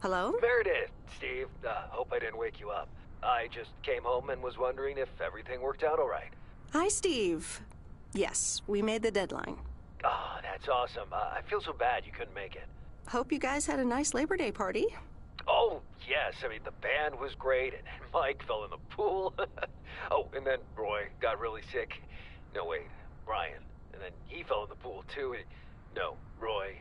Hello? Meredith, Steve, hope I didn't wake you up. I just came home and was wondering if everything worked out all right. Hi, Steve. Yes, we made the deadline. Ah, that's awesome. I feel so bad you couldn't make it. Hope you guys had a nice Labor Day party. Oh, yes. I mean, the band was great, and Mike fell in the pool. Oh, and then Roy got really sick. No, wait, Brian. And then he fell in the pool, too. No, Roy.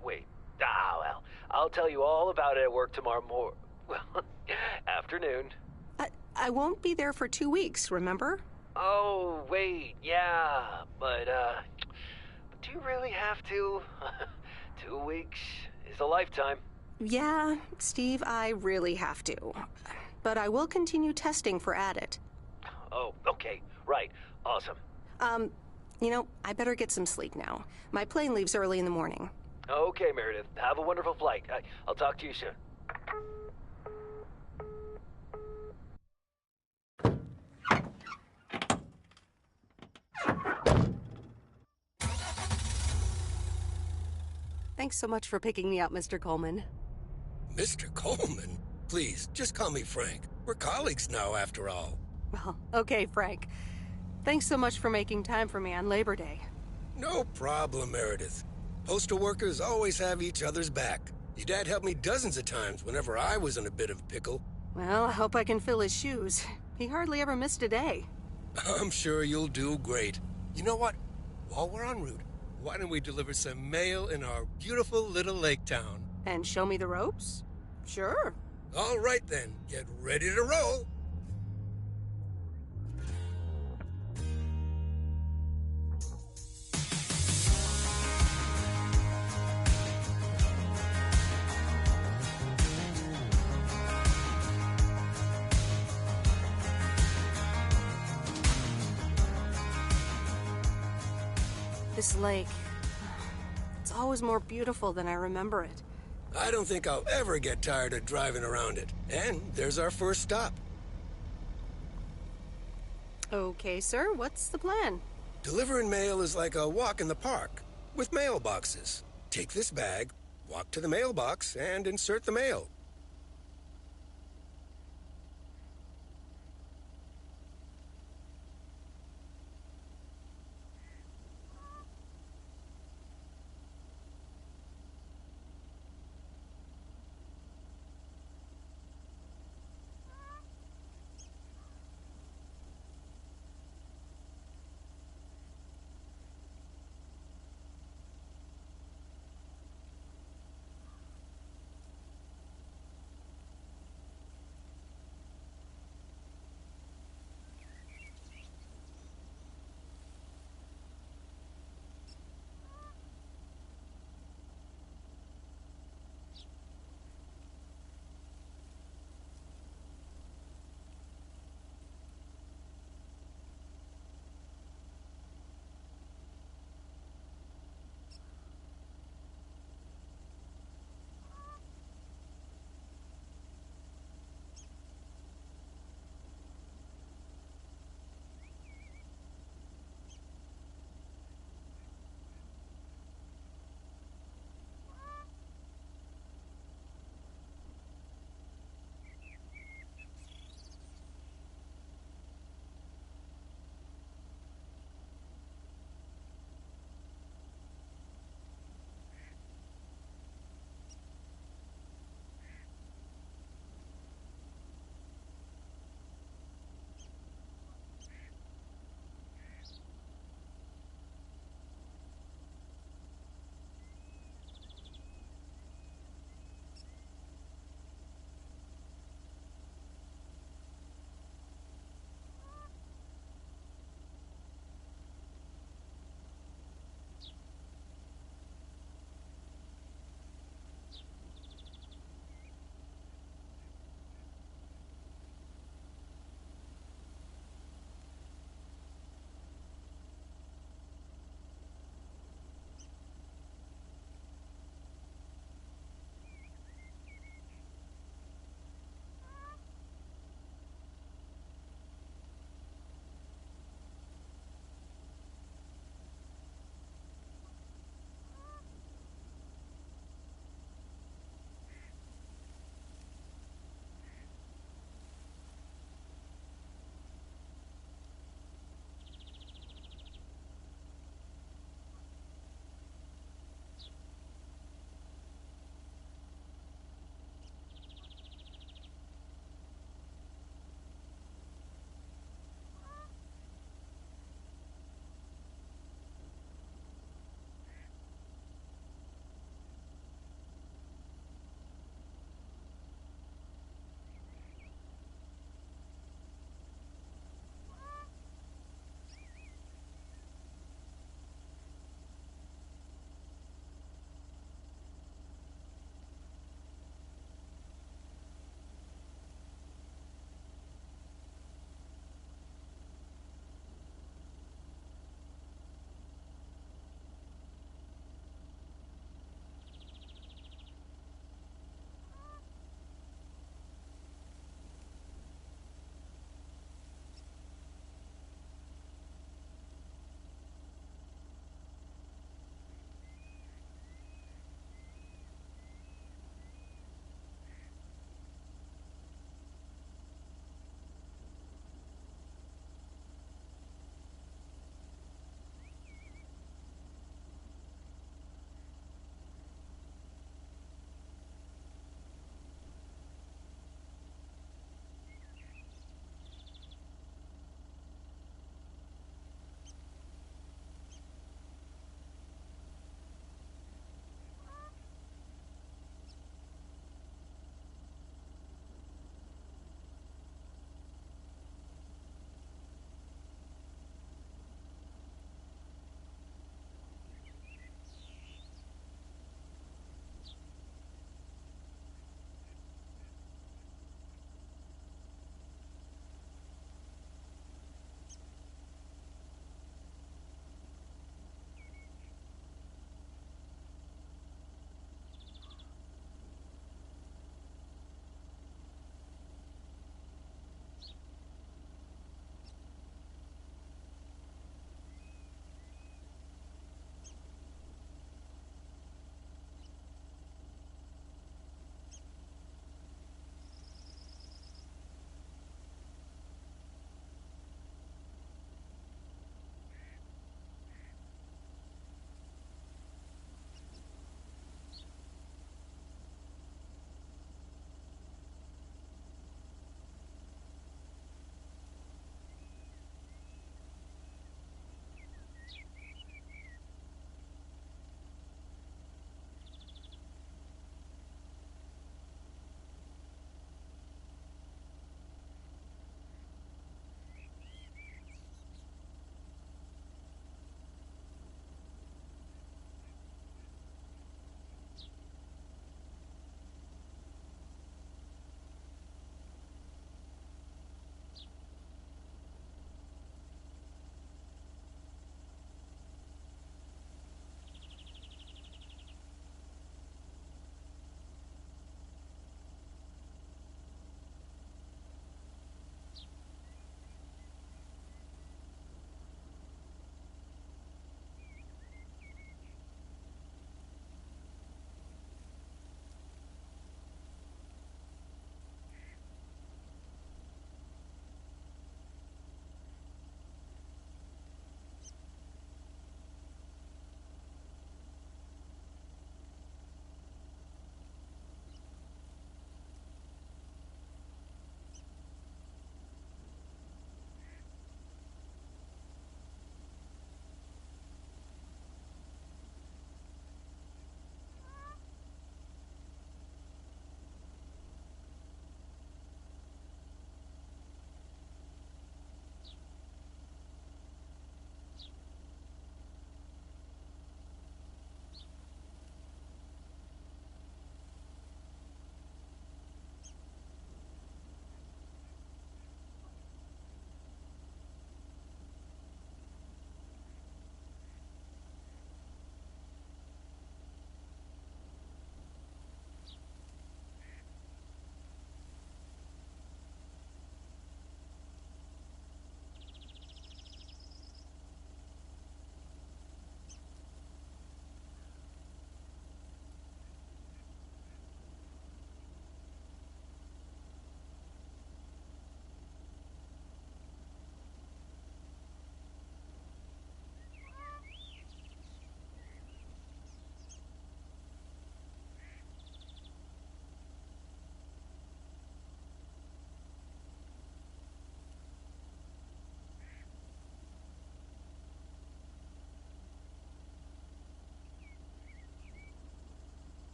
Wait. Ah, well, I'll tell you all about it at work tomorrow well, afternoon. I won't be there for 2 weeks, remember? Oh, wait, yeah, but do you really have to? 2 weeks is a lifetime. Yeah, Steve, I really have to. But I will continue testing for Addit. Oh, okay, right, awesome. I better get some sleep now. My plane leaves early in the morning. Okay, Meredith, have a wonderful flight. I'll talk to you soon. Thanks so much for picking me up, Mr. Coleman. Mr. Coleman? Please, just call me Frank. We're colleagues now, after all. Well, okay, Frank. Thanks so much for making time for me on Labor Day. No problem, Meredith. Postal workers always have each other's back. Your dad helped me dozens of times whenever I was in a bit of a pickle. Well, I hope I can fill his shoes. He hardly ever missed a day. I'm sure you'll do great. You know what? While we're en route, why don't we deliver some mail in our beautiful little lake town? And show me the ropes? Sure. All right then, get ready to roll. This lake, it's always more beautiful than I remember it. I don't think I'll ever get tired of driving around it. And there's our first stop. Okay, sir, what's the plan? Delivering mail is like a walk in the park, with mailboxes. Take this bag, walk to the mailbox, and insert the mail.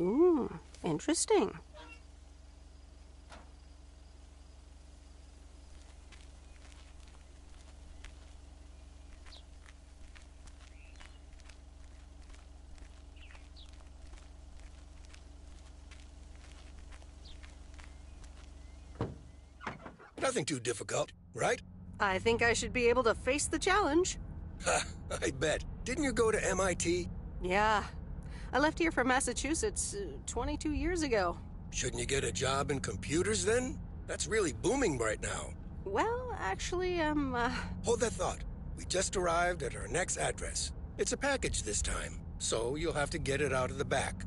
Ooh, interesting. Nothing too difficult, right? I think I should be able to face the challenge. Ha, I bet. Didn't you go to MIT? Yeah. I left here from Massachusetts 22 years ago. Shouldn't you get a job in computers then? That's really booming right now. Well, actually, Hold that thought. We just arrived at our next address. It's a package this time, so you'll have to get it out of the back.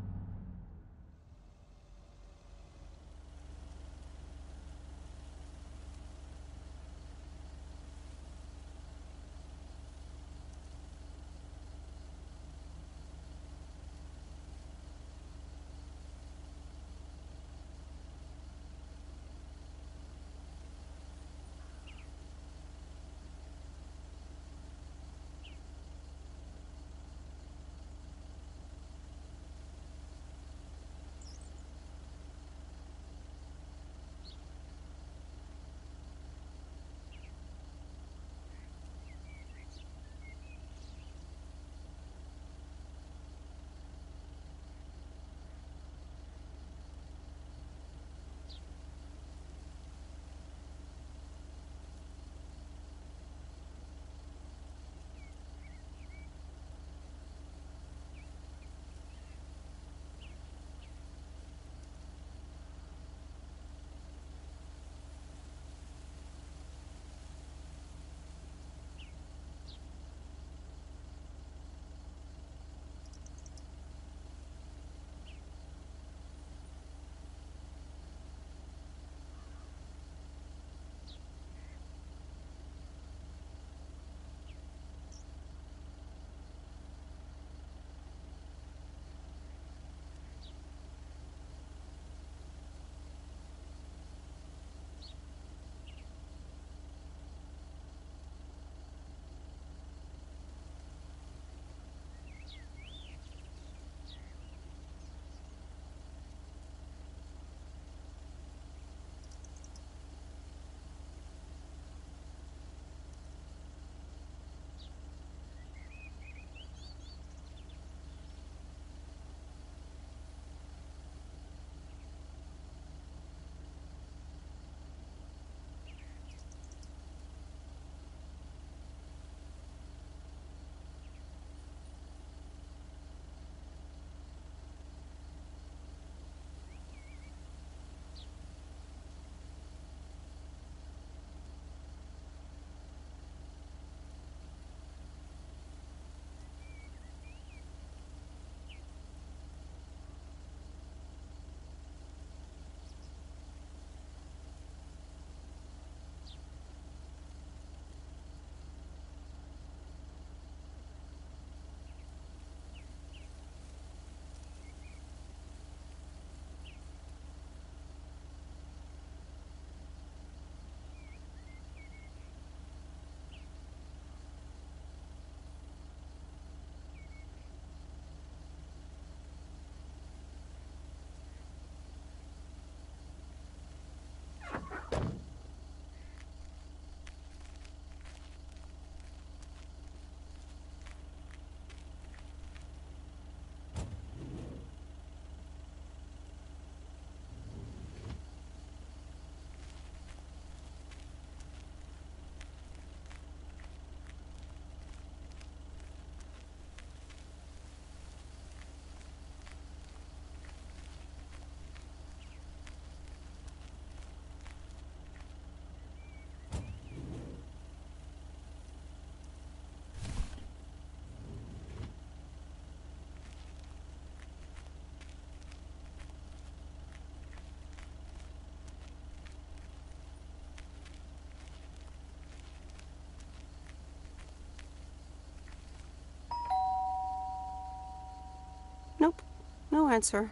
Nope. No answer.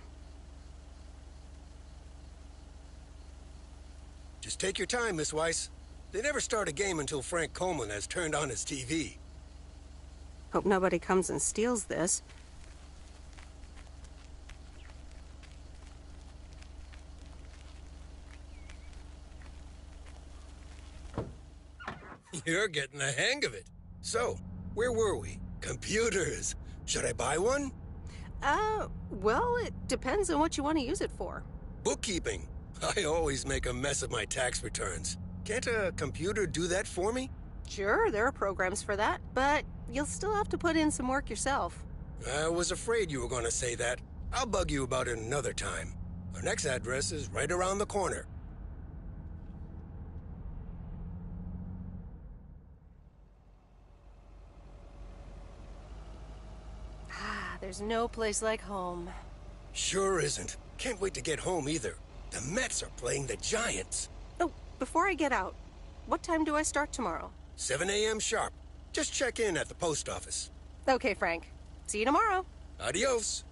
Just take your time, Miss Weiss. They never start a game until Frank Coleman has turned on his TV. Hope nobody comes and steals this. You're getting the hang of it. So, where were we? Computers. Should I buy one? Well, it depends on what you want to use it for. Bookkeeping. I always make a mess of my tax returns. Can't a computer do that for me? Sure, there are programs for that, but you'll still have to put in some work yourself. I was afraid you were going to say that. I'll bug you about it another time. Our next address is right around the corner. There's no place like home. Sure isn't. Can't wait to get home either. The Mets are playing the Giants. Oh, before I get out, what time do I start tomorrow? 7 a.m. sharp. Just check in at the post office. Okay, Frank. See you tomorrow. Adios.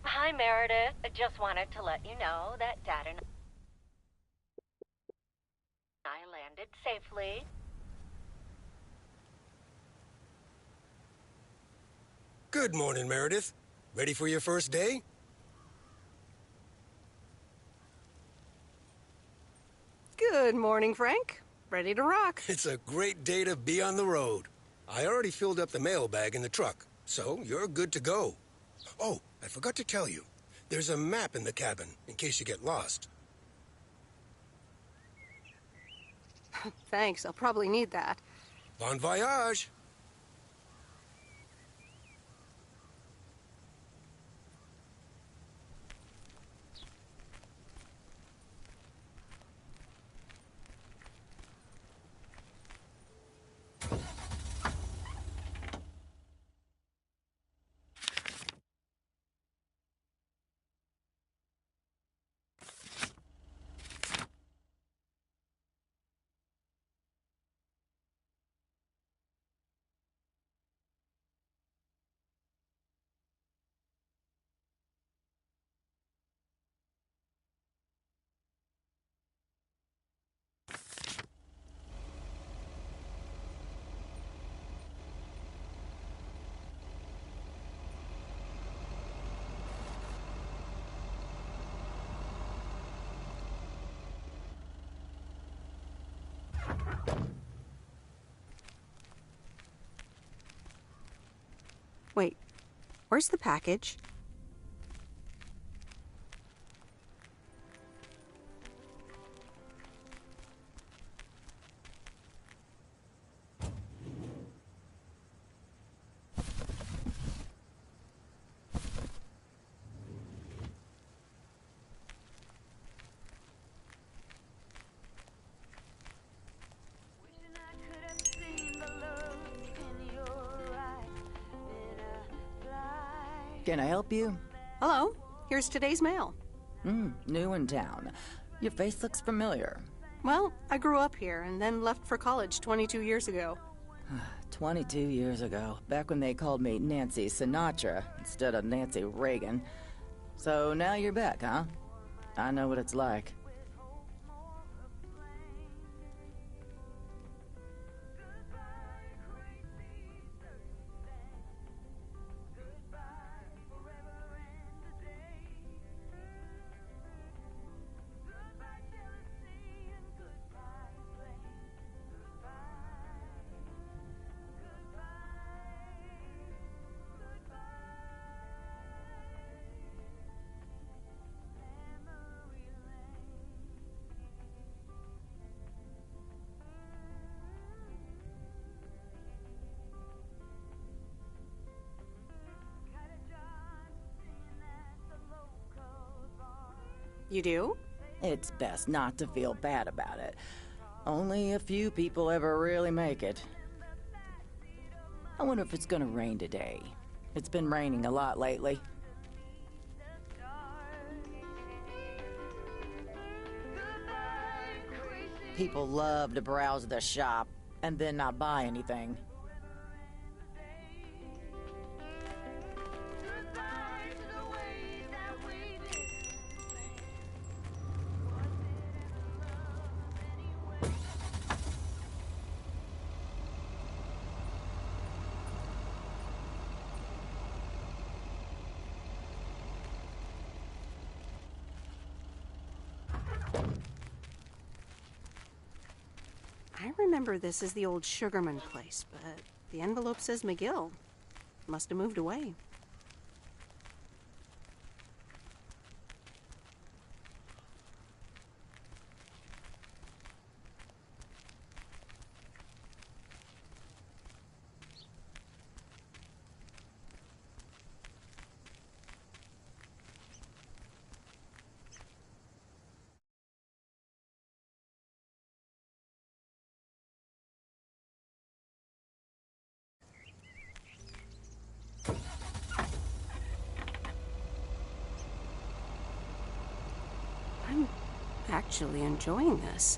Hi, Meredith. I just wanted to let you know that Dad and I landed safely. Good morning, Meredith. Ready for your first day? Good morning, Frank. Ready to rock. It's a great day to be on the road. I already filled up the mailbag in the truck, so you're good to go. Oh, I forgot to tell you. There's a map in the cabin, in case you get lost. Thanks, I'll probably need that. Bon voyage! Wait, where's the package? Can I help you? Hello, here's today's mail. New in town. Your face looks familiar. Well, I grew up here and then left for college 22 years ago. 22 years ago, back when they called me Nancy Sinatra instead of Nancy Reagan. So now you're back, huh? I know what it's like. You do? It's best not to feel bad about it. Only a few people ever really make it. I wonder if it's gonna rain today. It's been raining a lot lately. People love to browse the shop and then not buy anything. remember this as the old Sugarman place, but the envelope says McGill. Must have moved away. I'm actually enjoying this.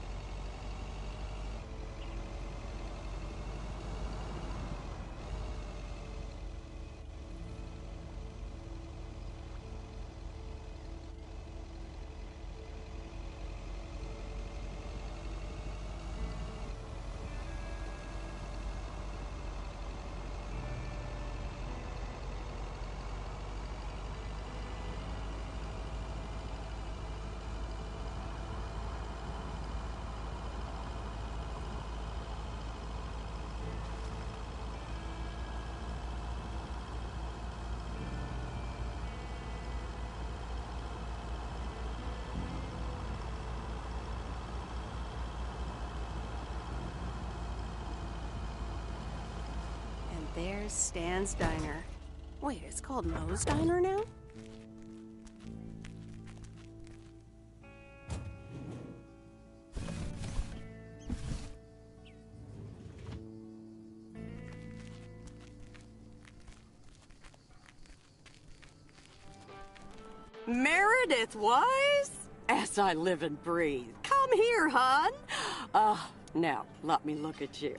There's Stan's Diner. Wait, it's called Moe's Diner now? Meredith Wise? As I live and breathe. Come here, hon. Now, let me look at you.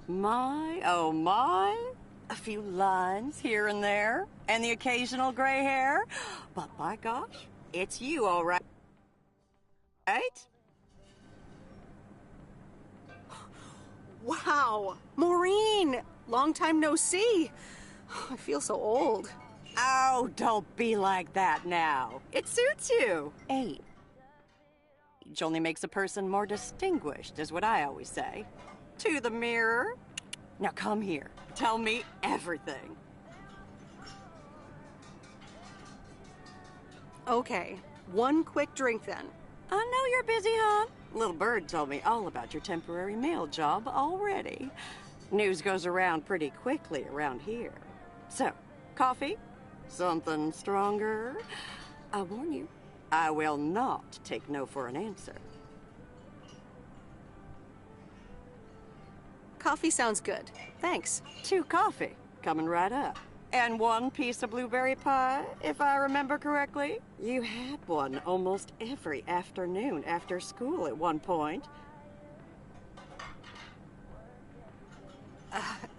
My, oh my. A few lines here and there, and the occasional gray hair. But by gosh, it's you, all right. Right? Wow! Maureen! Long time no see. I feel so old. Oh, don't be like that now. It suits you. Age only makes a person more distinguished, is what I always say. To the mirror. Now come here. Tell me everything. Okay, one quick drink then. I know you're busy, hon. Little Bird told me all about your temporary mail job already. News goes around pretty quickly around here. So, coffee? Something stronger? I warn you, I will not take no for an answer. Coffee sounds good. Thanks. 2 coffee, coming right up. And 1 piece of blueberry pie, if I remember correctly. You had one almost every afternoon after school at one point.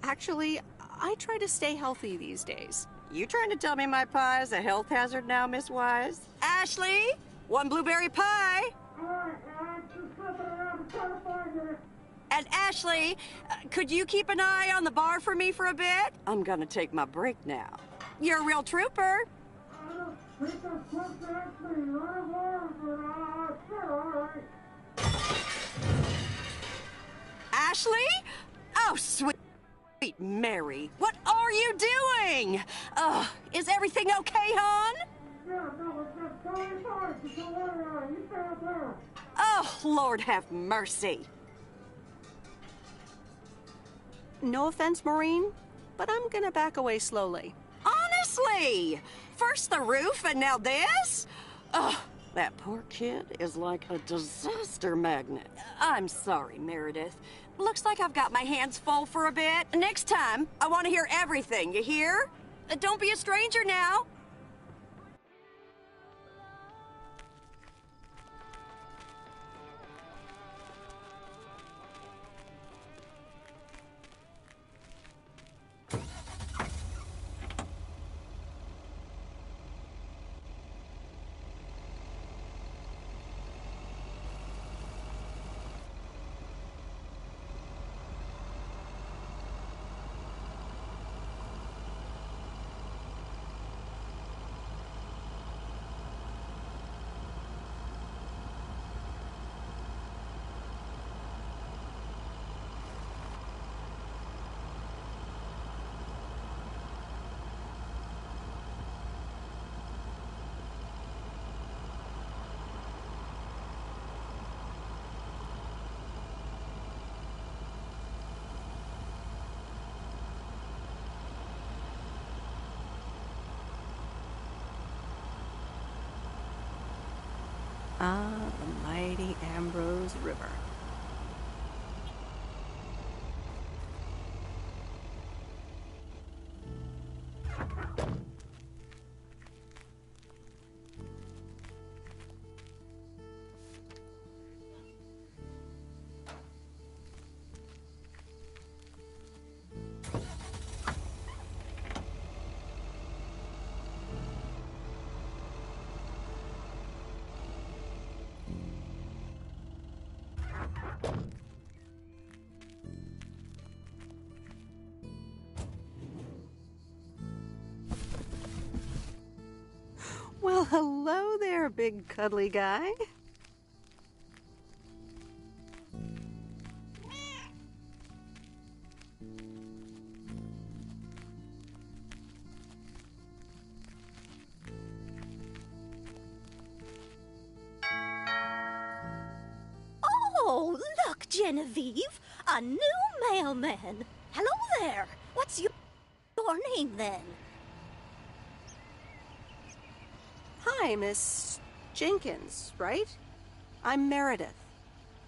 Actually, I try to stay healthy these days. You trying to tell me my pie is a health hazard now, Miss Wise? Ashley, 1 blueberry pie. And Ashley, could you keep an eye on the bar for me for a bit? I'm gonna take my break now. You're a real trooper. Ashley? Oh, sweet Mary, what are you doing? Is everything okay, hon? Oh, Lord have mercy. No offense, Maureen, but I'm gonna back away slowly. Honestly! First the roof and now this? That poor kid is like a disaster magnet. I'm sorry, Meredith. Looks like I've got my hands full for a bit. Next time, I want to hear everything, you hear? Don't be a stranger now. Ah, the mighty Ambrose River. Well, hello there, big cuddly guy. Oh, look, Genevieve, a new mailman. Hello there. What's your name then? Hi, Miss Jenkins, right? I'm Meredith.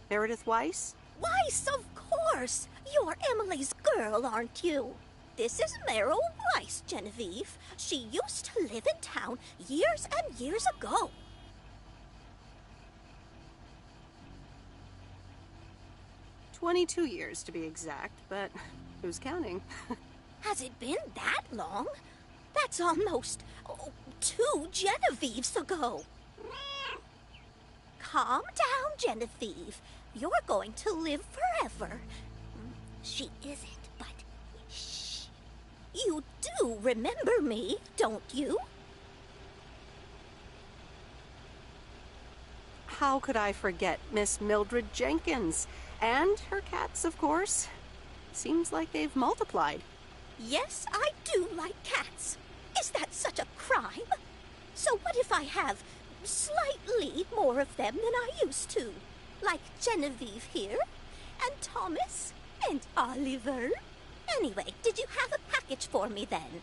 Meredith Weiss? Weiss, of course. You're Emily's girl, aren't you? This is Meryl Weiss, Genevieve. She used to live in town years and years ago. "22 years to be exact, but who's counting? Has it been that long? That's almost 2 Genevieves ago. Calm down, Genevieve. You're going to live forever. She isn't, but shh. You do remember me, don't you? How could I forget Miss Mildred Jenkins? And her cats, of course. Seems like they've multiplied. Yes, I do like cats. Is that such a crime? So what if I have slightly more of them than I used to? Like Genevieve here, and Thomas, and Oliver. Anyway, did you have a package for me then?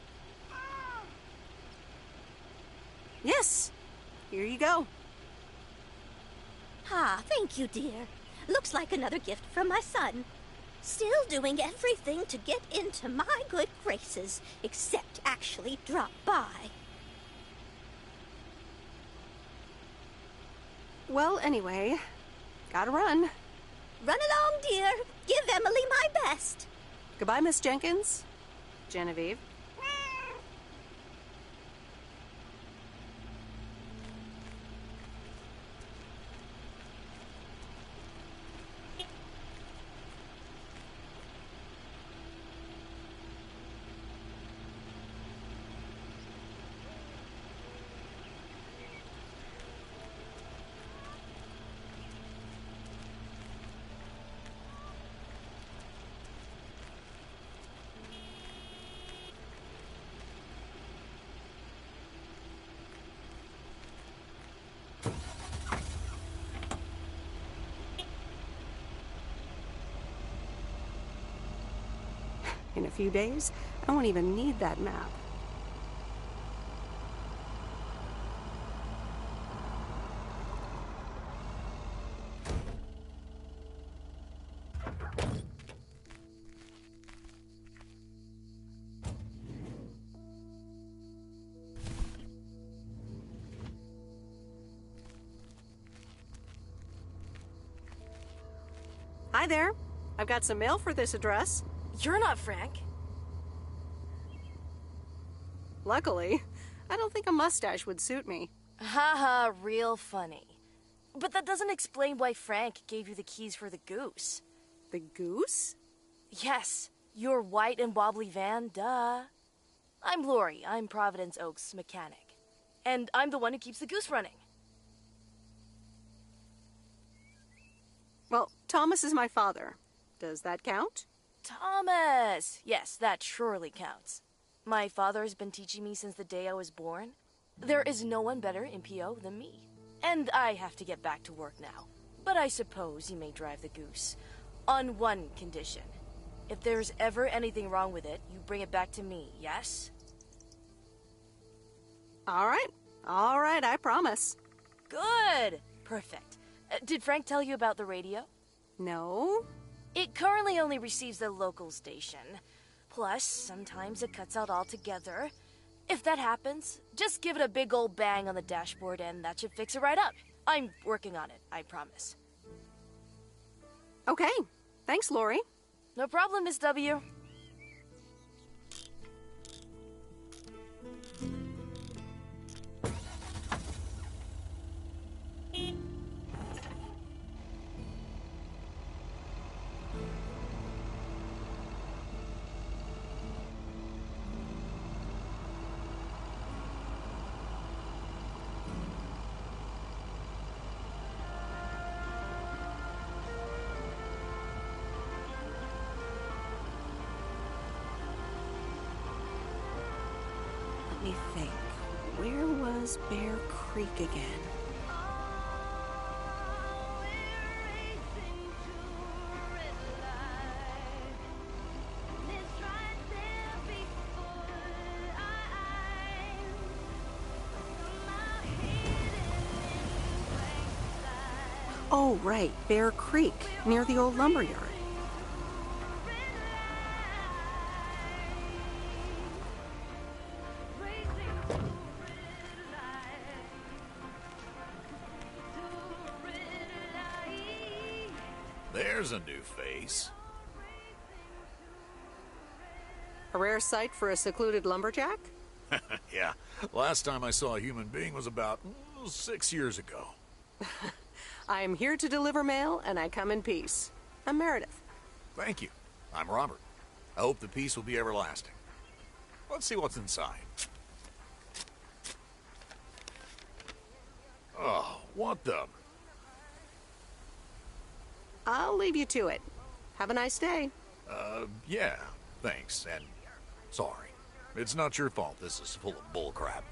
Yes. Here you go. Ah, thank you, dear. Looks like another gift from my son. Still doing everything to get into my good graces, except actually drop by. Well, anyway, gotta run. Run along, dear. Give Emily my best. Goodbye, Miss Jenkins. Genevieve. In a few days, I won't even need that map. Hi there. I've got some mail for this address. You're not Frank. Luckily, I don't think a mustache would suit me. Haha, real funny. But that doesn't explain why Frank gave you the keys for the goose. The goose? Yes, your white and wobbly van, duh. I'm Lori, I'm Providence Oaks' mechanic. And I'm the one who keeps the goose running. Well, Thomas is my father. Does that count? Thomas! Yes, that surely counts. My father has been teaching me since the day I was born. There is no one better in PO than me. And I have to get back to work now. But I suppose you may drive the goose. On one condition. If there's ever anything wrong with it, you bring it back to me, yes? All right, I promise. Good! Perfect. Did Frank tell you about the radio? No? It currently only receives the local station. Plus, sometimes it cuts out altogether. If that happens, just give it a big old bang on the dashboard and that should fix it right up. I'm working on it, I promise. Okay. Thanks, Lori. No problem, Miss W. Let me think. Where was Bear Creek again? Oh, right. Bear Creek, near the old lumberyard. There's a new face. A rare sight for a secluded lumberjack? Yeah, last time I saw a human being was about 6 years ago. I'm here to deliver mail, and I come in peace. I'm Meredith. Thank you. I'm Robert. I hope the peace will be everlasting. Let's see what's inside. Oh, what the... I'll leave you to it. Have a nice day. Yeah, thanks, and sorry. It's not your fault this is full of bullcrap.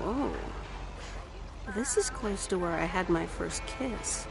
Whoa. This is close to where I had my first kiss.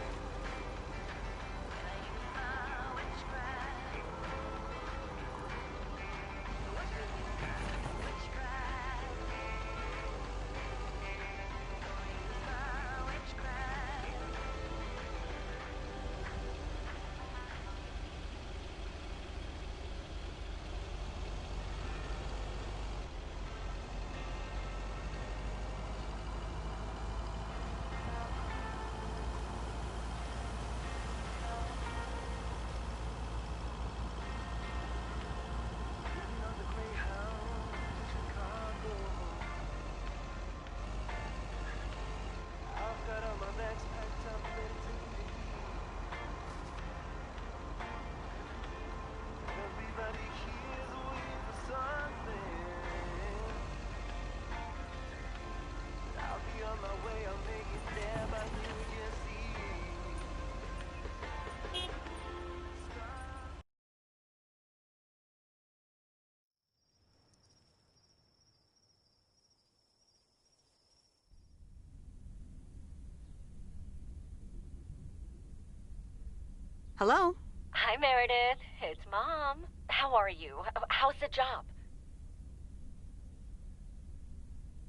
Hello? Hi, Meredith. It's Mom. How are you? How's the job?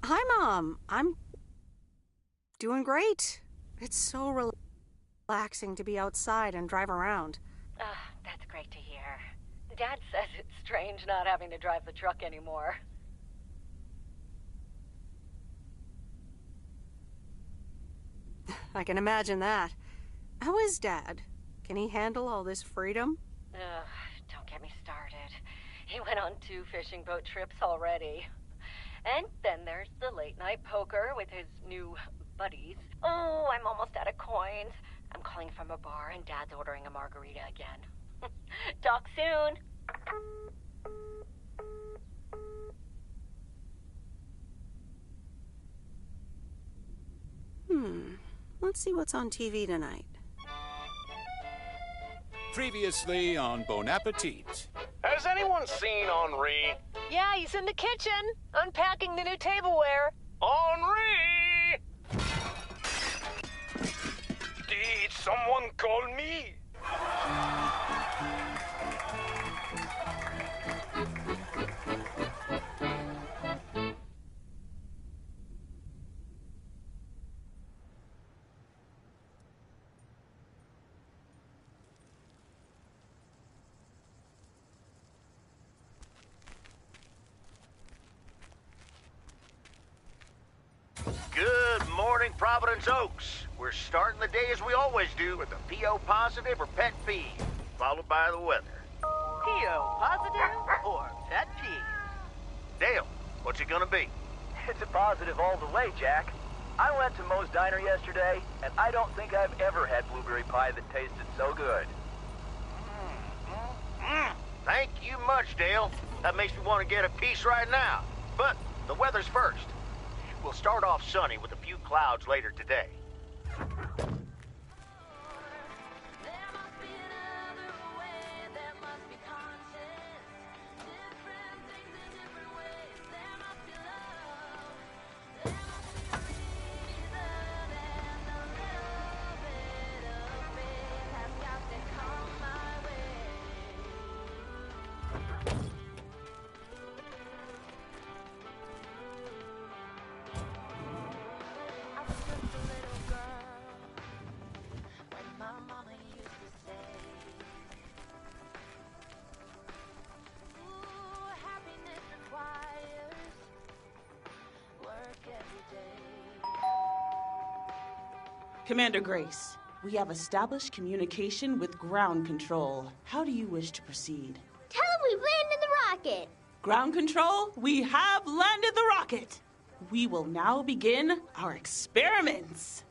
Hi, Mom. I'm doing great. It's so relaxing to be outside and drive around. That's great to hear. Dad says it's strange not having to drive the truck anymore. I can imagine that. How is Dad? Can he handle all this freedom? Don't get me started. He went on 2 fishing boat trips already. And then there's the late-night poker with his new buddies. Oh, I'm almost out of coins. I'm calling from a bar and Dad's ordering a margarita again. Talk soon. Let's see what's on TV tonight. Previously on Bon Appetit. Has anyone seen Henri? Yeah, he's in the kitchen, unpacking the new tableware. Henri! Did someone call me? Good morning, Providence Oaks. We're starting the day as we always do with a PO positive or pet peeve, followed by the weather. PO positive or pet peeve? Dale, what's it gonna be? It's a positive all the way, Jack. I went to Moe's Diner yesterday, and I don't think I've ever had blueberry pie that tasted so good. Thank you much, Dale. That makes me want to get a piece right now. But the weather's first. We'll start off sunny with a few clouds later today. Commander Grace, we have established communication with ground control. How do you wish to proceed? Tell them we've landed the rocket. Ground control, we have landed the rocket. We will now begin our experiments.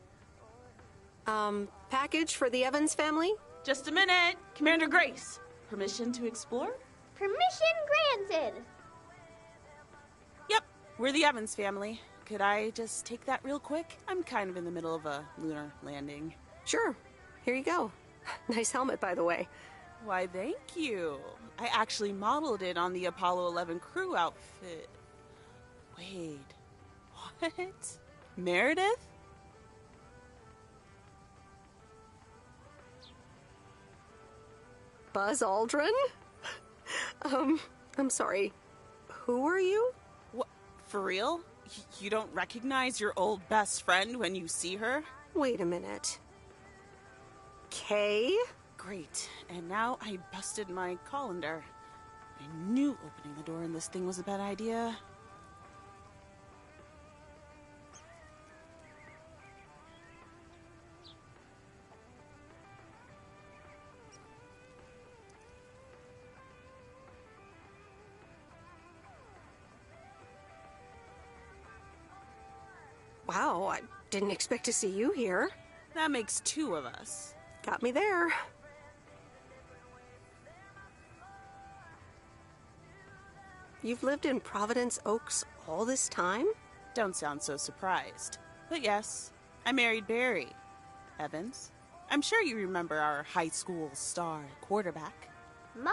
Package for the Evans family? Just a minute. Commander Grace, permission to explore? Permission granted. Yep, we're the Evans family. Could I just take that real quick? I'm kind of in the middle of a lunar landing. Sure. Here you go. Nice helmet, by the way. Why, thank you. I actually modeled it on the Apollo 11 crew outfit. Wait, what? Meredith? Buzz Aldrin? I'm sorry. Who are you? What, for real? You don't recognize your old best friend when you see her? Wait a minute. Kay? Great. And now I busted my colander. I knew opening the door in this thing was a bad idea. Wow, I didn't expect to see you here. That makes 2 of us. Got me there. You've lived in Providence Oaks all this time? Don't sound so surprised. But yes, I married Barry Evans. I'm sure you remember our high school star quarterback. Mom!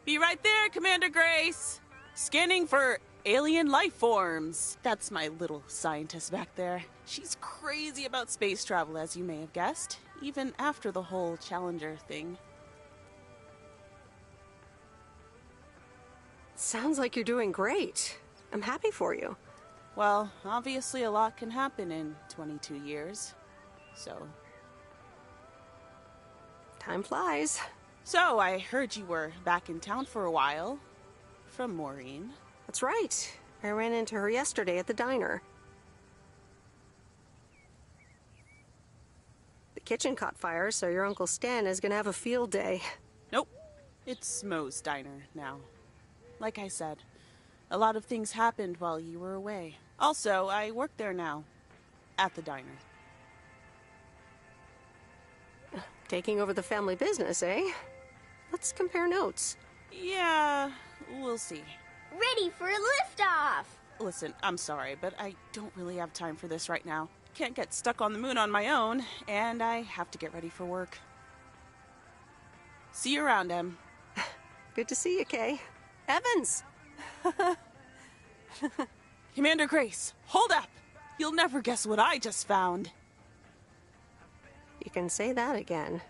Be right there, Commander Grace. Scanning for alien life forms. That's my little scientist back there. She's crazy about space travel, as you may have guessed. even after the whole Challenger thing. Sounds like you're doing great. I'm happy for you. Well, obviously a lot can happen in 22 years, so... Time flies. So, I heard you were back in town for a while. From Maureen. That's right. I ran into her yesterday at the diner. The kitchen caught fire, so your Uncle Stan is gonna have a field day. Nope. It's Moe's diner now. Like I said, a lot of things happened while you were away. Also, I work there now. At the diner. Taking over the family business, eh? Let's compare notes. Yeah, we'll see. Ready for a liftoff! Listen, I'm sorry, but I don't really have time for this right now. Can't get stuck on the moon on my own, and I have to get ready for work. See you around, Em. Good to see you, Kay. Evans! Commander Grace, hold up! You'll never guess what I just found. You can say that again.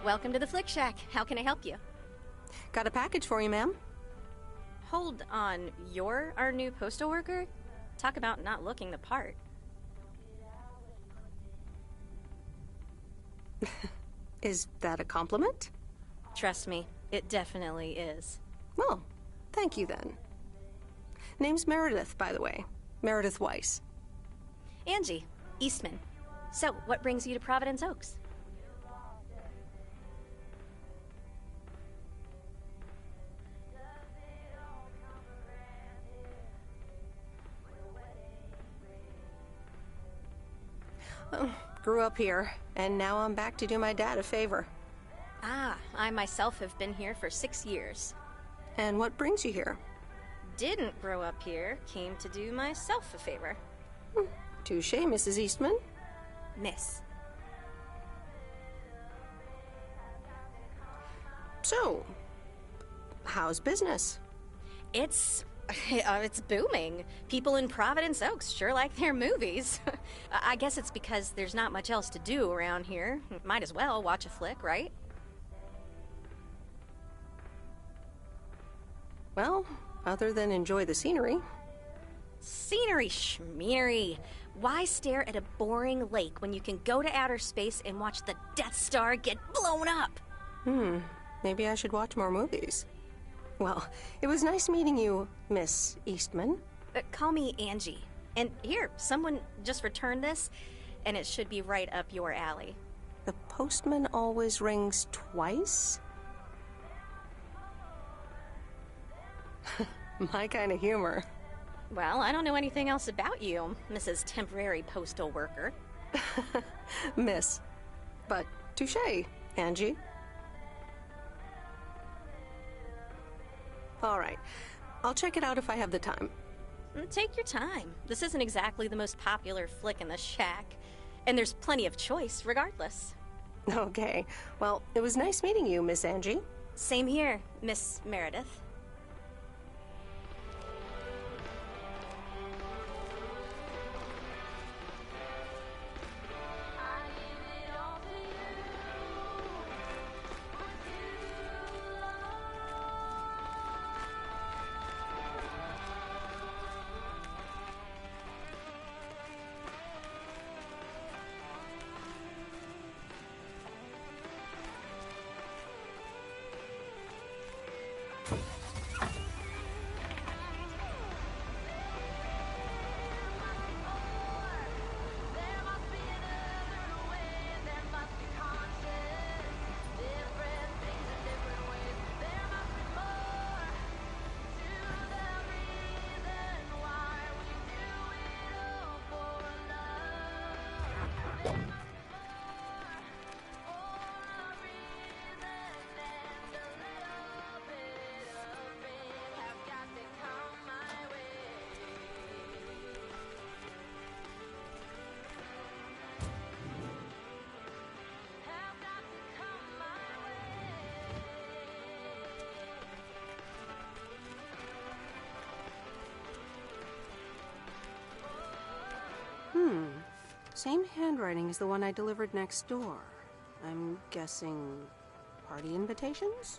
Welcome to the Flick Shack. How can I help you? Got a package for you, ma'am. Hold on. You're our new postal worker? Talk about not looking the part. Is that a compliment? Trust me, it definitely is. Well, thank you then. Name's Meredith, by the way. Meredith Weiss. Angie, Eastman. So, what brings you to Providence Oaks? Grew up here, and now I'm back to do my dad a favor. Ah, I myself have been here for 6 years. And what brings you here? Didn't grow up here, came to do myself a favor. Touché, Mrs. Eastman. Miss. So, how's business? It's booming. People in Providence Oaks sure like their movies. I guess it's because there's not much else to do around here. Might as well watch a flick, right? Well, other than enjoy the scenery. Scenery schmeary. Why stare at a boring lake when you can go to outer space and watch the Death Star get blown up? Maybe I should watch more movies. Well, it was nice meeting you, Miss Eastman. Call me Angie. And here, someone just returned this, and it should be right up your alley. The postman always rings twice? My kind of humor. Well, I don't know anything else about you, Mrs. Temporary Postal Worker. Miss. But touché, Angie. All right. I'll check it out if I have the time. Take your time. This isn't exactly the most popular flick in the shack. And there's plenty of choice, regardless. Okay. Well, it was nice meeting you, Miss Angie. Same here, Miss Meredith. Same handwriting as the one I delivered next door. I'm guessing party invitations?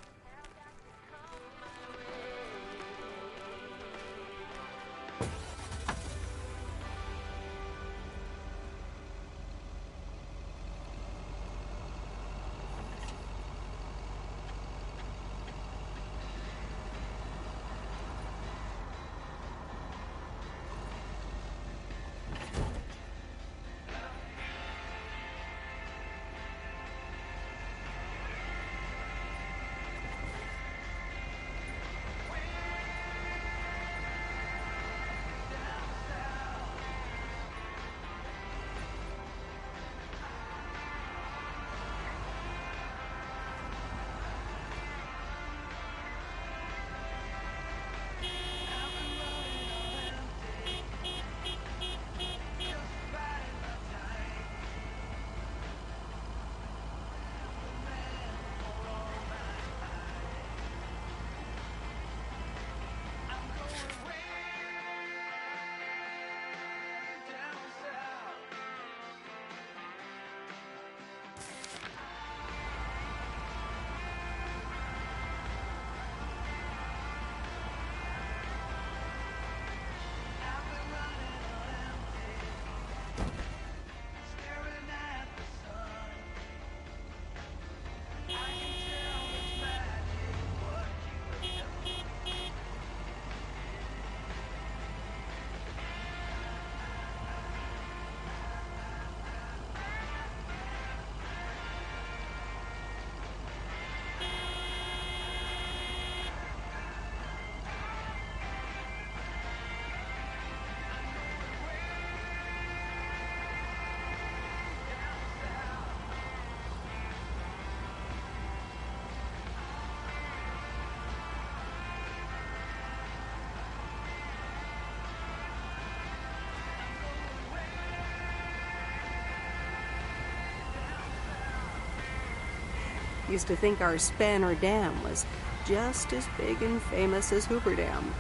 Used to think our Spanner Dam was just as big and famous as Hoover Dam.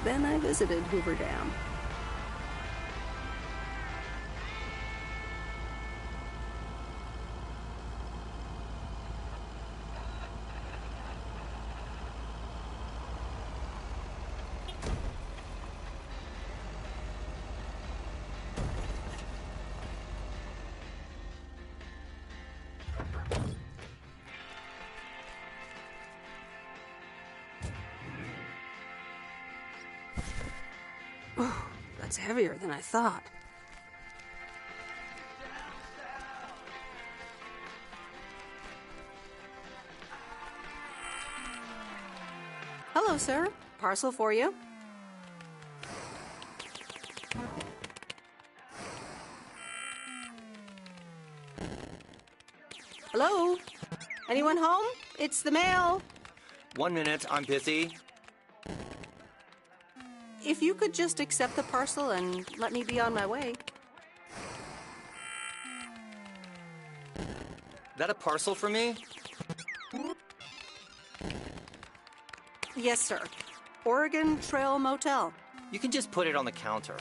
Then I visited Hoover Dam. Oh, that's heavier than I thought. Hello, sir. Parcel for you. Hello? Anyone home? It's the mail. 1 minute, I'm busy. If you could just accept the parcel and let me be on my way. That a parcel for me? Yes, sir. Oregon Trail Motel. You can just put it on the counter.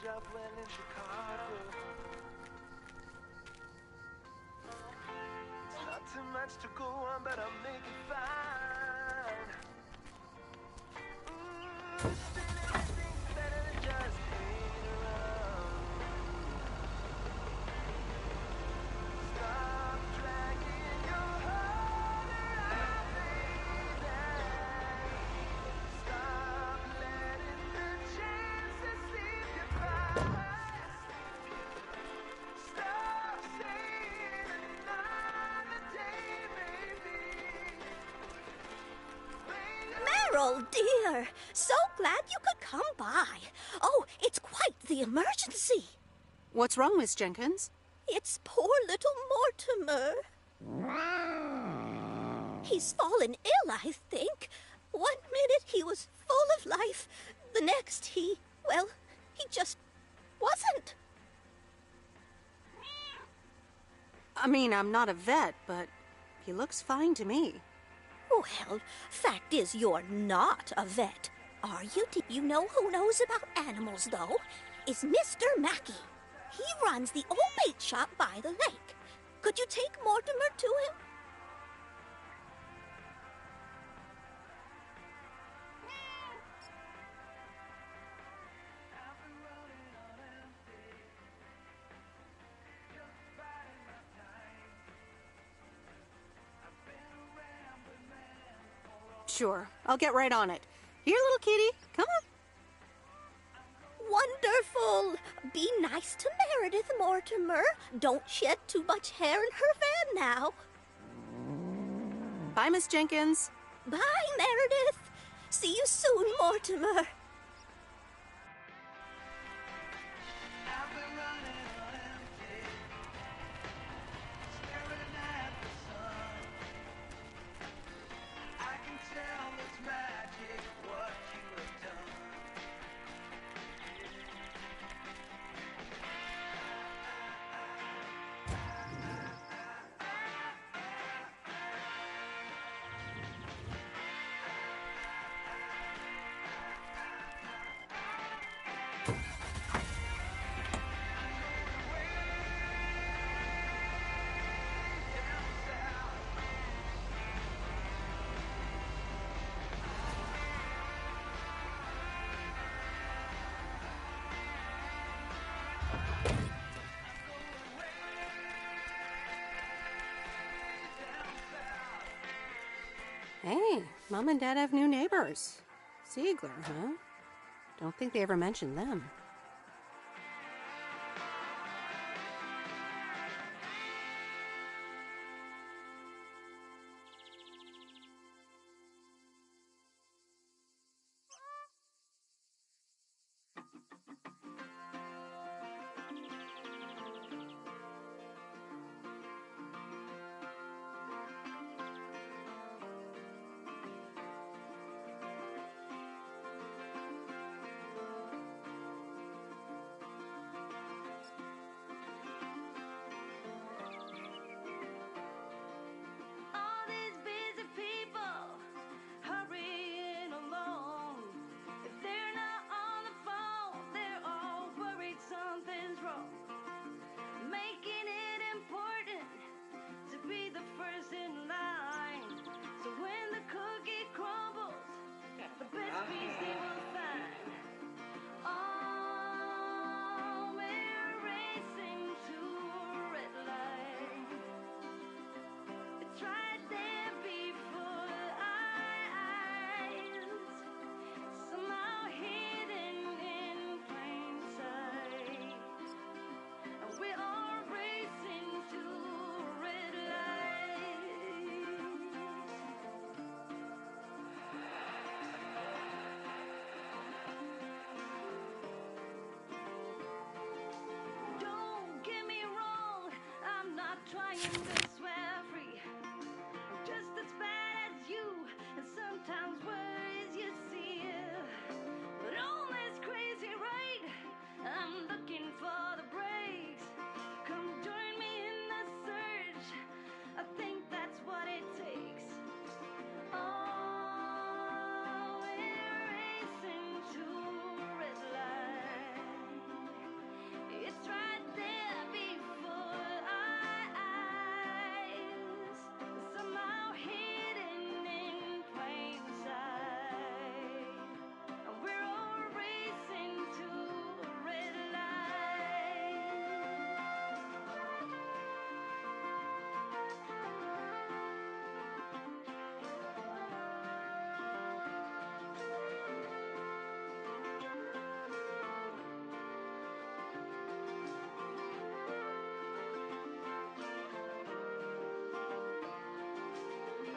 Job well in Chicago. It's not too much to go on, but I'll make it fine. Still everything's better than just hanging around. Stop dragging your heart around, baby. Stop letting the chances slip you by. Stop saying another day, baby. Meryl, dear, so glad you could come by. Oh, it's quite the emergency. What's wrong, Miss Jenkins? It's poor little Mortimer. He's fallen ill, I think. 1 minute he was full of life. The next he just wasn't. I mean, I'm not a vet, but he looks fine to me. Well, fact is you're not a vet, are you? Do you know who knows about animals, though? Is Mr. Mackey. He runs the old bait shop by the lake. Could you take Mortimer to him? Sure, I'll get right on it. Here, little kitty, come on. Wonderful! Be nice to Meredith, Mortimer. Don't shed too much hair in her van now. Bye, Miss Jenkins. Bye, Meredith. See you soon, Mortimer. Hey, Mom and Dad have new neighbors. Ziegler, huh? Don't think they ever mentioned them. All these busy people hurrying along. If they're not on the phone, they're all worried something's wrong. Making it important to be the first in line. So when the cookie crumbles, the best piece they will find. Oh, we're racing to a red light. It's right there before our eyes, somehow hidden in plain sight. And we're all racing to a red light. Don't get me wrong, I'm not trying to swear free. I'm just as bad as you, and sometimes worse you see. But all this crazy right, I'm looking for the breaks. Come join me in the search, I think that's what it takes. Oh, we're racing to a red light. It's right there before our eyes, somehow hidden in plain sight. And we're all racing to a red light.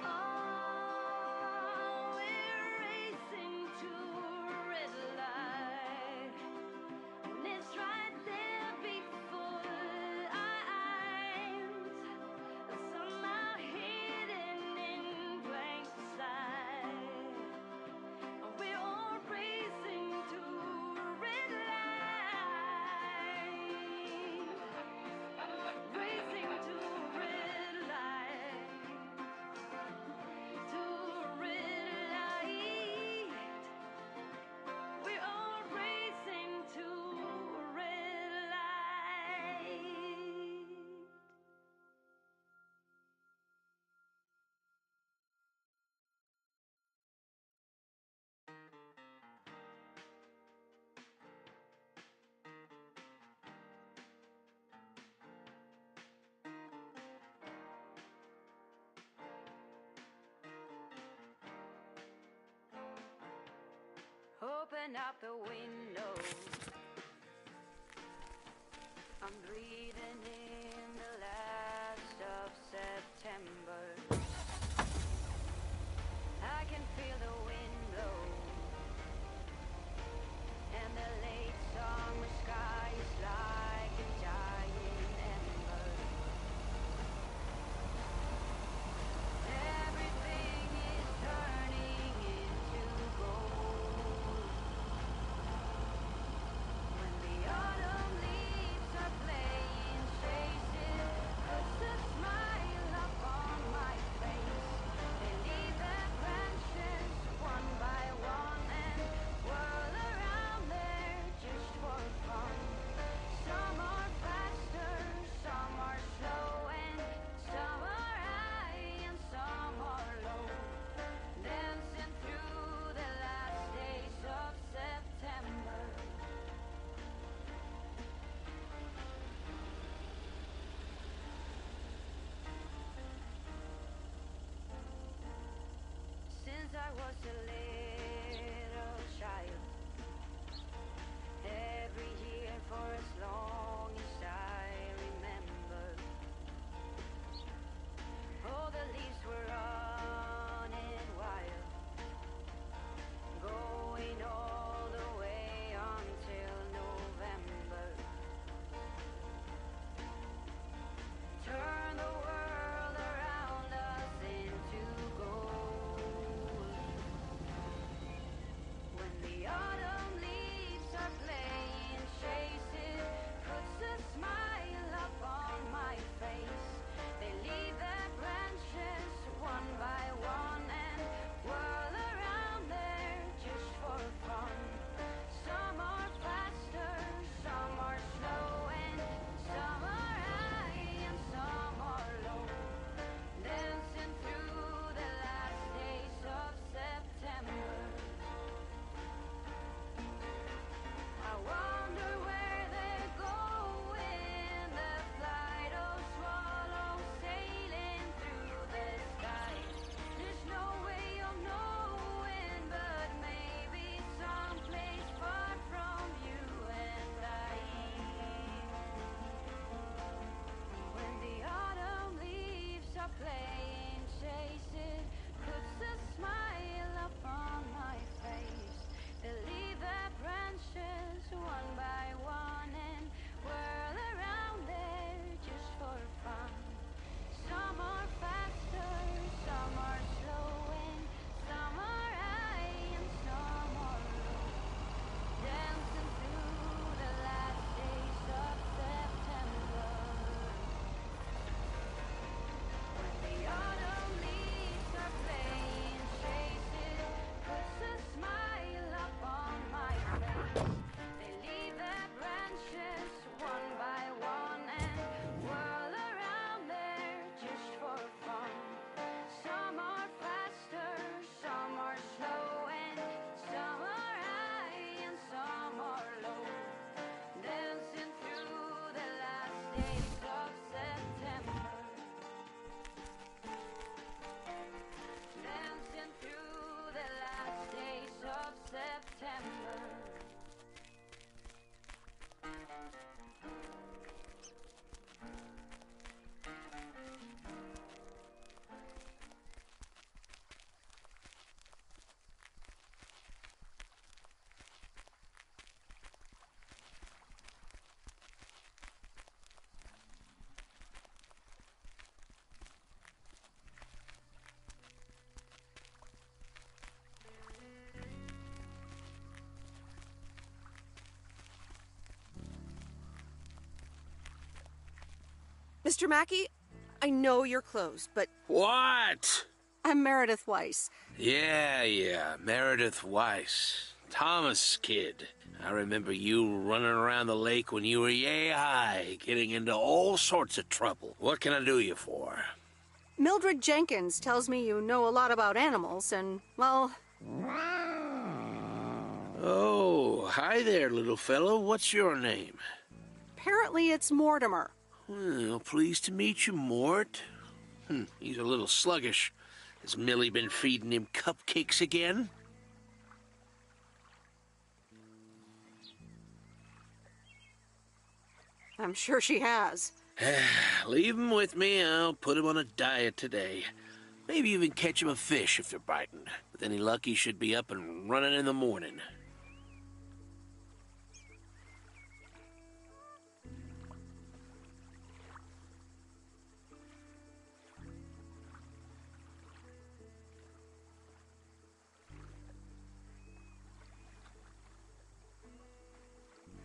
Oh, we're racing to a red light, and it's right there before our eyes, somehow hidden in plain sight. We're all racing to a red light, racing to a red light. To a red light. We're all racing to a red light. Open up the window. I'm breathing in the last of September. I can feel the wind blow, and the late summer sky is like a giant ember. Everything is turning into gold. When the autumn leaves are playing chases, puts a smile upon my Mr. Mackey, I know you're closed, but What? I'm Meredith Weiss. Yeah, Meredith Weiss. Thomas' kid. I remember you running around the lake when you were yay high, getting into all sorts of trouble. What can I do you for? Mildred Jenkins tells me you know a lot about animals, and, well... Oh, hi there, little fellow. What's your name? Apparently it's Mortimer. Well, pleased to meet you, Mort. He's a little sluggish. Has Millie been feeding him cupcakes again? I'm sure she has. Leave him with me. I'll put him on a diet today. Maybe even catch him a fish if they're biting. With any luck, he should be up and running in the morning.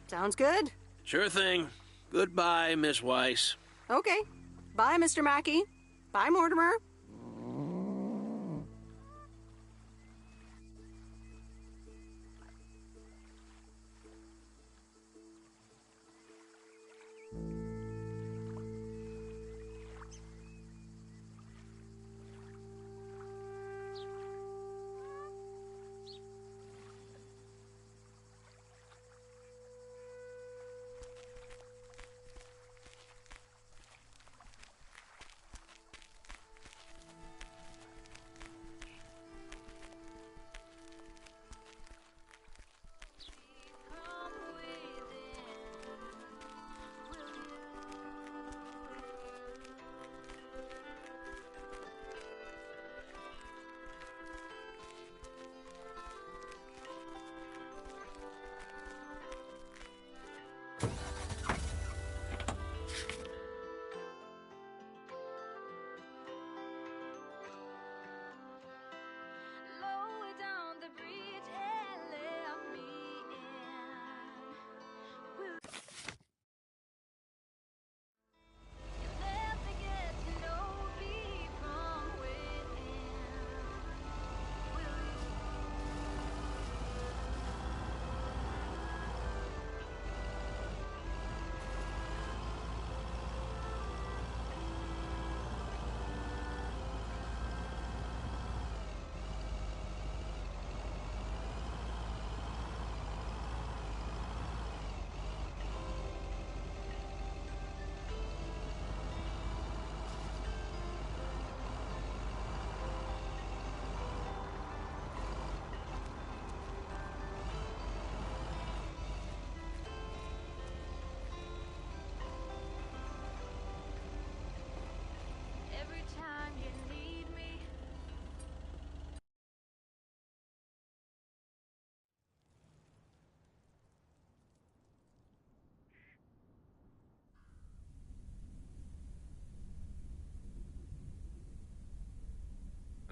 Sounds good. Sure thing. Goodbye, Miss Weiss. Okay. Bye, Mr. Mackey. Bye, Mortimer.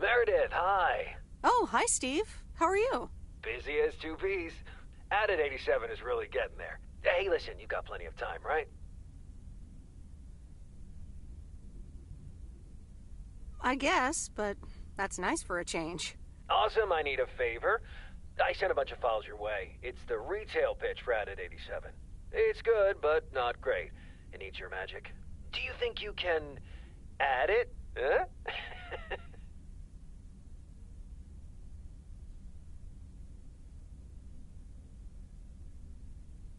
Meredith, hi. Oh, hi, Steve. How are you? Busy as two peas. Added 87 is really getting there. Hey, listen, you got plenty of time, right? I guess, but that's nice for a change. Awesome, I need a favor. I sent a bunch of files your way. It's the retail pitch for Added 87. It's good, but not great. It needs your magic. Do you think you can add it?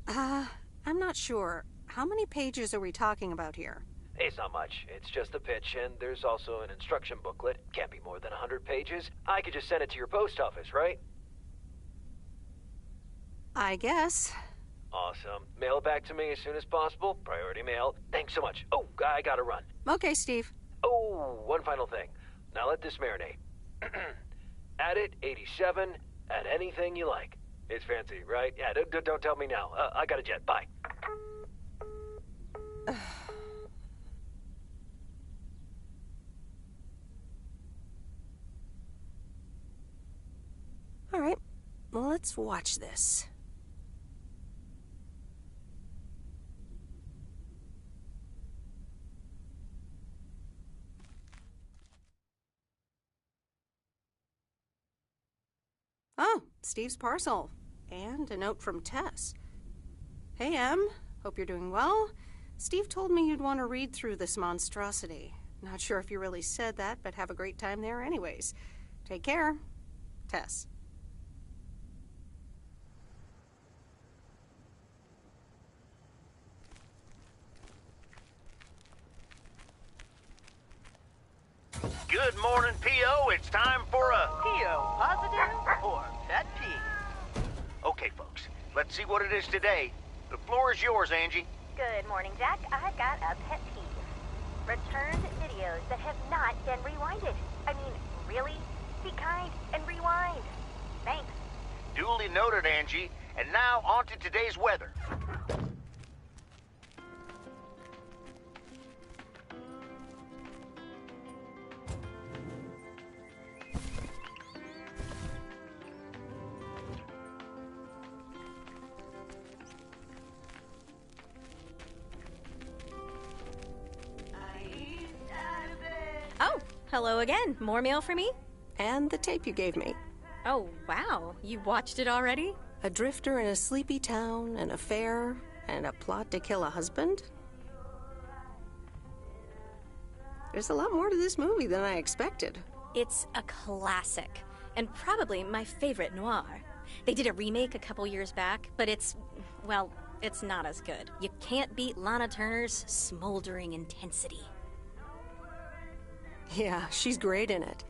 Huh? I'm not sure. How many pages are we talking about here? It's not much. It's just a pitch, and there's also an instruction booklet. Can't be more than 100 pages. I could just send it to your post office, right? I guess. Awesome. Mail it back to me as soon as possible. Priority mail. Thanks so much. Oh, I gotta run. Okay, Steve. Oh, one final thing. Now let this marinate. Add it 87. Add anything you like. It's fancy, right? Yeah, don't tell me now. I got a jet. Bye. All right. Well, let's watch this. Oh, Steve's parcel. And a note from Tess. Hey, Em. Hope you're doing well. Steve told me you'd want to read through this monstrosity. Not sure if you really said that, but have a great time there anyways. Take care. Tess. Good morning, P.O. It's time for a... P.O. Positive or pet peeve? Okay, folks. Let's see what it is today. The floor is yours, Angie. Good morning, Jack. I've got a pet peeve. Returned videos that have not been rewinded. I mean, really? Be kind and rewind. Thanks. Duly noted, Angie. And now, on to today's weather. Oh, hello again. More mail for me? And the tape you gave me. Oh, wow. You watched it already? A drifter in a sleepy town, an affair, and a plot to kill a husband? There's a lot more to this movie than I expected. It's a classic, and probably my favorite noir. They did a remake a couple years back, but it's not as good. You can't beat Lana Turner's smoldering intensity. Yeah, she's great in it.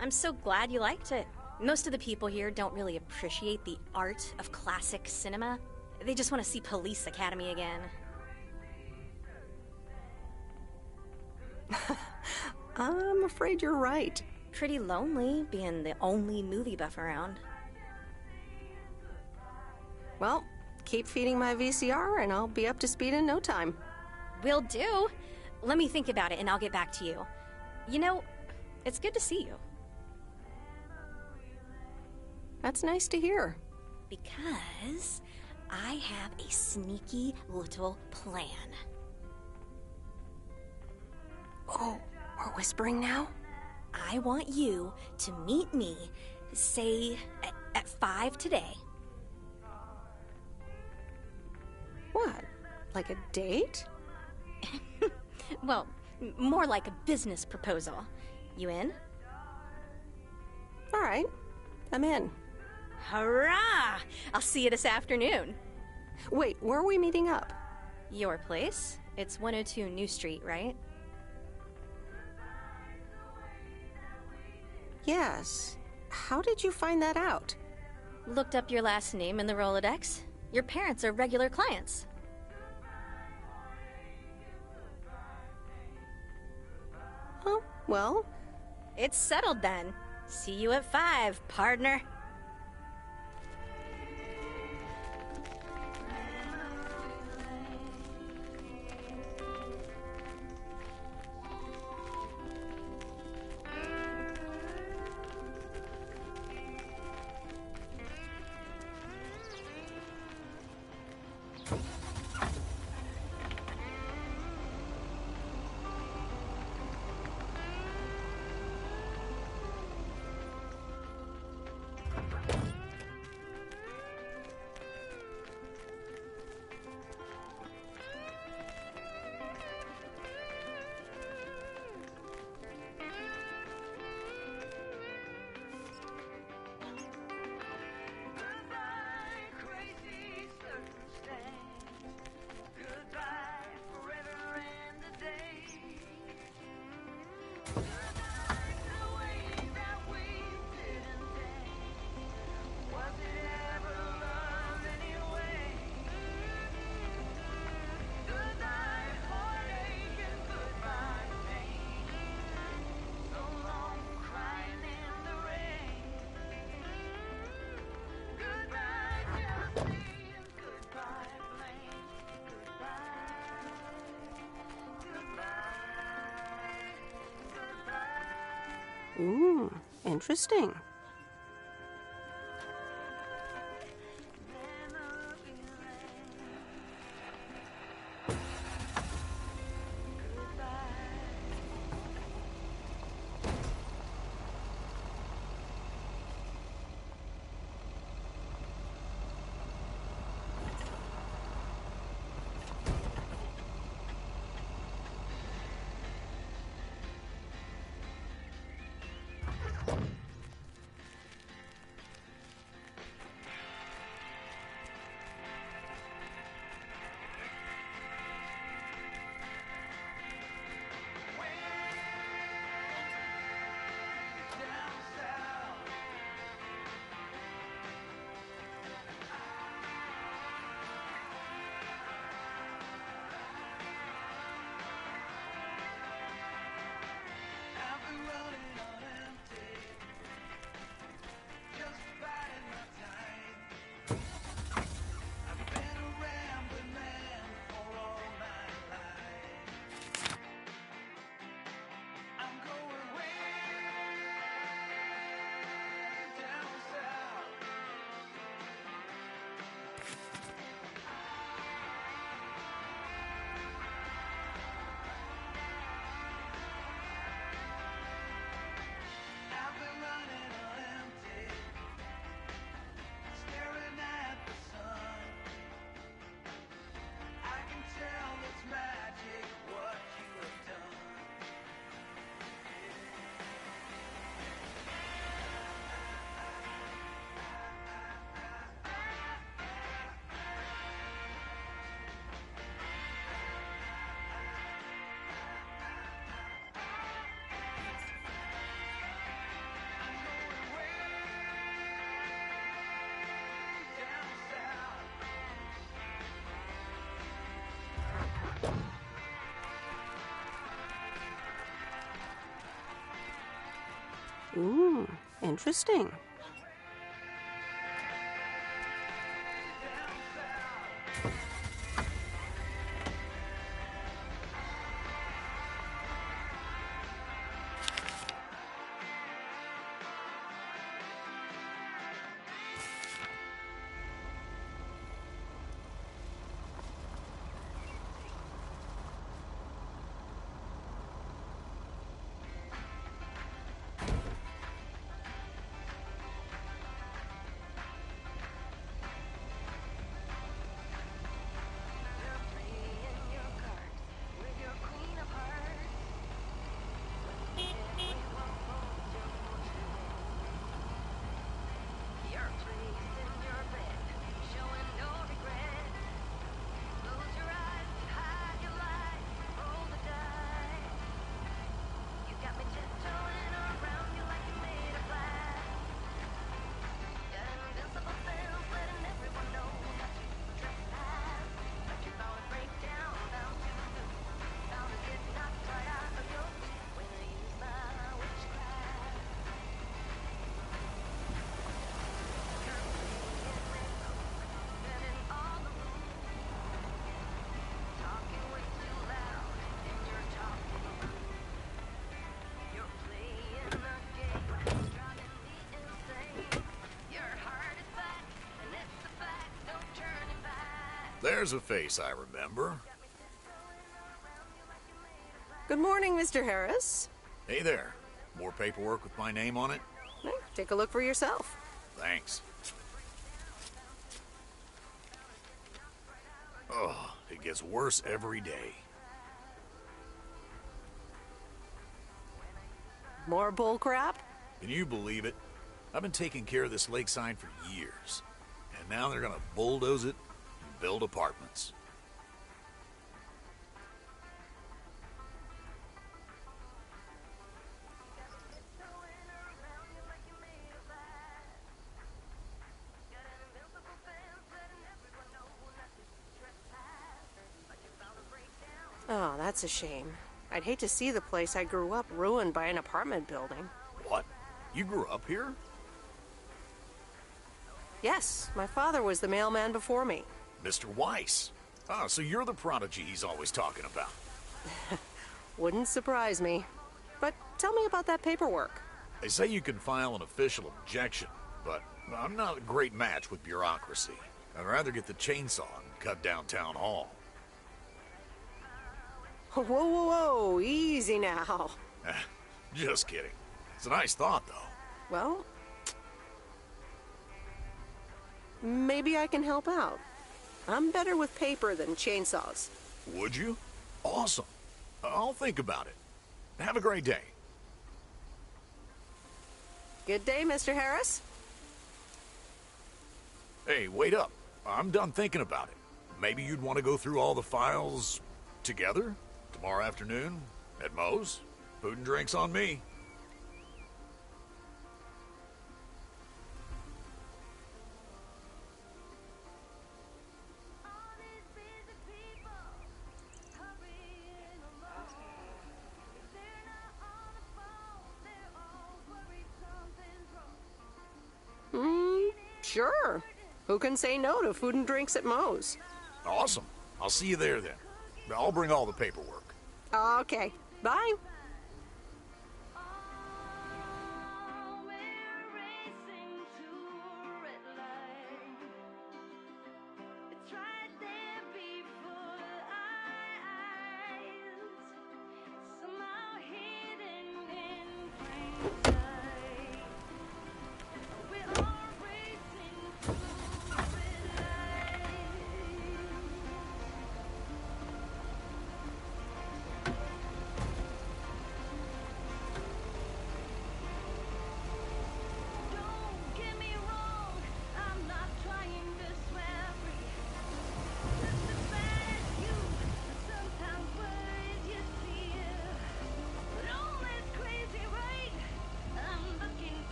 I'm so glad you liked it. Most of the people here don't really appreciate the art of classic cinema. They just want to see Police Academy again. I'm afraid you're right. Pretty lonely being the only movie buff around. Well, keep feeding my VCR and I'll be up to speed in no time. Will do. Let me think about it and I'll get back to you. You know, it's good to see you. That's nice to hear. Because I have a sneaky little plan. Oh, we're whispering now? I want you to meet me, say, at 5 today. What? Like a date? Well, more like a business proposal. You in? All right, I'm in. Hurrah! I'll see you this afternoon. Wait, where are we meeting up? Your place? It's 102 New Street, right? Yes. How did you find that out? Looked up your last name in the Rolodex. Your parents are regular clients. Oh, well. It's settled then. See you at 5, partner. Ooh, interesting. Ooh, interesting. There's a face I remember. Good morning, Mr. Harris. Hey there. More paperwork with my name on it? Hey, take a look for yourself. Thanks. Oh, it gets worse every day. More bull crap? Can you believe it? I've been taking care of this lakeside for years. And now they're gonna bulldoze it and build apartments. Oh, that's a shame. I'd hate to see the place I grew up ruined by an apartment building. What? You grew up here? Yes, my father was the mailman before me. Mr. Weiss. Ah, so you're the prodigy he's always talking about. Wouldn't surprise me. But tell me about that paperwork. They say you can file an official objection, but I'm not a great match with bureaucracy. I'd rather get the chainsaw and cut down town hall. Whoa, whoa, whoa, easy now. Just kidding. It's a nice thought, though. Well, maybe I can help out. I'm better with paper than chainsaws. Would you? Awesome. I'll think about it. Have a great day. Good day, Mr. Harris. Hey, wait up. I'm done thinking about it. Maybe you'd want to go through all the files together? Tomorrow afternoon? At Moe's? Food and drinks on me. Sure. Who can say no to food and drinks at Moe's? Awesome. I'll see you there then. I'll bring all the paperwork. Okay. Bye.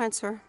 answer.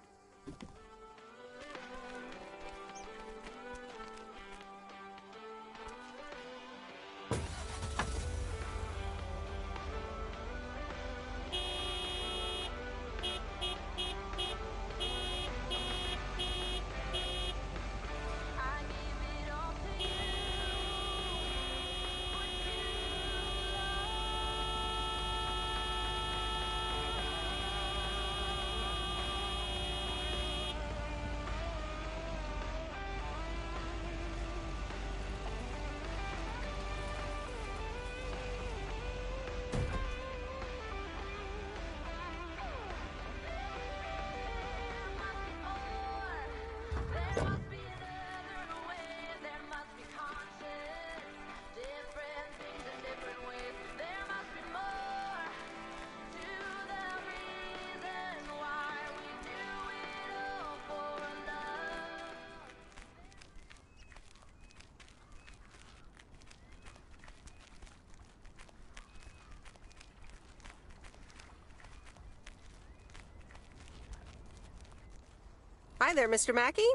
Hi there, Mr. Mackey.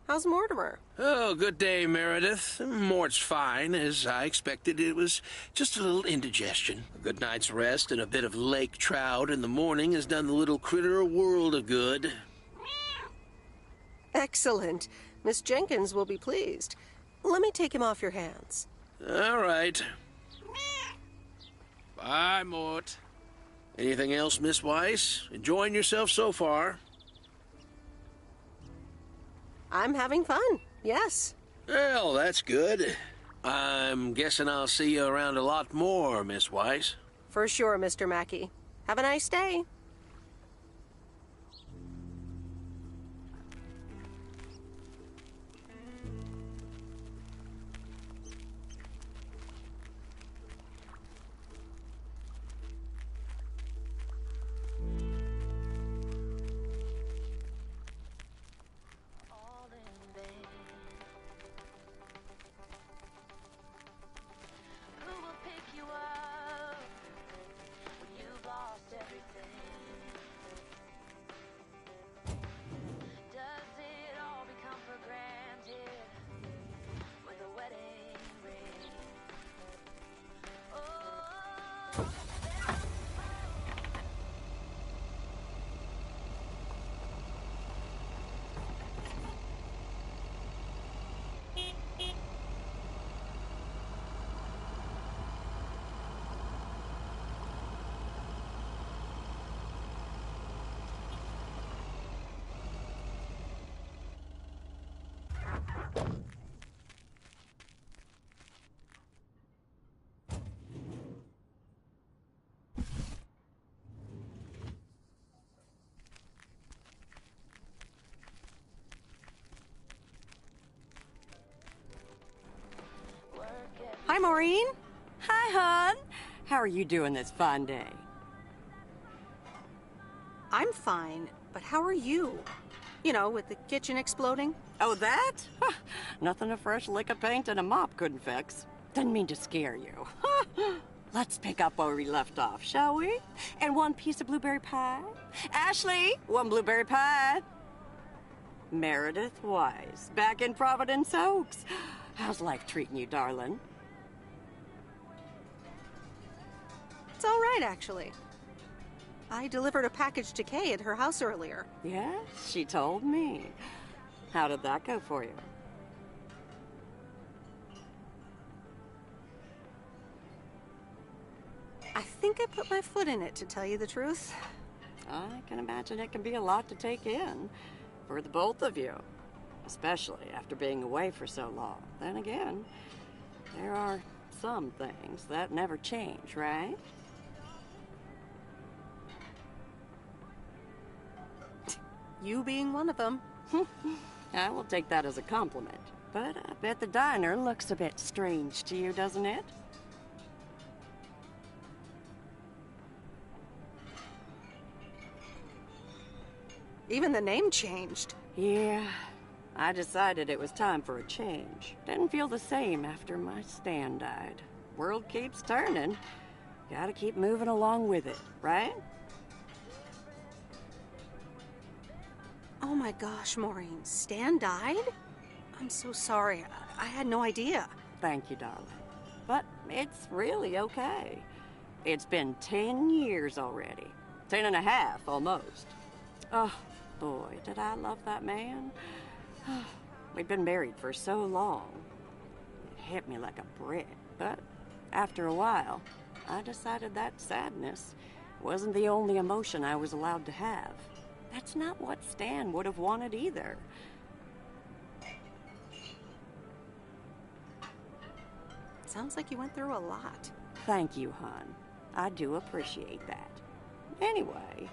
How's Mortimer? Oh, good day, Meredith. Mort's fine. As I expected, it was just a little indigestion. A good night's rest and a bit of lake trout in the morning has done the little critter a world of good. Excellent. Miss Jenkins will be pleased. Let me take him off your hands. All right. Bye, Mort. Anything else, Miss Weiss? Enjoying yourself so far? I'm having fun, yes. Well, that's good. I'm guessing I'll see you around a lot more, Miss Weiss. For sure, Mr. Mackey. Have a nice day. Hi, Maureen. Hi, hon. How are you doing this fine day? I'm fine, but how are you? You know, with the kitchen exploding? Oh, that? Nothing a fresh lick of paint and a mop couldn't fix. Didn't mean to scare you. Let's pick up where we left off, shall we? And one piece of blueberry pie. Ashley, one blueberry pie. Meredith Weiss, back in Providence Oaks. How's life treating you, darling? It's all right, actually. I delivered a package to Kay at her house earlier. Yes, she told me. How did that go for you? I think I put my foot in it, to tell you the truth. I can imagine it can be a lot to take in for the both of you, especially after being away for so long. Then again, there are some things that never change, right? You being one of them. I will take that as a compliment. But I bet the diner looks a bit strange to you, doesn't it? Even the name changed. Yeah, I decided it was time for a change. Didn't feel the same after my Stan died. World keeps turning. Gotta keep moving along with it, right? Oh my gosh, Maureen. Stan died? I'm so sorry. I had no idea. Thank you, darling. But it's really okay. It's been 10 years already. 10 and a half, almost. Oh, boy, did I love that man. We'd been married for so long. It hit me like a brick. But after a while, I decided that sadness wasn't the only emotion I was allowed to have. That's not what Stan would have wanted either. Sounds like you went through a lot. Thank you, hon. I do appreciate that. Anyway,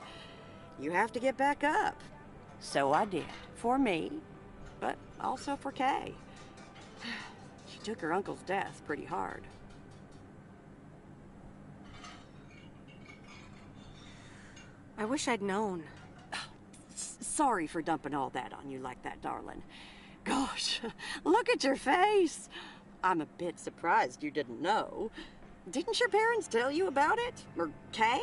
you have to get back up. So I did. For me, but also for Kay. She took her uncle's death pretty hard. I wish I'd known. Sorry for dumping all that on you like that, darling. Gosh, look at your face. I'm a bit surprised you didn't know. Didn't your parents tell you about it? Or Kay?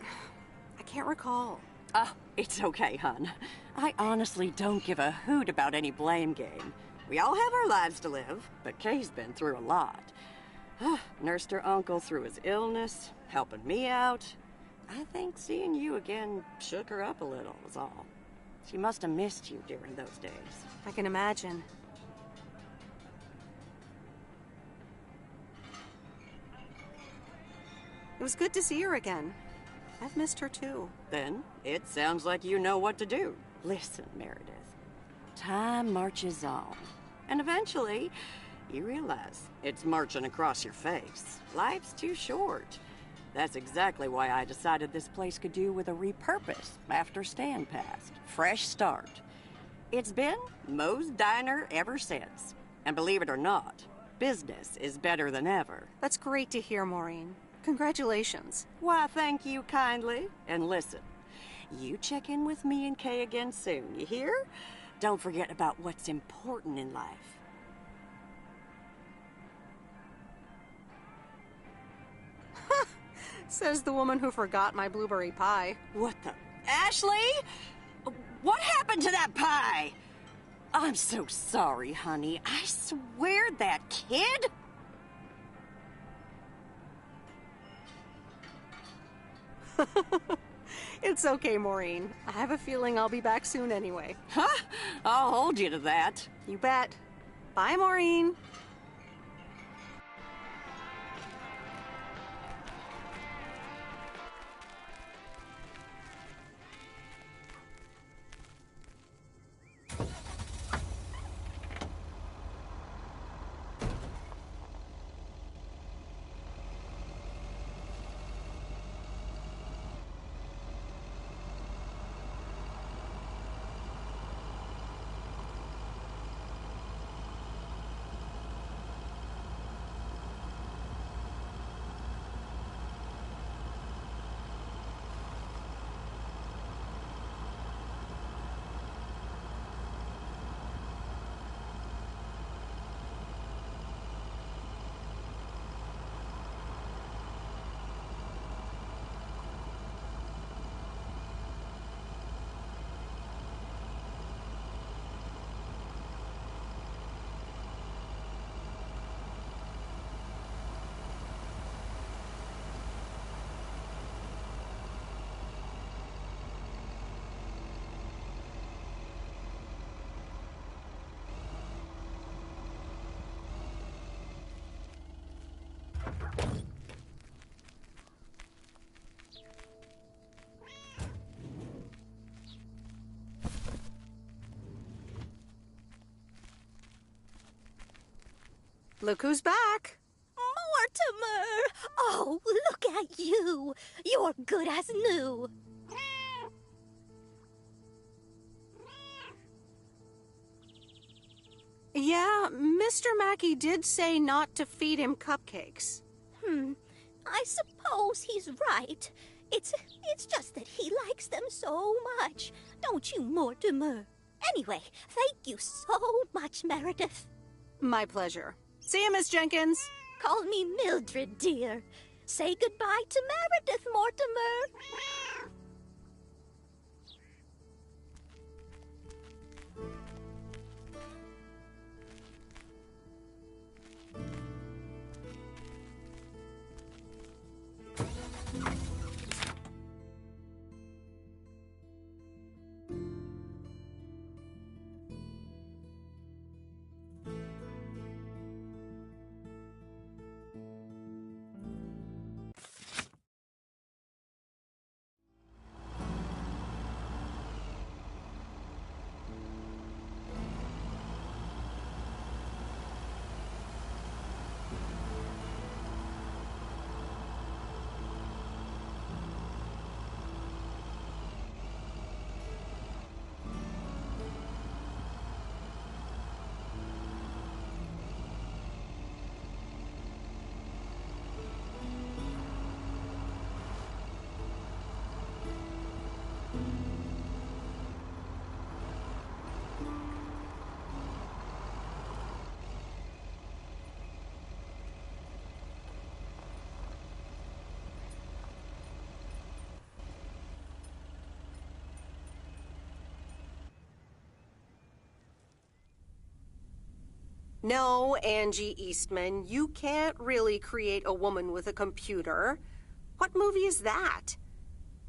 I can't recall. Oh, it's okay, hon. I honestly don't give a hoot about any blame game. We all have our lives to live, but Kay's been through a lot. Nursed her uncle through his illness, helping me out. I think seeing you again shook her up a little, was all. She must have missed you during those days. I can imagine. It was good to see her again. I've missed her too. Then, it sounds like you know what to do. Listen, Meredith. Time marches on. And eventually, you realize it's marching across your face. Life's too short. That's exactly why I decided this place could do with a repurpose after Stan passed. Fresh start. It's been Moe's Diner ever since. And believe it or not, business is better than ever. That's great to hear, Maureen. Congratulations. Why, thank you kindly. And listen, you check in with me and Kay again soon, you hear? Don't forget about what's important in life. Says the woman who forgot my blueberry pie. What the? Ashley? What happened to that pie? I'm so sorry, honey. I swear that kid... It's okay, Maureen. I have a feeling I'll be back soon anyway. Huh? I'll hold you to that. You bet. Bye, Maureen. Look who's back. Mortimer! Oh, look at you. You're good as new. Yeah, Mr. Mackey did say not to feed him cupcakes. I suppose he's right. It's just that he likes them so much. Don't you, Mortimer? Anyway, thank you so much, Meredith. My pleasure. See you, Miss Jenkins. Call me Mildred, dear. Say goodbye to Meredith, Mortimer. No, Angie Eastman, you can't really create a woman with a computer. What movie is that?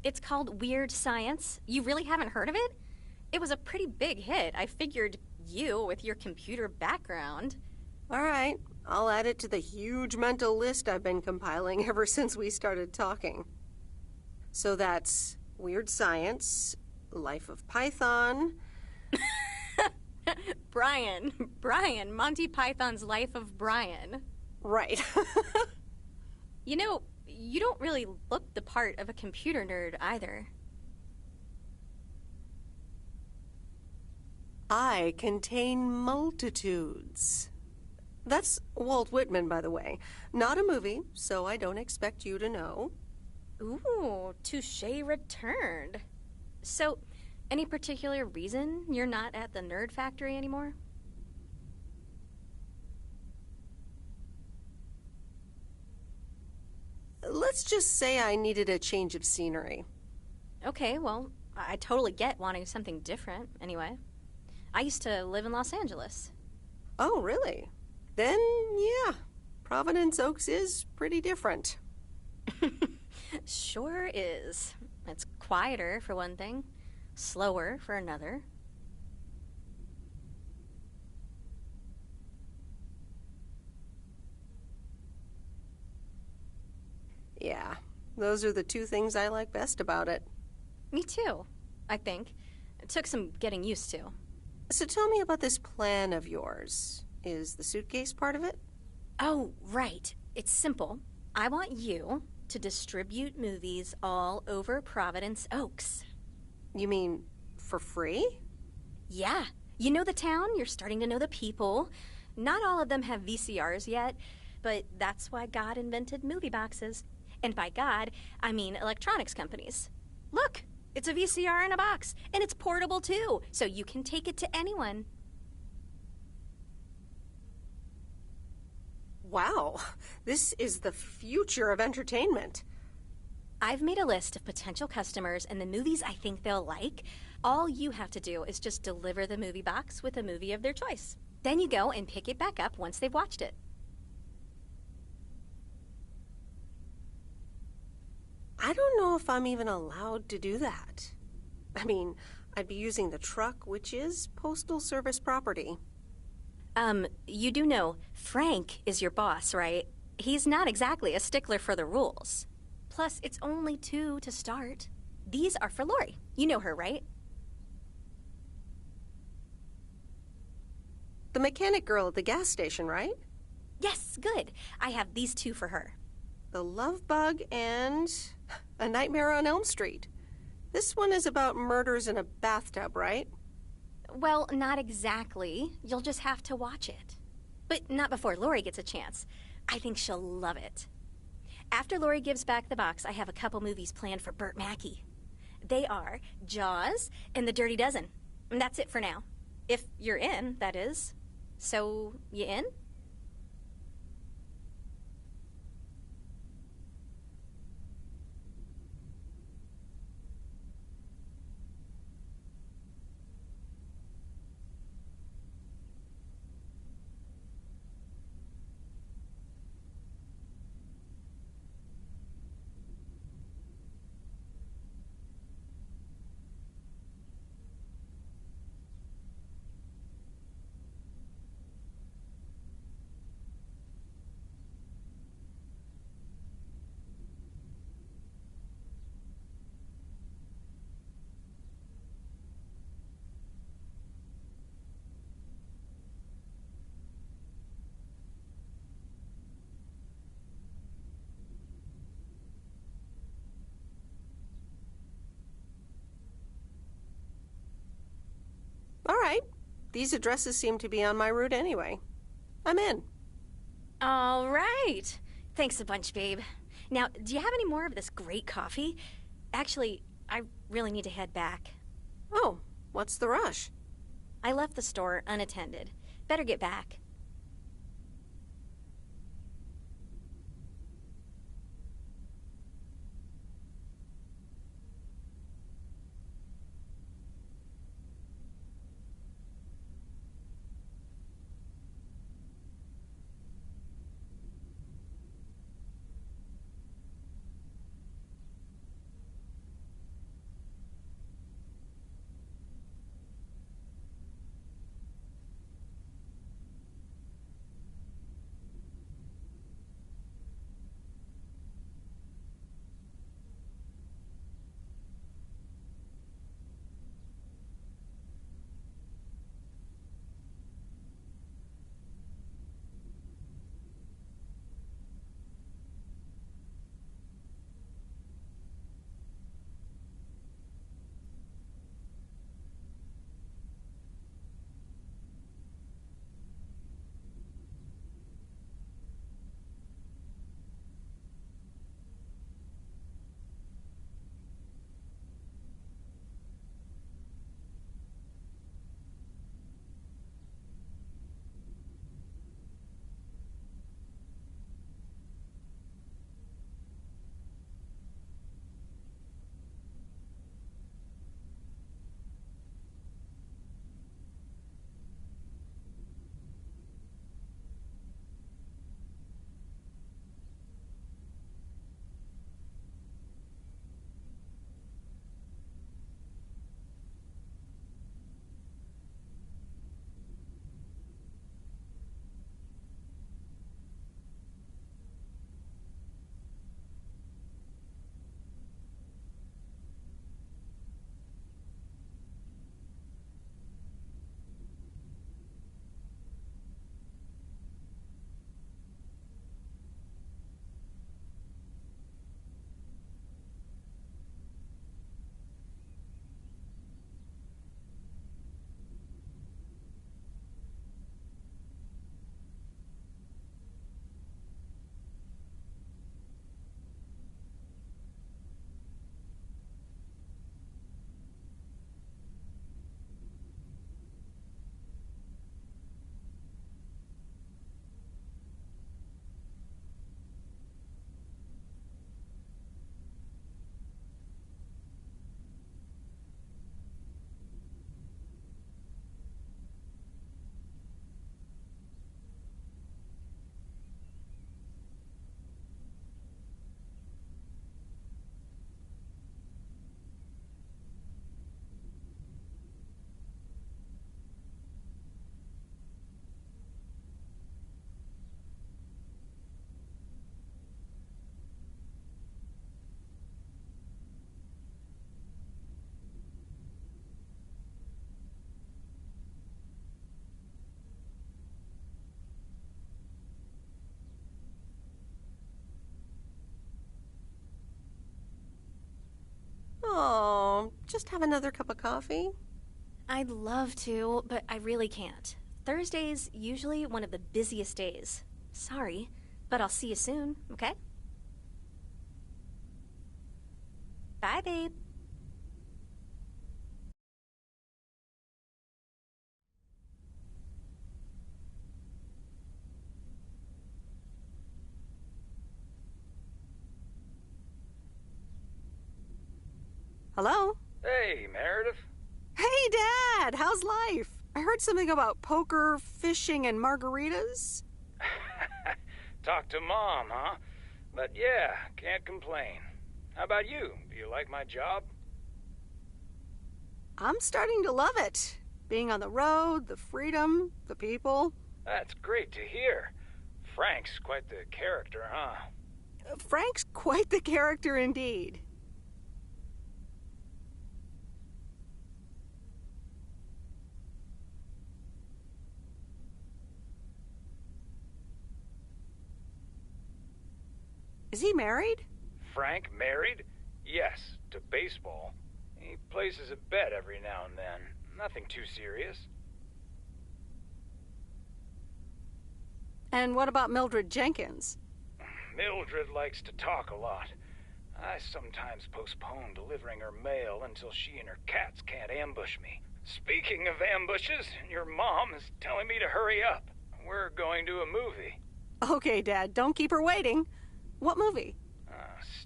It's called Weird Science. You really haven't heard of it? It was a pretty big hit. I figured you, with your computer background. All right, I'll add it to the huge mental list I've been compiling ever since we started talking. So that's Weird Science, Life of Python. Brian, Monty Python's Life of Brian. Right. You know, you don't really look the part of a computer nerd either. I contain multitudes. That's Walt Whitman, by the way. Not a movie, so I don't expect you to know. Ooh, touche returned. So, any particular reason you're not at the Nerd Factory anymore? Let's just say I needed a change of scenery. Okay, well, I totally get wanting something different, anyway. I used to live in Los Angeles. Oh, really? Then, yeah, Providence Oaks is pretty different. Sure is. It's quieter, for one thing. Slower, for another. Yeah, those are the two things I like best about it. Me too, I think. It took some getting used to. So tell me about this plan of yours. Is the suitcase part of it? Oh, right. It's simple. I want you to distribute movies all over Providence Oaks. You mean for free? Yeah. You know the town, you're starting to know the people. Not all of them have VCRs yet, but that's why God invented movie boxes. And by God, I mean electronics companies. Look, it's a VCR in a box, and it's portable too, so you can take it to anyone. Wow, this is the future of entertainment. I've made a list of potential customers and the movies I think they'll like. All you have to do is just deliver the movie box with a movie of their choice. Then you go and pick it back up once they've watched it. I don't know if I'm even allowed to do that. I mean, I'd be using the truck, which is Postal Service property. You do know Frank is your boss, right? He's not exactly a stickler for the rules. Plus, it's only 2 to start. These are for Lori. You know her, right? The mechanic girl at the gas station, right? Yes, good. I have these 2 for her. The Love Bug and A Nightmare on Elm Street. This one is about murders in a bathtub, right? Well, not exactly. You'll just have to watch it. But not before Lori gets a chance. I think she'll love it. After Lori gives back the box, I have a couple movies planned for Burt Mackey. They are Jaws and The Dirty Dozen. And that's it for now. If you're in, that is. So, you in? These addresses seem to be on my route anyway. I'm in. All right. Thanks a bunch, babe. Now, do you have any more of this great coffee? Actually, I really need to head back. Oh, what's the rush? I left the store unattended. Better get back. Oh, just have another cup of coffee? I'd love to, but I really can't. Thursday's usually one of the busiest days. Sorry, but I'll see you soon, okay? Bye, babe. Hello? Hey, Meredith. Hey, Dad! How's life? I heard something about poker, fishing, and margaritas. Talk to Mom, huh? But yeah, can't complain. How about you? Do you like my job? I'm starting to love it. Being on the road, the freedom, the people. That's great to hear. Frank's quite the character, huh? Frank's quite the character indeed. Is he married? Frank married? Yes, to baseball. He places a bet every now and then. Nothing too serious. And what about Mildred Jenkins? Mildred likes to talk a lot. I sometimes postpone delivering her mail until she and her cats can't ambush me. Speaking of ambushes, your mom is telling me to hurry up. We're going to a movie. Okay, Dad, don't keep her waiting. What movie?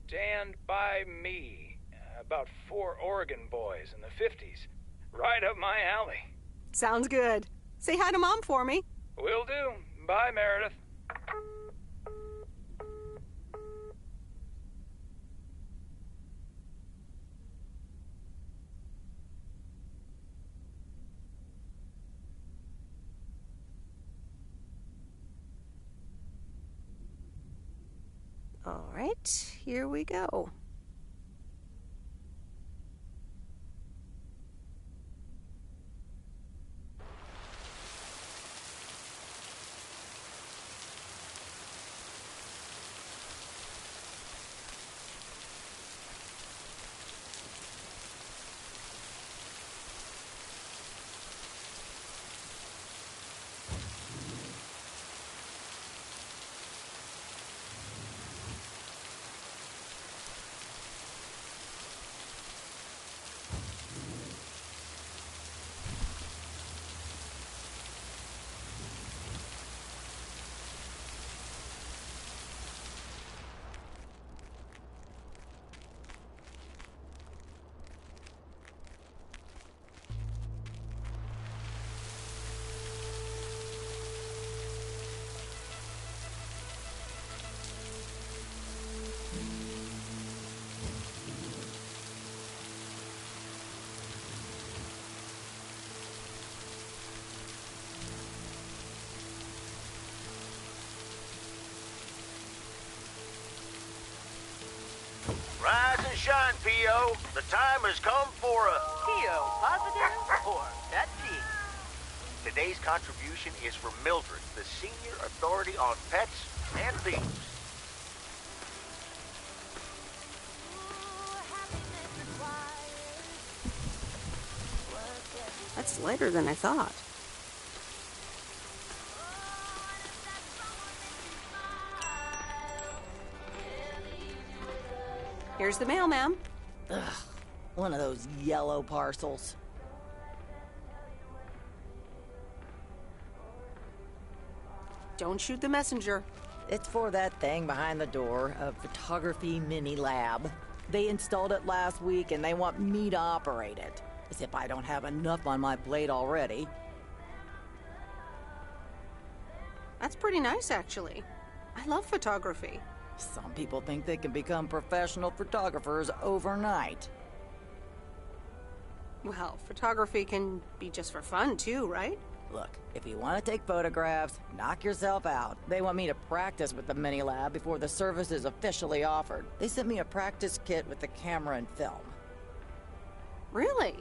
Stand By Me. About 4 Oregon boys in the 50s. Right up my alley. Sounds good. Say hi to Mom for me. Will do. Bye, Meredith. All right, here we go. Rise and shine, P.O. The time has come for a... P.O. positive or pet peeve? Today's contribution is for Mildred, the senior authority on pets and thieves. That's lighter than I thought. Here's the mail, ma'am. Ugh, one of those yellow parcels. Don't shoot the messenger. It's for that thing behind the door, a photography mini lab. They installed it last week and they want me to operate it. As if I don't have enough on my plate already. That's pretty nice, actually. I love photography. Some people think they can become professional photographers overnight. Well, photography can be just for fun, too, right? Look, if you want to take photographs, knock yourself out. They want me to practice with the mini lab before the service is officially offered. They sent me a practice kit with the camera and film. Really?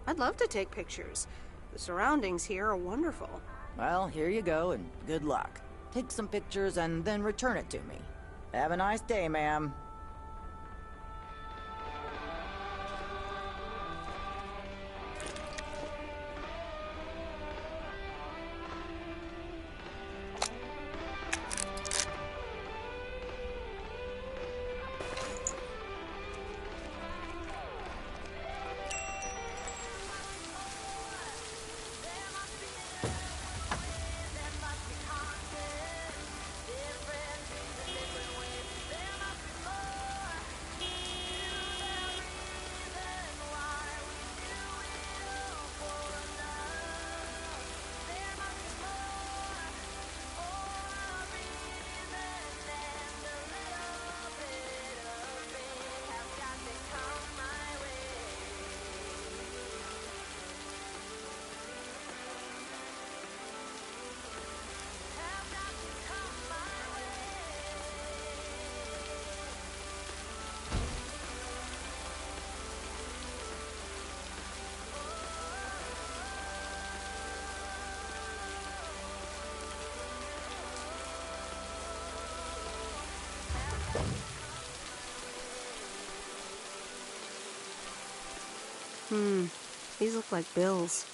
I'd love to take pictures. The surroundings here are wonderful. Well, here you go, and good luck. Take some pictures and then return it to me. Have a nice day, ma'am. These look like bills.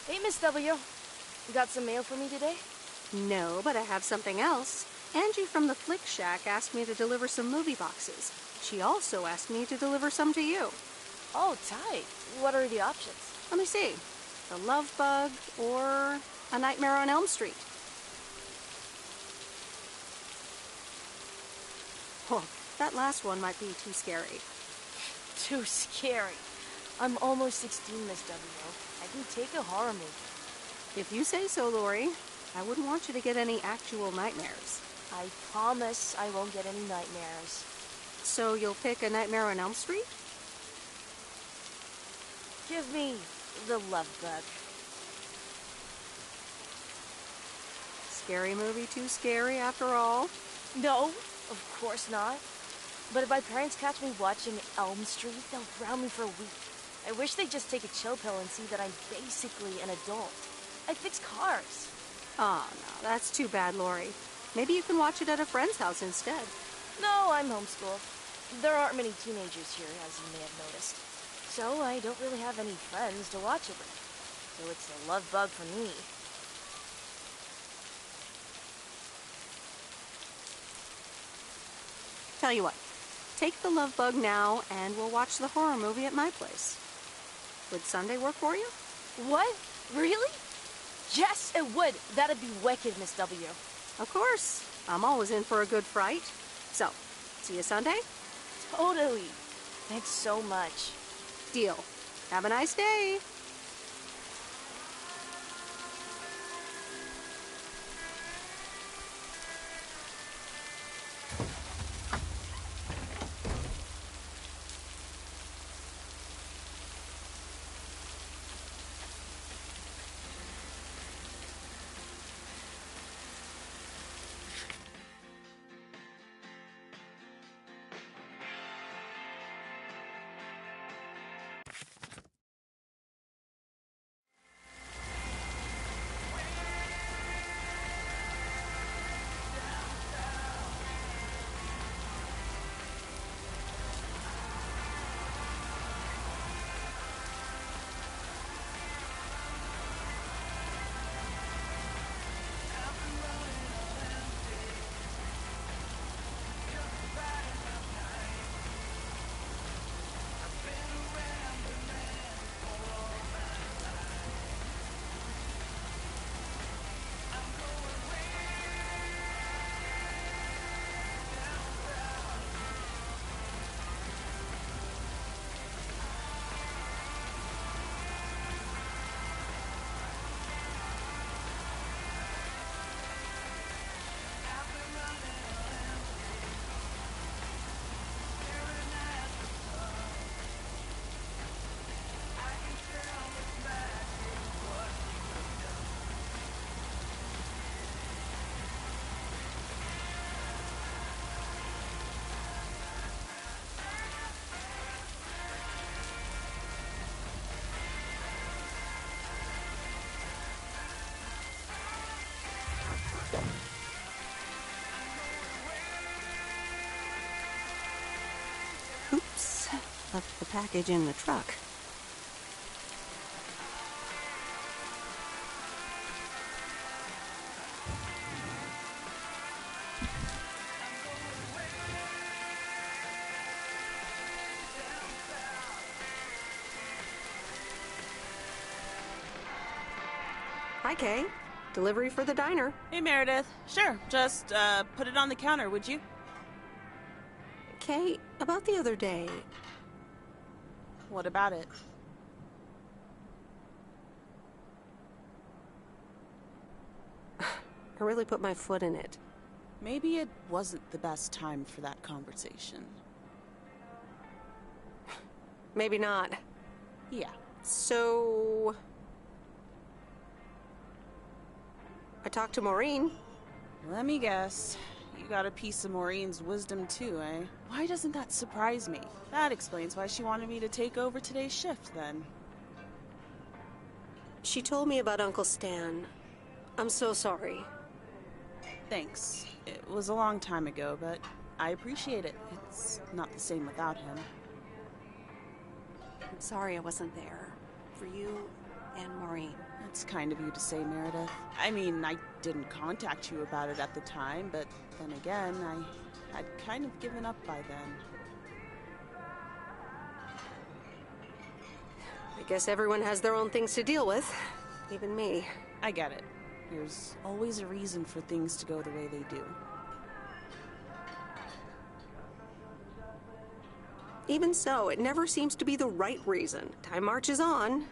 Hey, Miss W. You got some mail for me today? No, but I have something else. Angie from the Flick Shack asked me to deliver some movie boxes. She also asked me to deliver some to you. Oh, tight. What are the options? Let me see. The Love Bug, or A Nightmare on Elm Street. Oh, that last one might be too scary. Too scary. I'm almost 16, Miss W. I can take a horror movie. If you say so, Lori. I wouldn't want you to get any actual nightmares. I promise I won't get any nightmares. So you'll pick A Nightmare on Elm Street? Give me The Love Bug. Scary movie too scary after all? No, of course not. But if my parents catch me watching Elm Street, they'll ground me for a week. I wish they'd just take a chill pill and see that I'm basically an adult. I fix cars. Oh, no, that's too bad, Lori. Maybe you can watch it at a friend's house instead. No, I'm homeschooled. There aren't many teenagers here, as you may have noticed. So I don't really have any friends to watch it with. So it's The Love Bug for me. Tell you what, take The Love Bug now and we'll watch the horror movie at my place. Would Sunday work for you? What? Really? Yes, it would. That'd be wicked, Miss W. Of course. I'm always in for a good fright. So, see you Sunday? Totally. Thanks so much. Deal. Have a nice day. Oops, left the package in the truck. Hi, Kay. Delivery for the diner. Hey, Meredith. Sure, just put it on the counter, would you? Kay, about the other day. What about it? I really put my foot in it. Maybe it wasn't the best time for that conversation. Maybe not. Yeah. So... I talked to Maureen. Let me guess. You got a piece of Maureen's wisdom too, eh? Why doesn't that surprise me? That explains why she wanted me to take over today's shift, then. She told me about Uncle Stan. I'm so sorry. Thanks. It was a long time ago, but I appreciate it. It's not the same without him. I'm sorry I wasn't there. For you and Maureen. That's kind of you to say, Meredith. I mean, I didn't contact you about it at the time, but then again, I had kind of given up by then. guess everyone has their own things to deal with. Even me. I get it. There's always a reason for things to go the way they do. Even so, it never seems to be the right reason. Time marches on.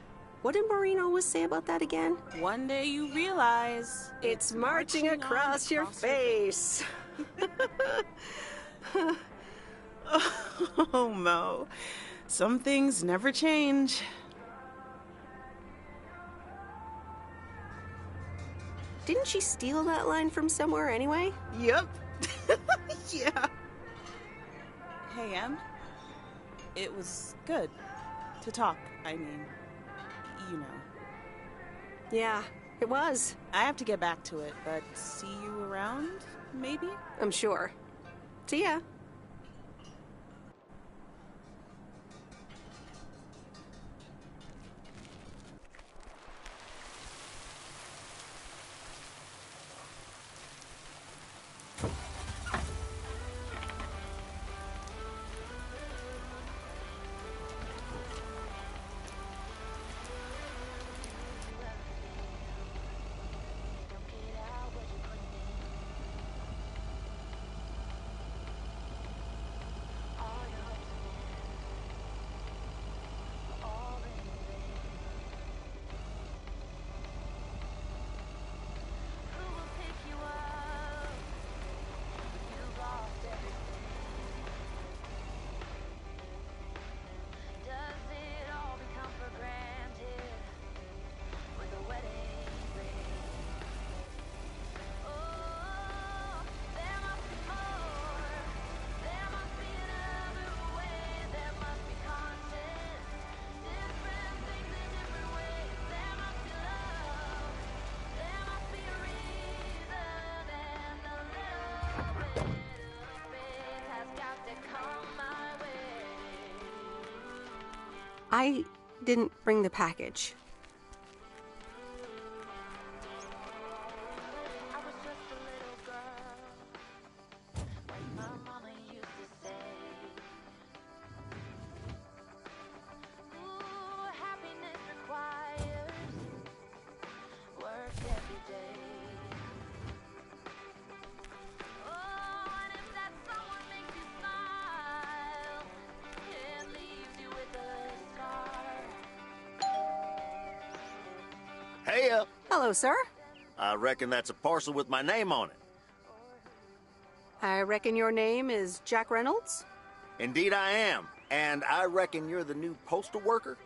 What did Maureen always say about that again? One day you realize it's marching across your face. Oh, Mo. Some things never change. Didn't she steal that line from somewhere anyway? Yep. Yeah. Hey, Em. It was good to talk. I mean, you know. Yeah, it was. I have to get back to it, but see you around, maybe? I'm sure. See ya. I didn't bring the package. Hey, Hello, sir. I reckon that's a parcel with my name on it. I reckon your name is Jack Reynolds? Indeed I am. And I reckon you're the new postal worker?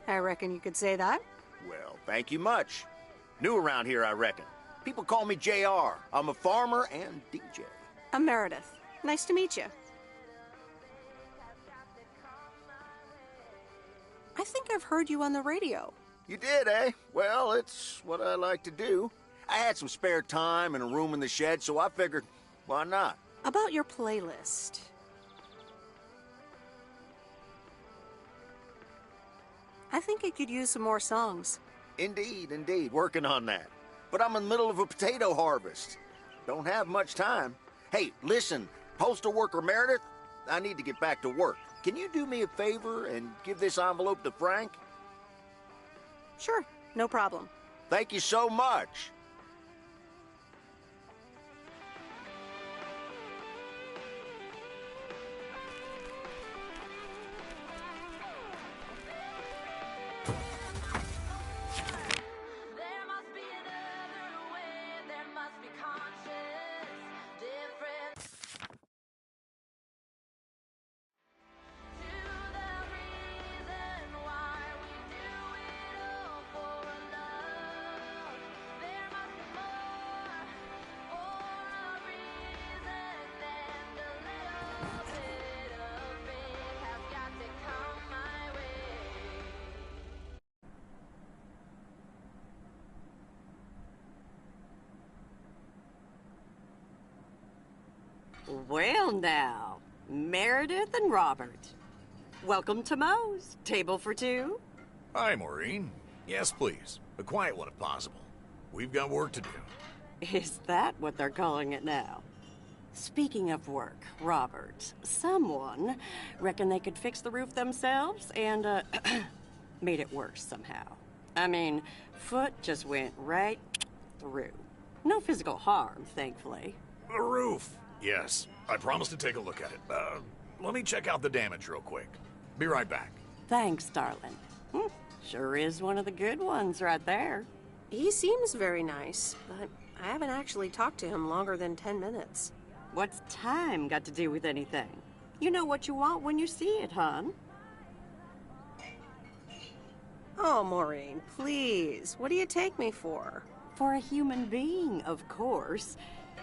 I reckon you could say that. Well, thank you much. New around here, I reckon. People call me JR. I'm a farmer and DJ. I'm Meredith. Nice to meet you. I think I've heard you on the radio. You did, eh? Well, it's what I like to do. I had some spare time and a room in the shed, so I figured, why not? About your playlist. I think it could use some more songs. Indeed, indeed. Working on that. But I'm in the middle of a potato harvest. Don't have much time. Hey, listen, postal worker Meredith, I need to get back to work. Can you do me a favor and give this envelope to Frank? Sure, no problem. Thank you so much. Well now, Meredith and Robert. Welcome to Moe's. Table for two? Hi, Maureen. Yes, please. A quiet one if possible. We've got work to do. Is that what they're calling it now? Speaking of work, Robert, someone reckoned they could fix the roof themselves and, made it worse somehow. I mean, foot just went right through. No physical harm, thankfully. The roof! Yes, I promised to take a look at it. Let me check out the damage real quick. Be right back. Thanks, darling. Sure is one of the good ones right there. He seems very nice, but I haven't actually talked to him longer than 10 minutes. What's time got to do with anything? You know what you want when you see it, hon. Oh, Maureen, please. What do you take me for? For a human being, of course.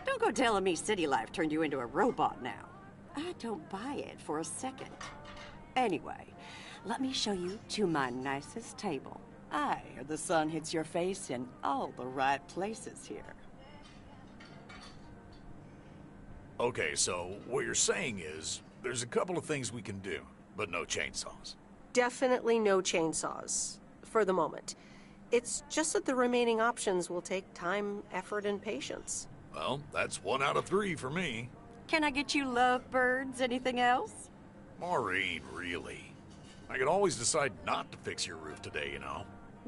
Don't go telling me city life turned you into a robot now. I don't buy it for a second. Anyway, let me show you to my nicest table. I hear the sun hits your face in all the right places here. Okay, so what you're saying is there's a couple of things we can do, but no chainsaws. Definitely no chainsaws, for the moment. It's just that the remaining options will take time, effort, and patience. Well, that's 1 out of 3 for me. Can I get you lovebirds? Anything else? Maureen, really? I could always decide not to fix your roof today, you know?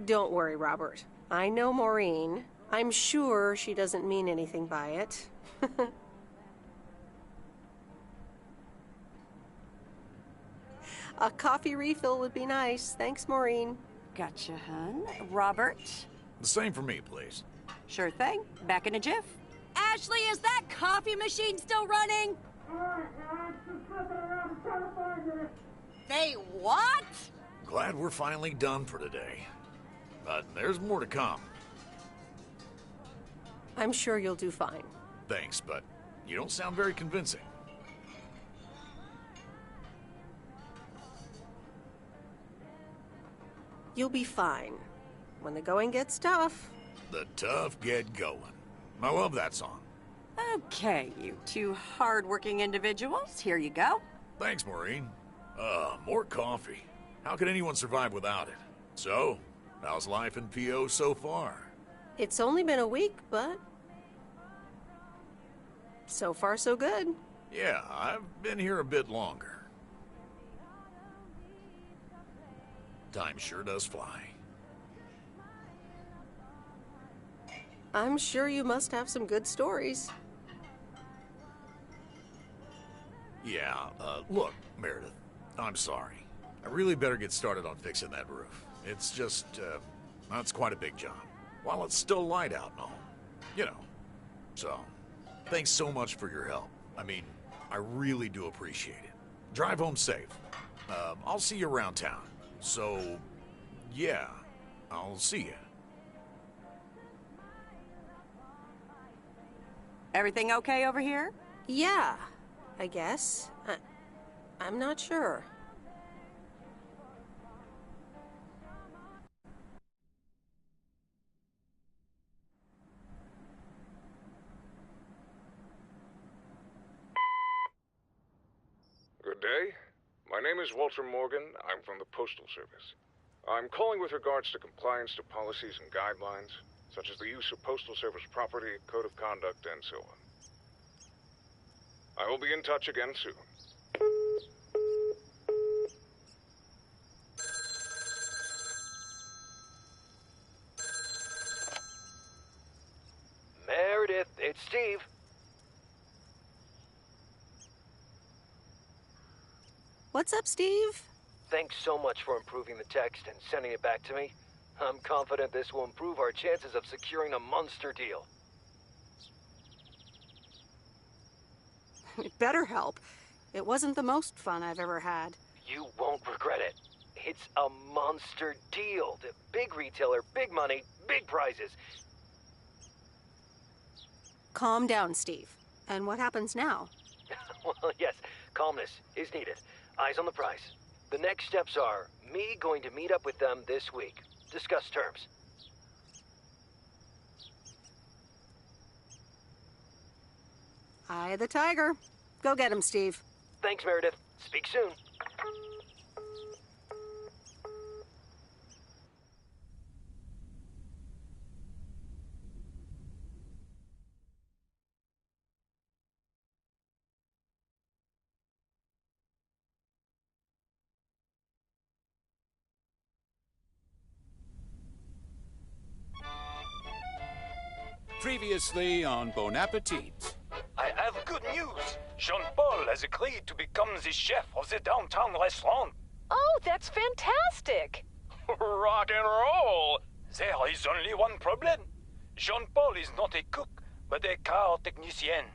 Don't worry, Robert. I know Maureen. I'm sure she doesn't mean anything by it. A coffee refill would be nice. Thanks, Maureen. Gotcha, hon. Robert? The same for me, please. Sure thing. Back in a jiff. Ashley, is that coffee machine still running? They what? Glad we're finally done for today. But there's more to come. I'm sure you'll do fine. Thanks, but you don't sound very convincing. You'll be fine. When the going gets tough. The tough get going. I love that song. Okay, you two hard-working individuals, here you go. Thanks, Maureen. More coffee. How could anyone survive without it? So, how's life in PO so far? It's only been a week, but so far so good. Yeah, I've been here a bit longer. Time sure does fly. I'm sure you must have some good stories. Yeah, look, Meredith, I'm sorry. I really better get started on fixing that roof. It's just, well, it's quite a big job. While it's still light out and all. You know. So, thanks so much for your help. I mean, I really do appreciate it. Drive home safe. I'll see you around town. So, yeah, I'll see you. Everything okay over here? Yeah, I guess. I'm not sure. Good day. My name is Walter Morgan. I'm from the Postal Service. I'm calling with regards to compliance to policies and guidelines, such as the use of Postal Service property, code of conduct, and so on. I will be in touch again soon. Meredith, it's Steve. What's up, Steve? Thanks so much for improving the text and sending it back to me. I'm confident this will improve our chances of securing a monster deal. It better help. It wasn't the most fun I've ever had. You won't regret it. It's a monster deal. The big retailer, big money, big prizes. Calm down, Steve. And what happens now? Well, yes, calmness is needed. Eyes on the prize. The next steps are me going to meet up with them this week. Discuss terms. Eye the tiger. Go get him, Steve. Thanks, Meredith. Speak soon. Previously on Bon Appetit. I have good news. Jean-Paul has agreed to become the chef of the downtown restaurant. Oh, that's fantastic. Rock and roll! There is only one problem. Jean-Paul is not a cook, but a car technician.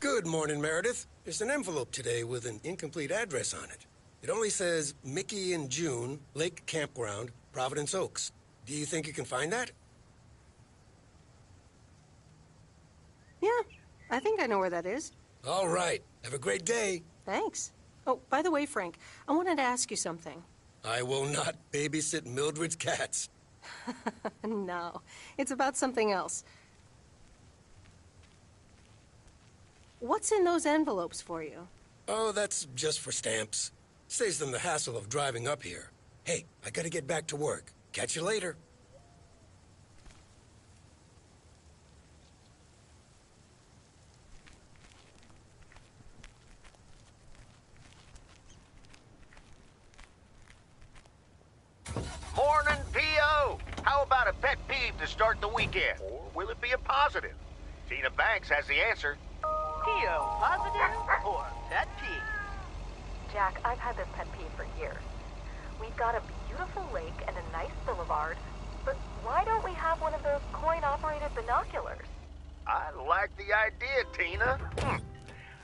Good morning, Meredith. There's an envelope today with an incomplete address on it. It only says Mickey and June, Lake Campground, Providence Oaks. Do you think you can find that? Yeah, I think I know where that is. All right. Have a great day. Thanks. Oh, by the way, Frank, I wanted to ask you something. I will not babysit Mildred's cats. No, it's about something else. What's in those envelopes for you? Oh, that's just for stamps. Saves them the hassle of driving up here. Hey, I gotta get back to work. Catch you later. Morning, P.O. How about a pet peeve to start the weekend? Or will it be a positive? Tina Banks has the answer. P.O. positive or pet peeve? Jack, I've had this pet peeve for years. We've got a beautiful lake and a nice boulevard, but why don't we have one of those coin-operated binoculars? I like the idea, Tina.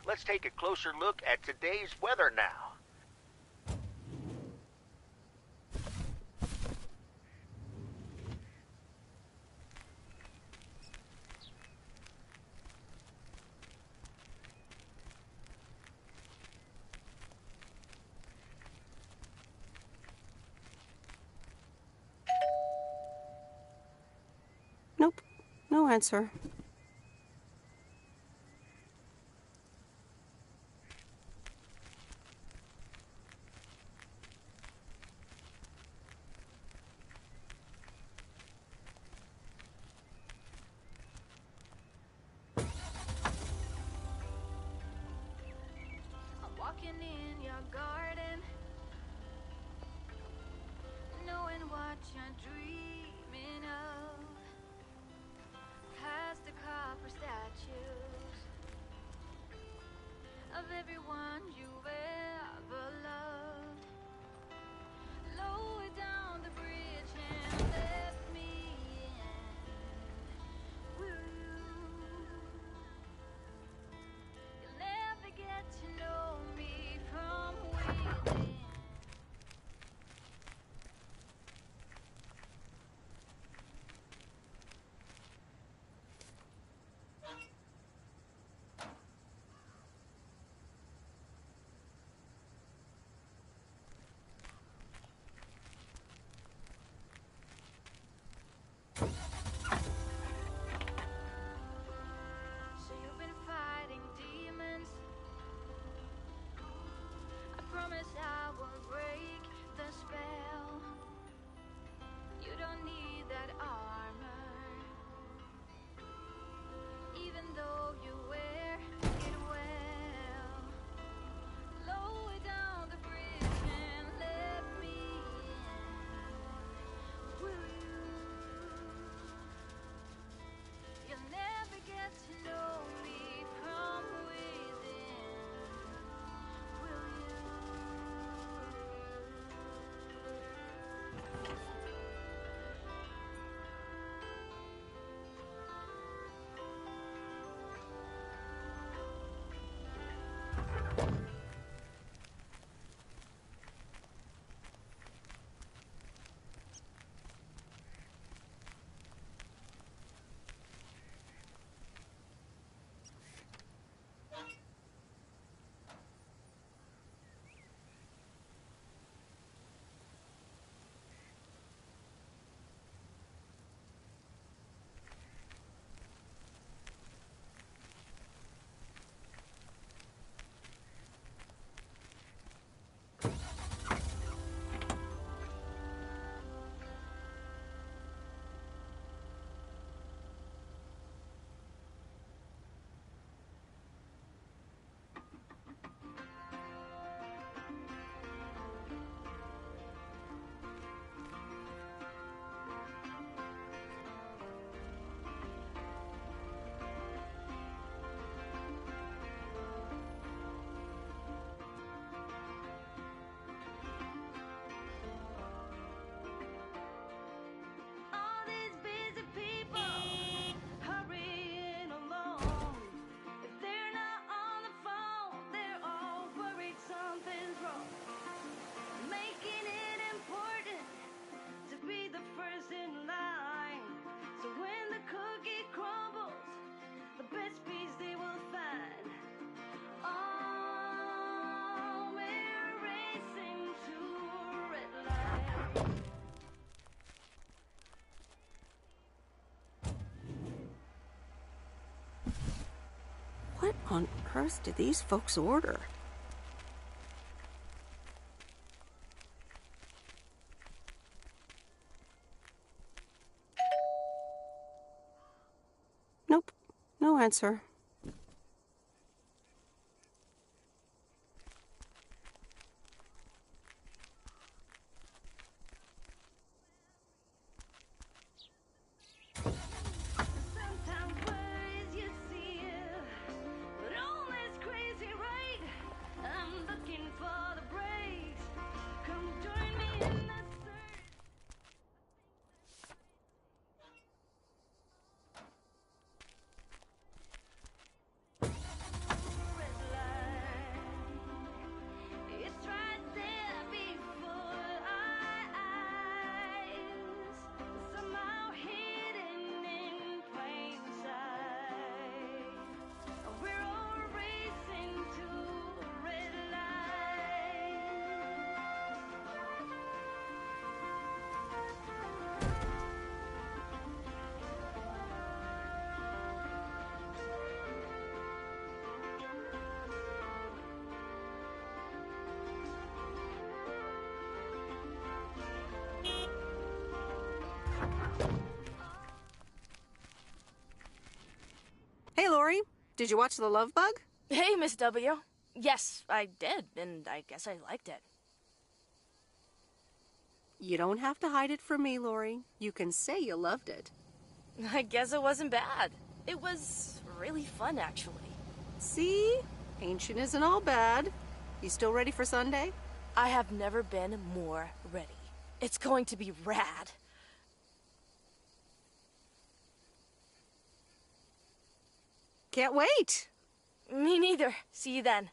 Let's take a closer look at today's weather now. Nope, no answer. I'm walking in your garden, knowing what you're dreaming of. Past What on earth did these folks order? Nope, no answer. Hey, Lori, did you watch The Love Bug? Hey, Miss W. Yes, I did, and I guess I liked it. You don't have to hide it from me, Lori. You can say you loved it. I guess it wasn't bad. It was really fun, actually. See? Ancient isn't all bad. You still ready for Sunday? I have never been more ready. It's going to be rad. Can't wait. Me neither. See you then.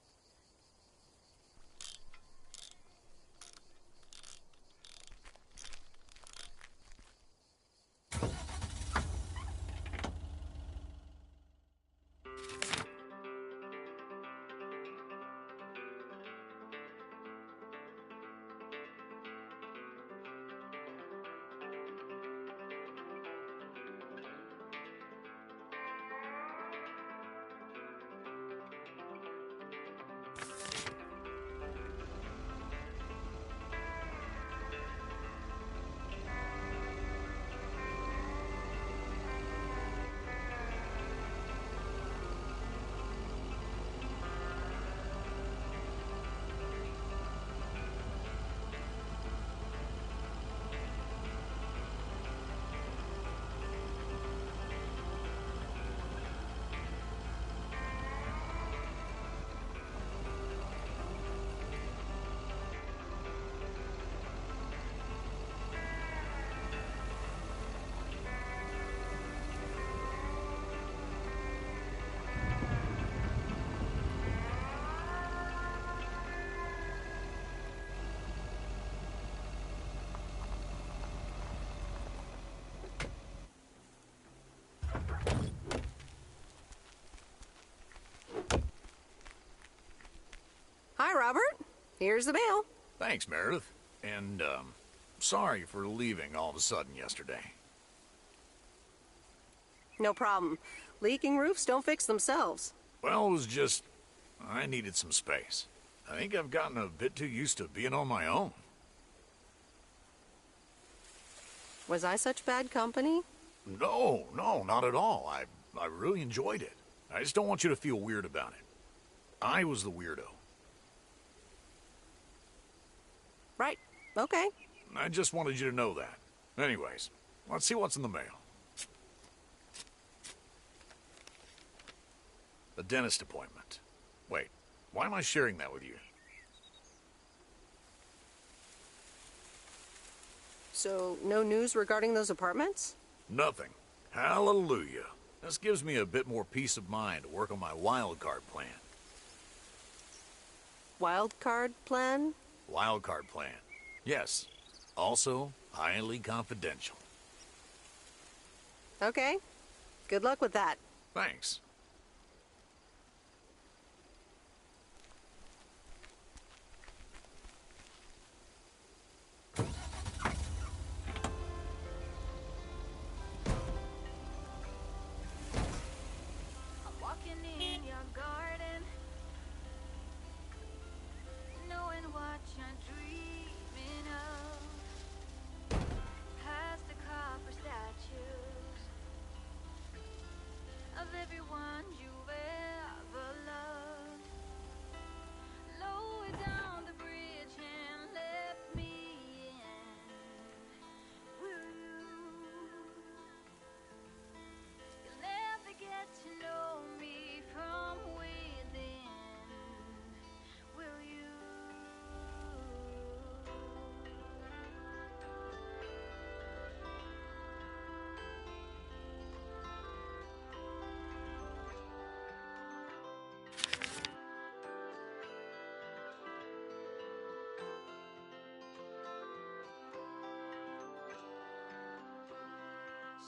Hi, Robert. Here's the mail. Thanks, Meredith. And, sorry for leaving all of a sudden yesterday. No problem. Leaking roofs don't fix themselves. Well, it was just... I needed some space. I think I've gotten a bit too used to being on my own. Was I such bad company? No, not at all. I really enjoyed it. I just don't want you to feel weird about it. I was the weirdo. Right. Okay. I just wanted you to know that. Anyways, let's see what's in the mail. A dentist appointment. Wait, why am I sharing that with you? So, no news regarding those apartments? Nothing. Hallelujah. This gives me a bit more peace of mind to work on my wild card plan. Wild card plan? Wild card plan. Yes. Also, highly confidential. Okay. Good luck with that. Thanks.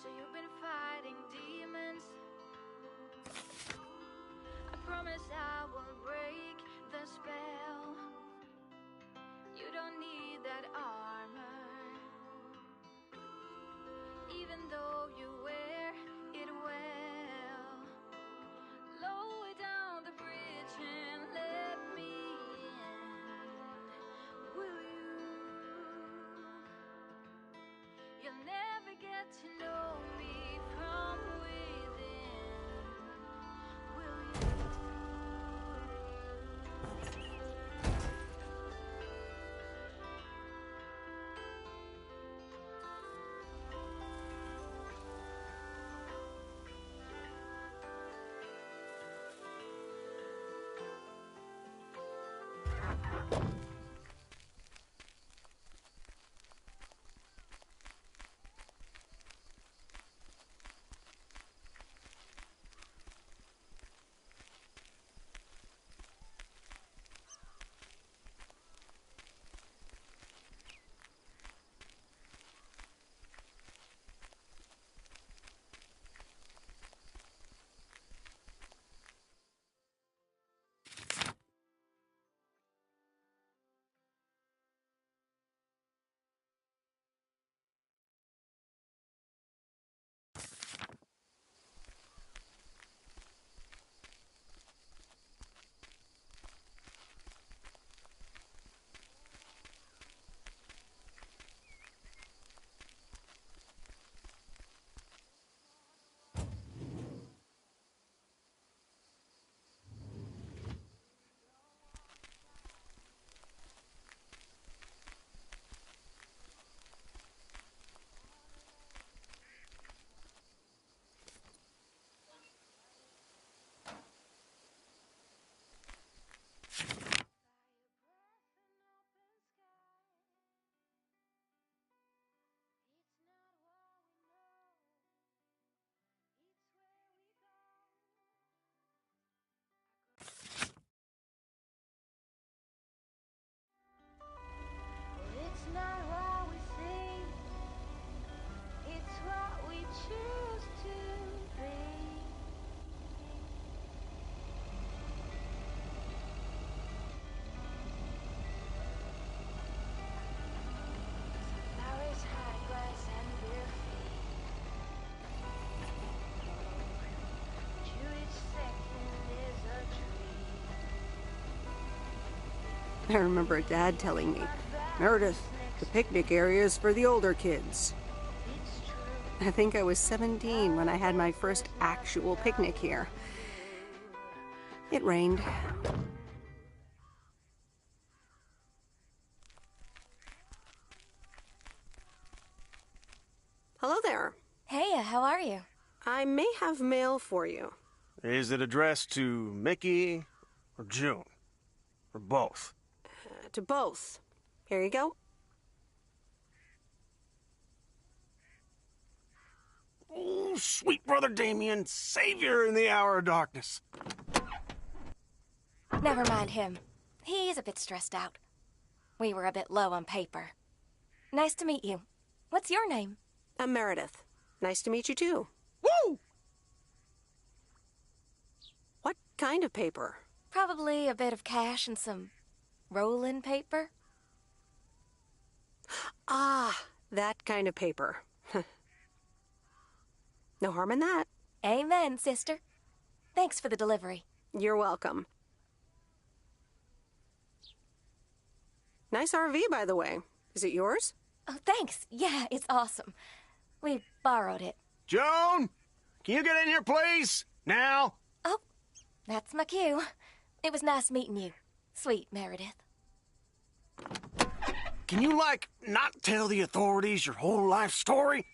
So you've been fighting demons. I promise I won't break the spell. You don't need that armor, even though you wear it well. Lower down the bridge and let me in. Will you? You'll never get to know me from within. Will you? It's not what we see, it's what we choose to be. Flowers, high glass, and bare feet. To each second is a treat. I remember Dad telling me, Meredith, the picnic area is for the older kids. I think I was 17 when I had my first actual picnic here. It rained. Hello there. Hey, how are you? I may have mail for you. Is it addressed to Mickey or June? Or both? To both. Here you go. Oh, sweet brother Damien, savior in the hour of darkness. Never mind him. He's a bit stressed out. We were a bit low on paper. Nice to meet you. What's your name? I'm Meredith. Nice to meet you too. Woo! What kind of paper? Probably a bit of cash and some roll-in paper. Ah, that kind of paper. No harm in that. Amen, sister. Thanks for the delivery. You're welcome. Nice RV, by the way. Is it yours? Oh, thanks. Yeah, it's awesome. We borrowed it. Joan! Can you get in here, please? Now? Oh, that's my cue. It was nice meeting you. Sweet Meredith. Can you, not tell the authorities your whole life story?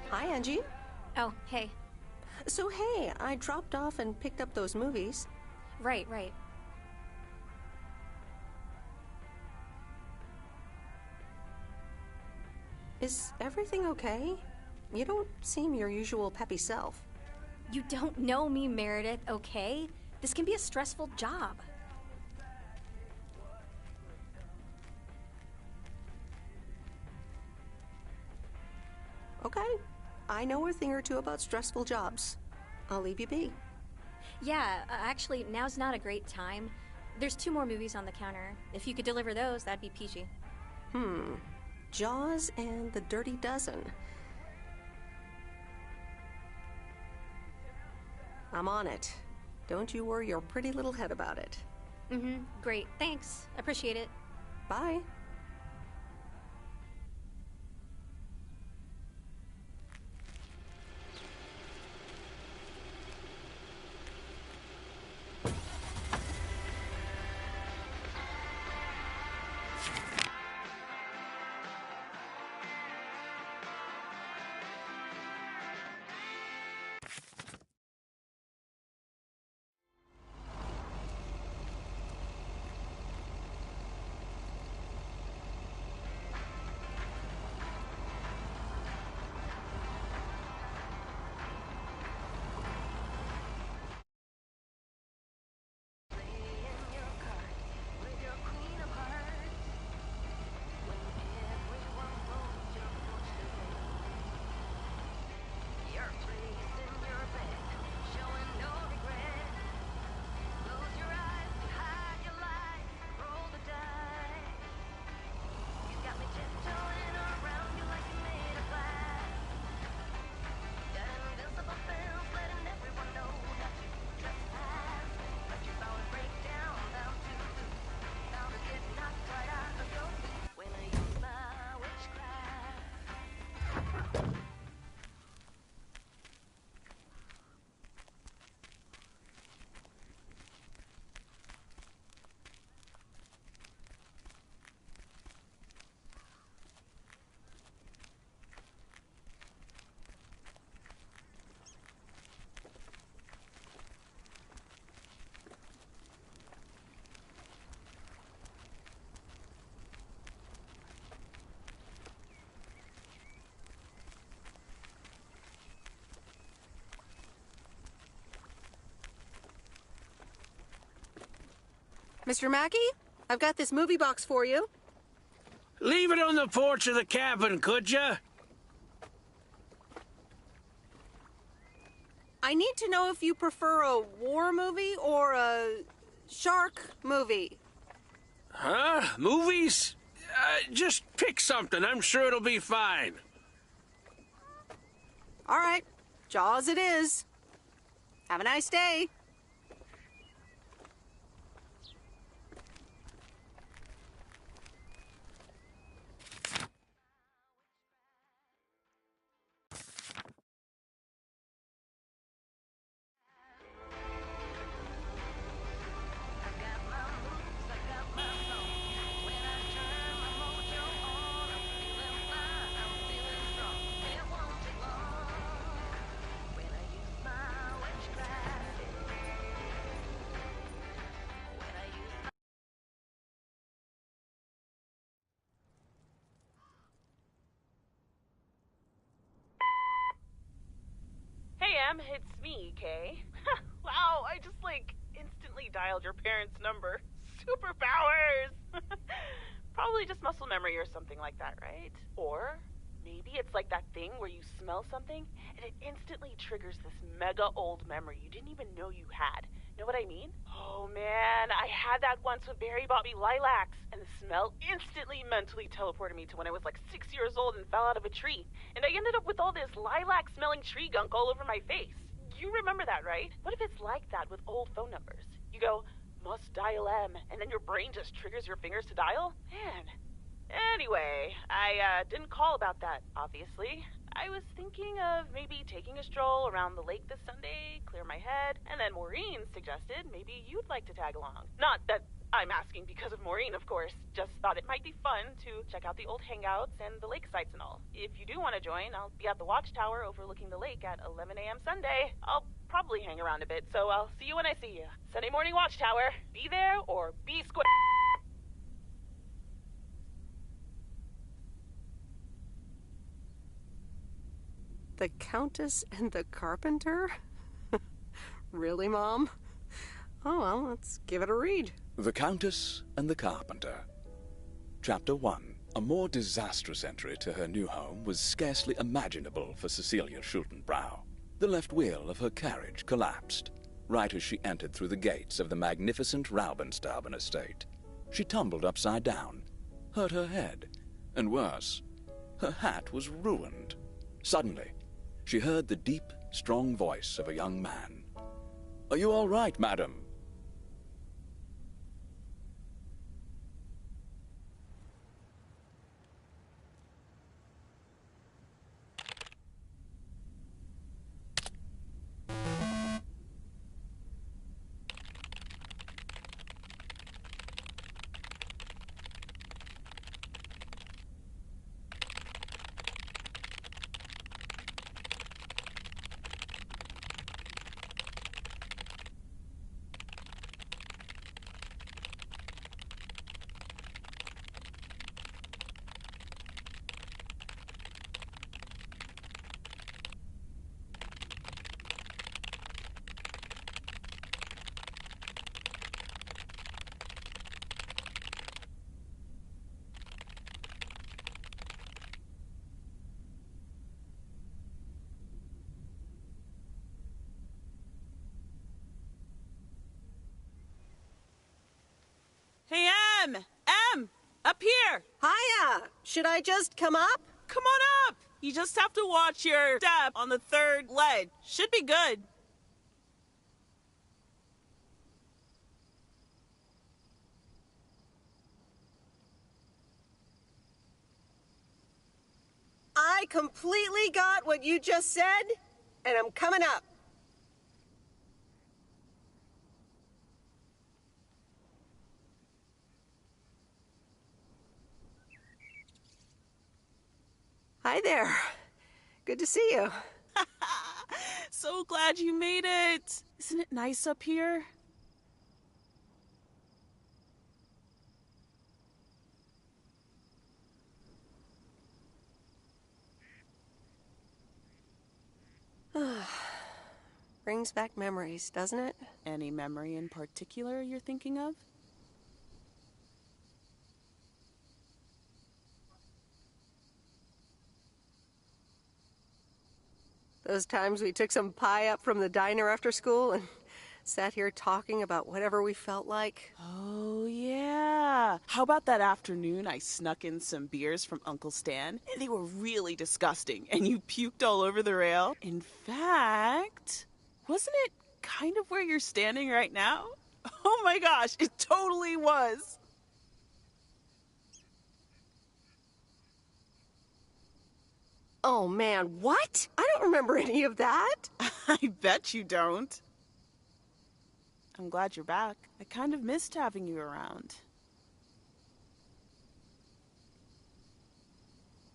Hi, Angie. Oh, hey. So, hey, I dropped off and picked up those movies. Right. Is everything okay? You don't seem your usual peppy self. You don't know me, Meredith, okay? This can be a stressful job. Okay. I know a thing or two about stressful jobs. I'll leave you be. Yeah, actually, now's not a great time. There's 2 more movies on the counter. If you could deliver those, that'd be peachy. Jaws and The Dirty Dozen. I'm on it. Don't you worry your pretty little head about it. Great. Thanks. Appreciate it. Bye. Mr. Mackey, I've got this movie box for you. Leave it on the porch of the cabin, could ya? I need to know if you prefer a war movie or a shark movie. Huh? Movies? Just pick something. I'm sure it'll be fine. All right, Jaws it is. Have a nice day. Hey, Em, it's me, Kay. Wow, I just, instantly dialed your parents' number. Superpowers! Probably just muscle memory or something like that, right? Or maybe it's like that thing where you smell something and it instantly triggers this mega old memory you didn't even know you had. Know what I mean? Oh man, I had that once when Barry bought me lilacs, and the smell instantly mentally teleported me to when I was 6 years old and fell out of a tree. And I ended up with all this lilac-smelling tree gunk all over my face. You remember that, right? What if it's like that with old phone numbers? You go, must dial M, and then your brain just triggers your fingers to dial? Man. Anyway, I didn't call about that, obviously. I was thinking of maybe taking a stroll around the lake this Sunday, clear my head, and then Maureen suggested maybe you'd like to tag along. Not that I'm asking because of Maureen, of course. Just thought it might be fun to check out the old hangouts and the lake sites and all. If you do want to join, I'll be at the watchtower overlooking the lake at 11 a.m. Sunday. I'll probably hang around a bit, so I'll see you when I see you. Sunday morning watchtower. Be there or be square. The Countess and the Carpenter? Really, Mom? Oh, well, let's give it a read. The Countess and the Carpenter. Chapter 1. A more disastrous entry to her new home was scarcely imaginable for Cecilia Schultenbrow. The left wheel of her carriage collapsed, right as she entered through the gates of the magnificent Raubenstaben estate. She tumbled upside down, hurt her head, and worse, her hat was ruined. Suddenly, she heard the deep, strong voice of a young man. "Are you all right, madam?" Hey, Em, up here. Hiya! Should I just come up? Come on up. You just have to watch your step on the third ledge. Should be good. I completely got what you just said, and I'm coming up. Hi there. Good to see you. So glad you made it. Isn't it nice up here? Brings back memories, doesn't it? Any memory in particular you're thinking of? Those times we took some pie up from the diner after school and sat here talking about whatever we felt like. Oh, yeah. How about that afternoon I snuck in some beers from Uncle Stan? And they were really disgusting, and you puked all over the rail. In fact, wasn't it kind of where you're standing right now? Oh my gosh, it totally was. Oh man, what? I don't remember any of that. I bet you don't. I'm glad you're back. I kind of missed having you around.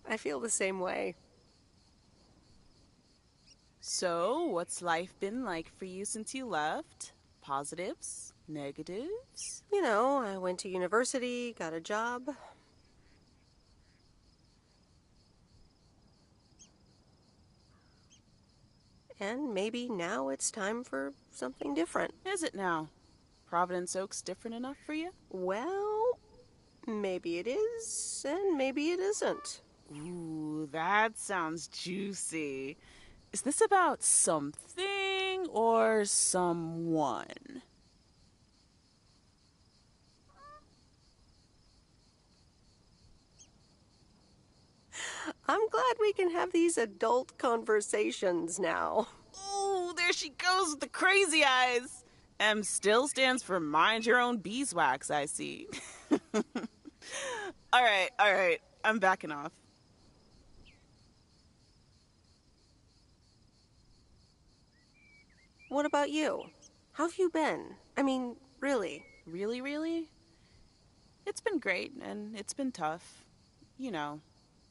I feel the same way. So, what's life been like for you since you left? Positives? Negatives? You know, I went to university, got a job. And maybe now it's time for something different. Is it now? Providence Oaks different enough for you? Well, maybe it is, and maybe it isn't. Ooh, that sounds juicy. Is this about something or someone? I'm glad we can have these adult conversations now. Ooh, there she goes with the crazy eyes. M still stands for mind your own beeswax, I see. All right. I'm backing off. What about you? How have you been? I mean, really? Really? It's been great, and it's been tough. You know,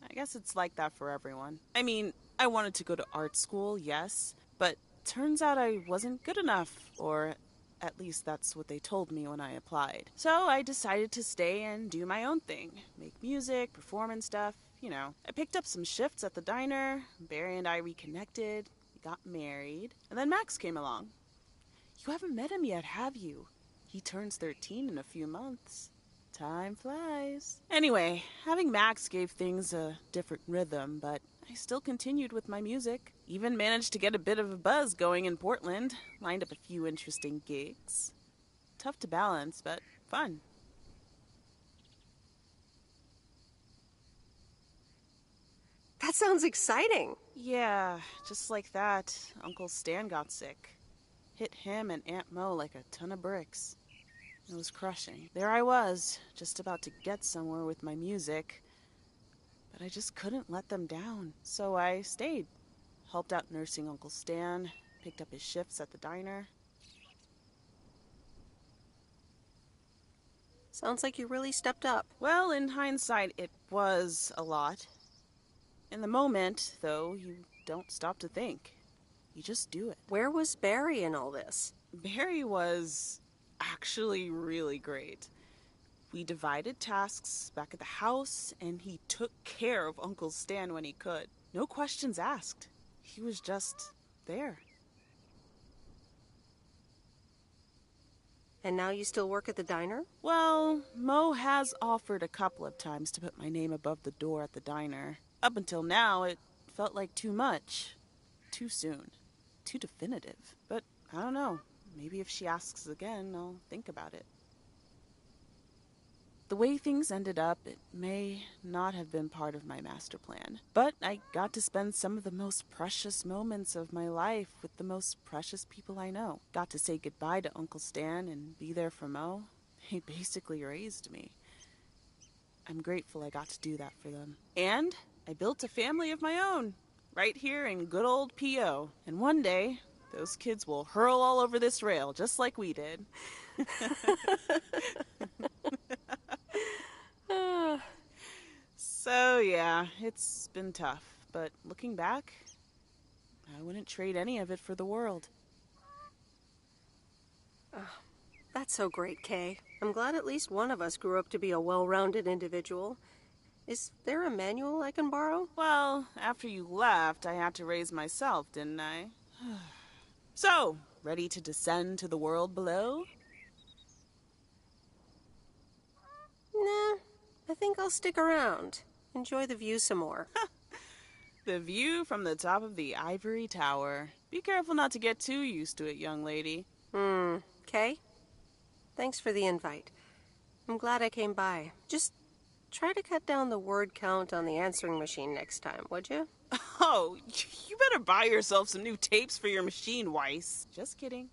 I guess it's like that for everyone. I mean, I wanted to go to art school, yes, but turns out I wasn't good enough, or at least that's what they told me when I applied. So I decided to stay and do my own thing. Make music, perform and stuff, you know. I picked up some shifts at the diner, Barry and I reconnected, got married, and then Max came along. You haven't met him yet, have you? He turns 13 in a few months. Time flies. Anyway, having Max gave things a different rhythm, but I still continued with my music. Even managed to get a bit of a buzz going in Portland. Lined up a few interesting gigs. Tough to balance, but fun. That sounds exciting. Yeah, just like that, Uncle Stan got sick. Hit him and Aunt Mo like a ton of bricks. It was crushing. There I was, just about to get somewhere with my music, but I just couldn't let them down. So I stayed. Helped out nursing Uncle Stan, picked up his shifts at the diner. Sounds like you really stepped up. Well, in hindsight, it was a lot. In the moment, though, you don't stop to think. You just do it. Where was Barry in all this? Barry was actually really great. We divided tasks back at the house, and he took care of Uncle Stan when he could. No questions asked. He was just there. And now you still work at the diner? Well, Mo has offered a couple of times to put my name above the door at the diner. Up until now, it felt like too much. Too soon. Too definitive. But I don't know. Maybe if she asks again, I'll think about it. The way things ended up, it may not have been part of my master plan. But I got to spend some of the most precious moments of my life with the most precious people I know. Got to say goodbye to Uncle Stan and be there for Mo. He basically raised me. I'm grateful I got to do that for them. And I built a family of my own, right here in good old P.O. And one day, those kids will hurl all over this rail, just like we did. So, yeah, it's been tough. But looking back, I wouldn't trade any of it for the world. That's so great, Kay. I'm glad at least one of us grew up to be a well-rounded individual. Is there a manual I can borrow? Well, after you left, I had to raise myself, didn't I? So, ready to descend to the world below? Nah, I think I'll stick around. Enjoy the view some more. The view from the top of the ivory tower. Be careful not to get too used to it, young lady. Kay? Thanks for the invite. I'm glad I came by. Just try to cut down the word count on the answering machine next time, would you? Oh, you better buy yourself some new tapes for your machine, Weiss. Just kidding.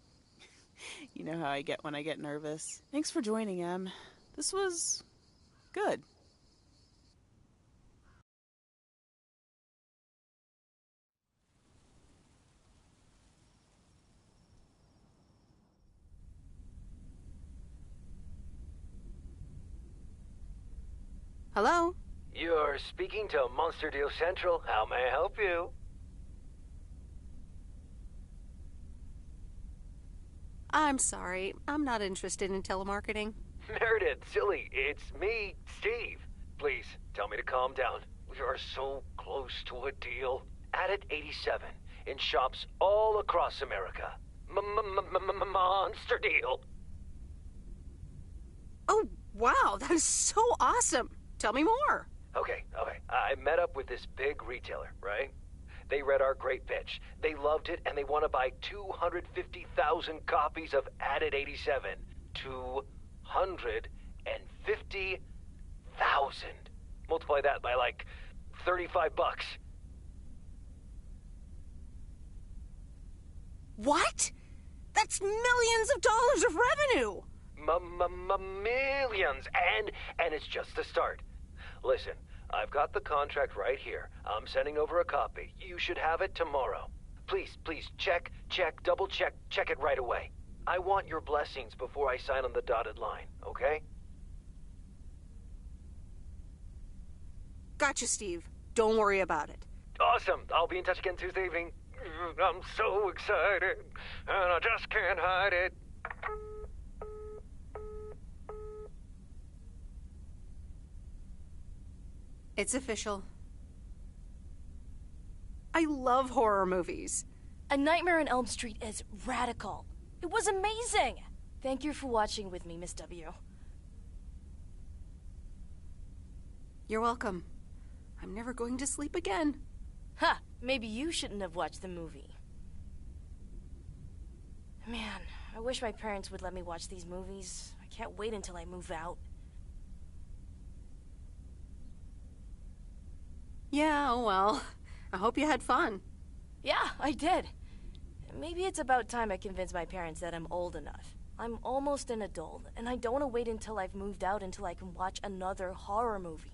You know how I get when I get nervous. Thanks for joining, Em. This was good. Hello? You're speaking to Monster Deal Central. How may I help you? I'm sorry. I'm not interested in telemarketing. Meredith, silly, it's me, Steve. Please, tell me to calm down. We are so close to a deal. Added 87 in shops all across America. Monster Deal. Oh, wow, that is so awesome. Tell me more. Okay. I met up with this big retailer, right? They read our great pitch. They loved it, and they want to buy 250,000 copies of Added 87. 250,000. Multiply that by like $35. What? That's millions of dollars of revenue. Millions, and it's just the start. Listen, I've got the contract right here. I'm sending over a copy. You should have it tomorrow. Please, please, check, double check it right away. I want your blessings before I sign on the dotted line, okay? Gotcha, Steve. Don't worry about it. Awesome. I'll be in touch again Tuesday evening. I'm so excited, and I just can't hide it. It's official. I love horror movies. A Nightmare on Elm Street is radical. It was amazing. Thank you for watching with me, Miss W. You're welcome. I'm never going to sleep again. Ha! Maybe you shouldn't have watched the movie. Man, I wish my parents would let me watch these movies. I can't wait until I move out. Yeah, oh well. I hope you had fun. Yeah, I did. Maybe it's about time I convince my parents that I'm old enough. I'm almost an adult, and I don't want to wait until I've moved out until I can watch another horror movie.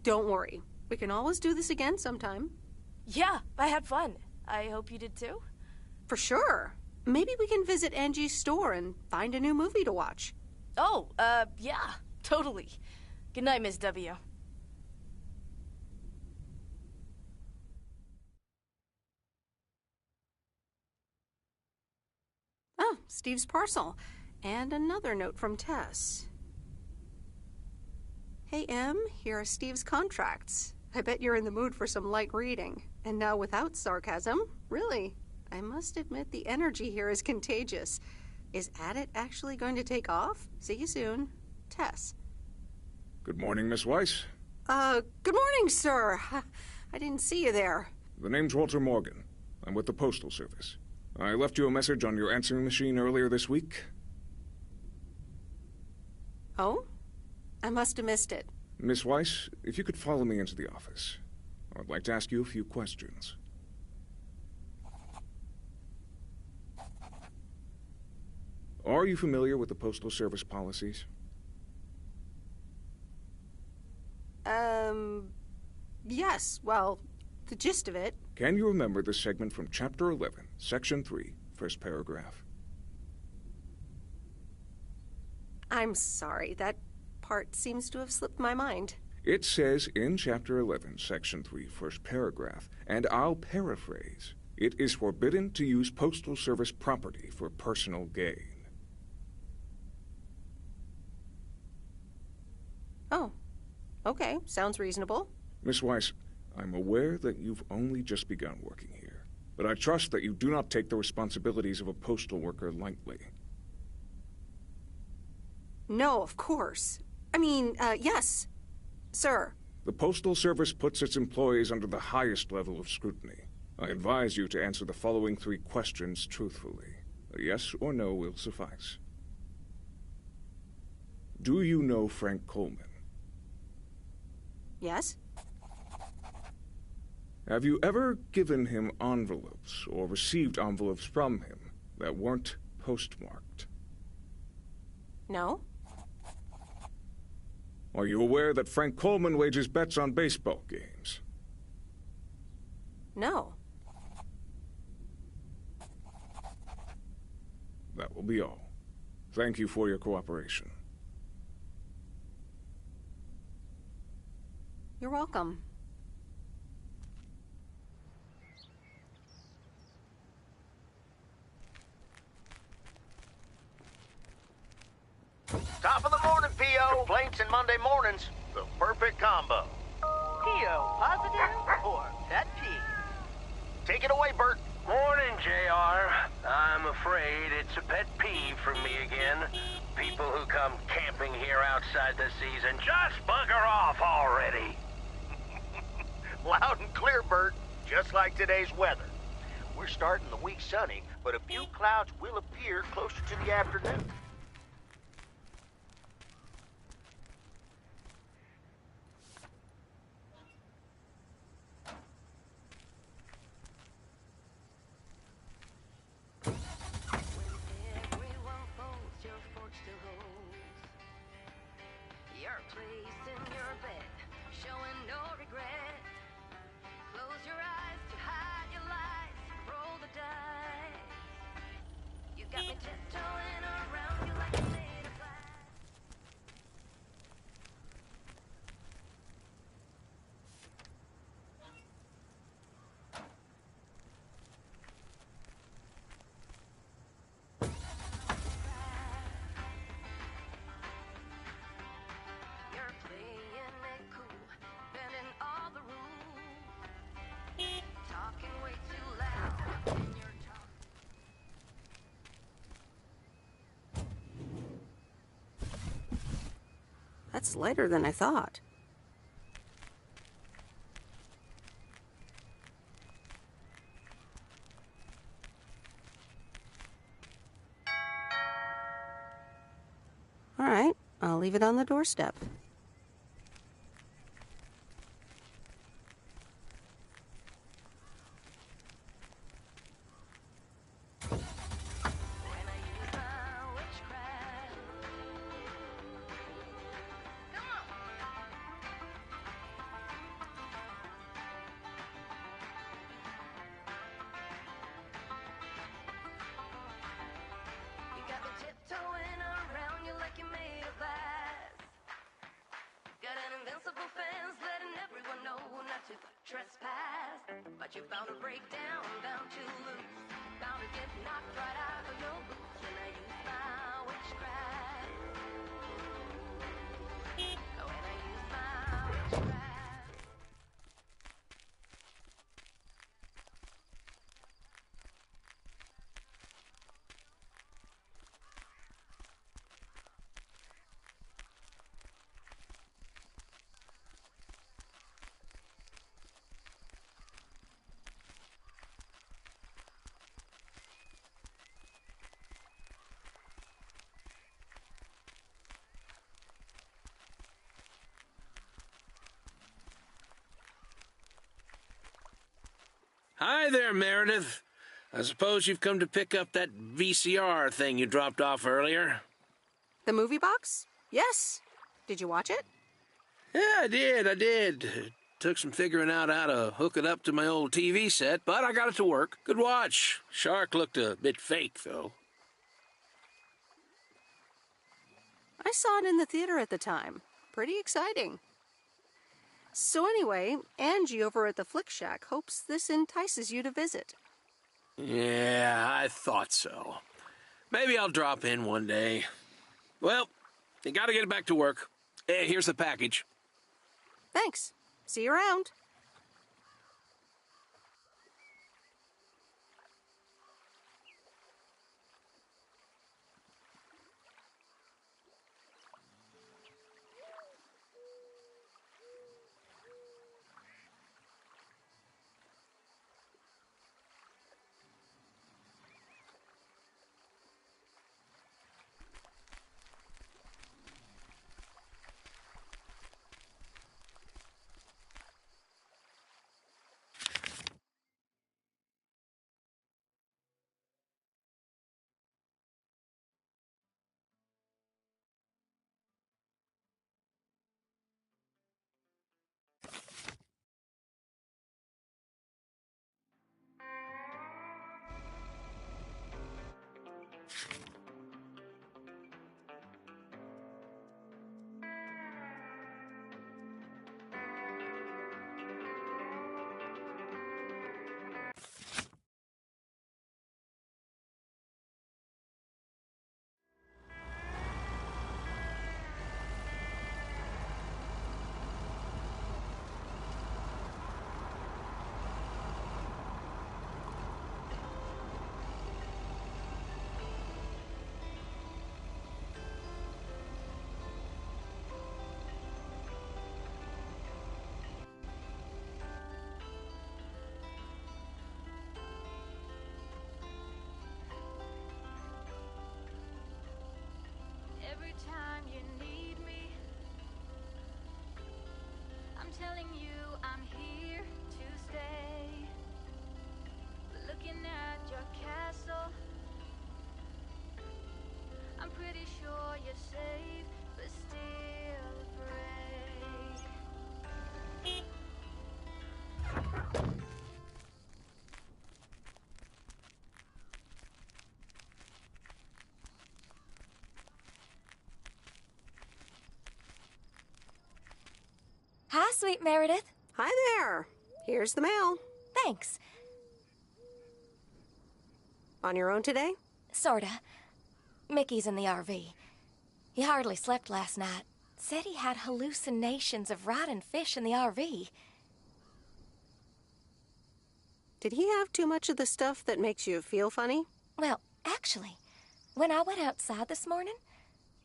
Don't worry. We can always do this again sometime. Yeah, I had fun. I hope you did too. For sure. Maybe we can visit Angie's store and find a new movie to watch. Oh, yeah, totally. Good night, Miss W. Oh, Steve's parcel. And another note from Tess. Hey, Em, here are Steve's contracts. I bet you're in the mood for some light reading. And now without sarcasm, really. I must admit the energy here is contagious. Is Addit actually going to take off? See you soon. Tess. Good morning, Miss Weiss. Good morning, sir. I didn't see you there. The name's Walter Morgan. I'm with the Postal Service. I left you a message on your answering machine earlier this week. Oh? I must have missed it. Miss Weiss, if you could follow me into the office. I'd like to ask you a few questions. Are you familiar with the Postal Service policies? Yes, well, the gist of it. Can you remember the segment from Chapter 11, Section 3, first paragraph? I'm sorry, that part seems to have slipped my mind. It says in Chapter 11, Section 3, first paragraph, and I'll paraphrase, it is forbidden to use Postal Service property for personal gain. Oh, okay, sounds reasonable. Miss Weiss, I'm aware that you've only just begun working here, but I trust that you do not take the responsibilities of a postal worker lightly. No, of course. I mean, yes, sir. The Postal Service puts its employees under the highest level of scrutiny. I advise you to answer the following 3 questions truthfully. A yes or no will suffice. Do you know Frank Coleman? Yes? Have you ever given him envelopes or received envelopes from him that weren't postmarked? No. Are you aware that Frank Coleman wages bets on baseball games? No. That will be all. Thank you for your cooperation. You're welcome. Top of the morning, P.O. Complaints and Monday mornings. The perfect combo. P.O. positive or pet peeve? Take it away, Bert. Morning, JR. I'm afraid it's a pet peeve for me again. People who come camping here outside the season, just bugger off already. Loud and clear, Bert. Just like today's weather. We're starting the week sunny, but a few clouds will appear closer to the afternoon. place in your bed, showing no regret. Close your eyes to hide your lies, roll the dice. You got me tiptoeing around you like a made of glass. You're playing it cool, bending all the rules, talking way too loud in your talk. That's lighter than I thought. All right, I'll leave it on the doorstep. You got me tiptoeing around you like you made of glass. Got an invincible fence letting everyone know not to trespass. But you're bound to break down, bound to lose, bound to get knocked right out of your boots when I use my witchcraft. When I use my witchcraft. Hi there, Meredith. I suppose you've come to pick up that VCR thing you dropped off earlier. The movie box? Yes. Did you watch it? Yeah, I did. It took some figuring out how to hook it up to my old TV set, but I got it to work. Good watch. Shark looked a bit fake, though. I saw it in the theater at the time. Pretty exciting. So anyway, Angie over at the Flick Shack hopes this entices you to visit. Yeah, I thought so. Maybe I'll drop in one day. Well, you gotta get back to work. Hey, here's the package. Thanks. See you around. Every time you need me, I'm telling you I'm here to stay. Looking at your castle, I'm pretty sure you're safe, but still afraid. Sweet Meredith. Hi there. Here's the mail. Thanks. On your own today? Sorta. Mickey's in the RV. He hardly slept last night. Said he had hallucinations of riding fish in the RV. Did he have too much of the stuff that makes you feel funny? Well, actually, when I went outside this morning,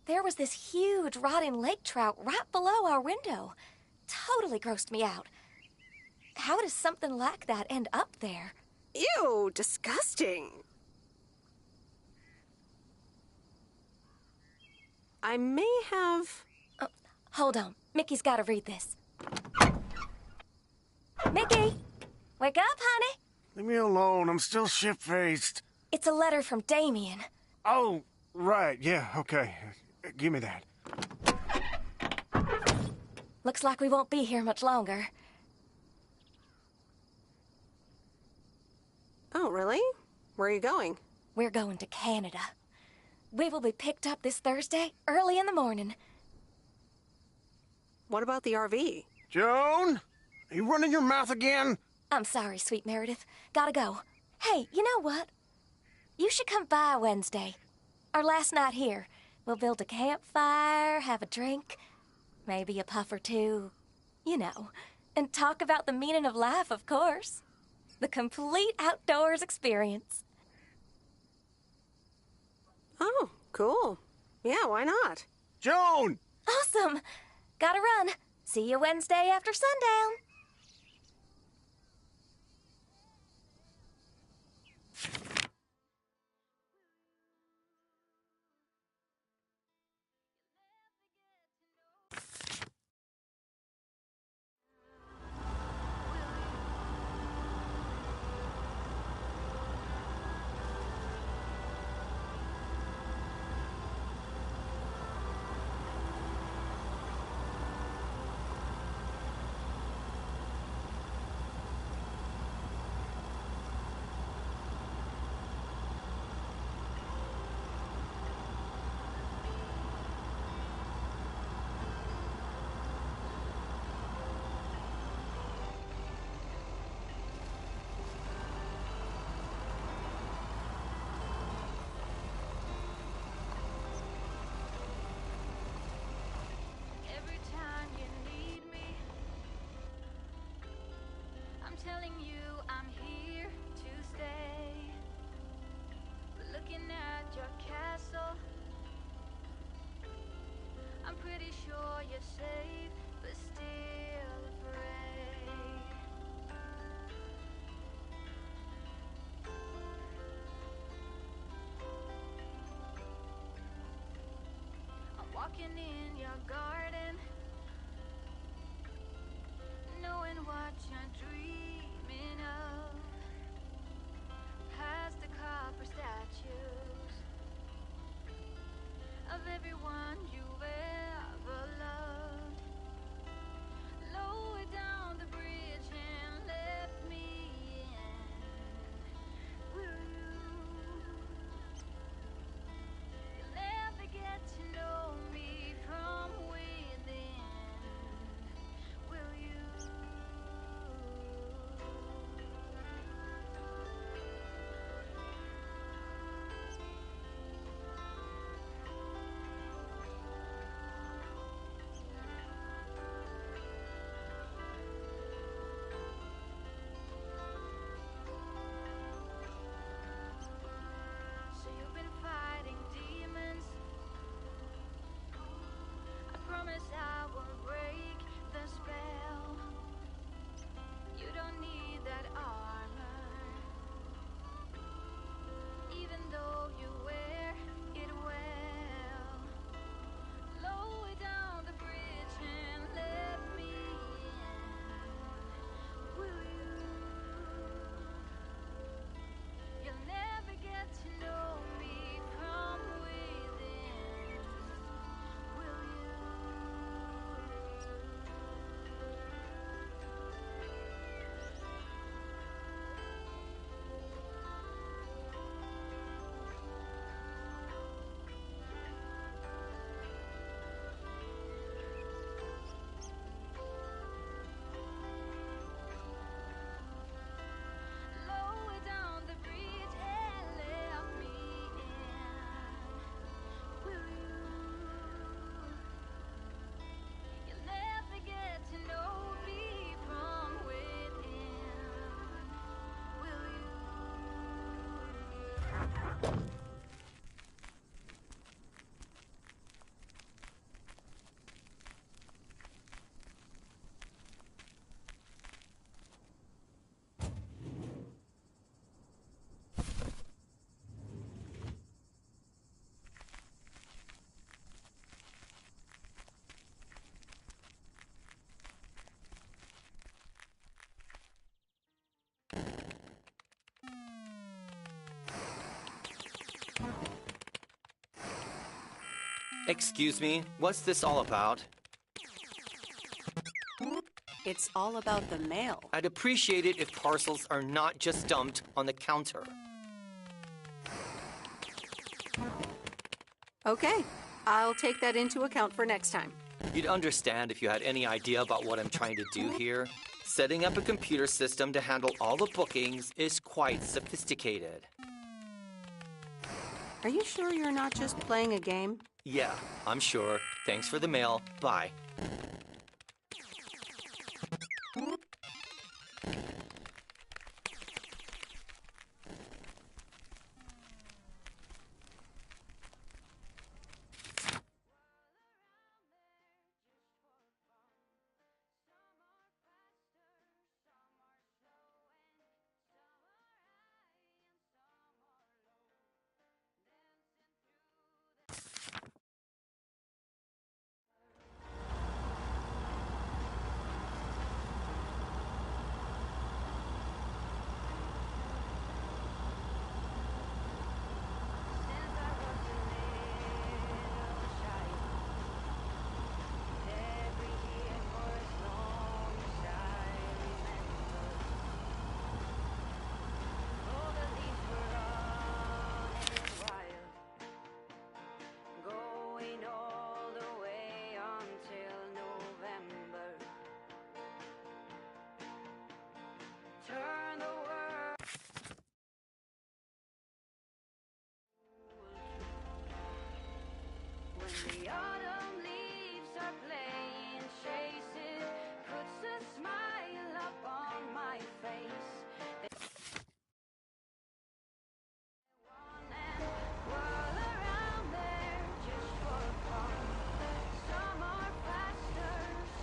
there was this huge rotting lake trout right below our window. Totally grossed me out. How does something like that end up there? Ew, disgusting. I may have... Hold on. Mickey's got to read this. Mickey! Wake up, honey! Leave me alone. I'm still shit-faced. It's a letter from Damien. Oh, right. Yeah, okay. Give me that. Looks like we won't be here much longer. Oh, really? Where are you going? We're going to Canada. We will be picked up this Thursday, early in the morning. What about the RV? Joan? Are you running your mouth again? I'm sorry, Sweet Meredith. Gotta go. Hey, you know what? You should come by Wednesday. Our last night here. We'll build a campfire, have a drink, maybe a puff or two, you know, and talk about the meaning of life, of course. The complete outdoors experience. Oh, cool. Yeah, why not? Joan! Awesome! Gotta run. See you Wednesday after sundown. Every time you need me, I'm telling you I'm here to stay. Looking at your castle, I'm pretty sure you're safe, but still afraid. I'm walking in your garden, knowing what you're dreaming of. Past the copper statues of everyone you've ever loved. Lower down the bridge and let me in. Will you'll never get to know me from within. Will you? Excuse me, what's this all about? It's all about the mail. I'd appreciate it if parcels are not just dumped on the counter. Okay, I'll take that into account for next time. You'd understand if you had any idea about what I'm trying to do here. Setting up a computer system to handle all the bookings is quite sophisticated. Are you sure you're not just playing a game? Yeah, I'm sure. Thanks for the mail. Bye. Going all the way until November. Turn the world. When the autumn leaves are playing chases, puts a smile up on my face. Whirl around there just for fun. Some are faster,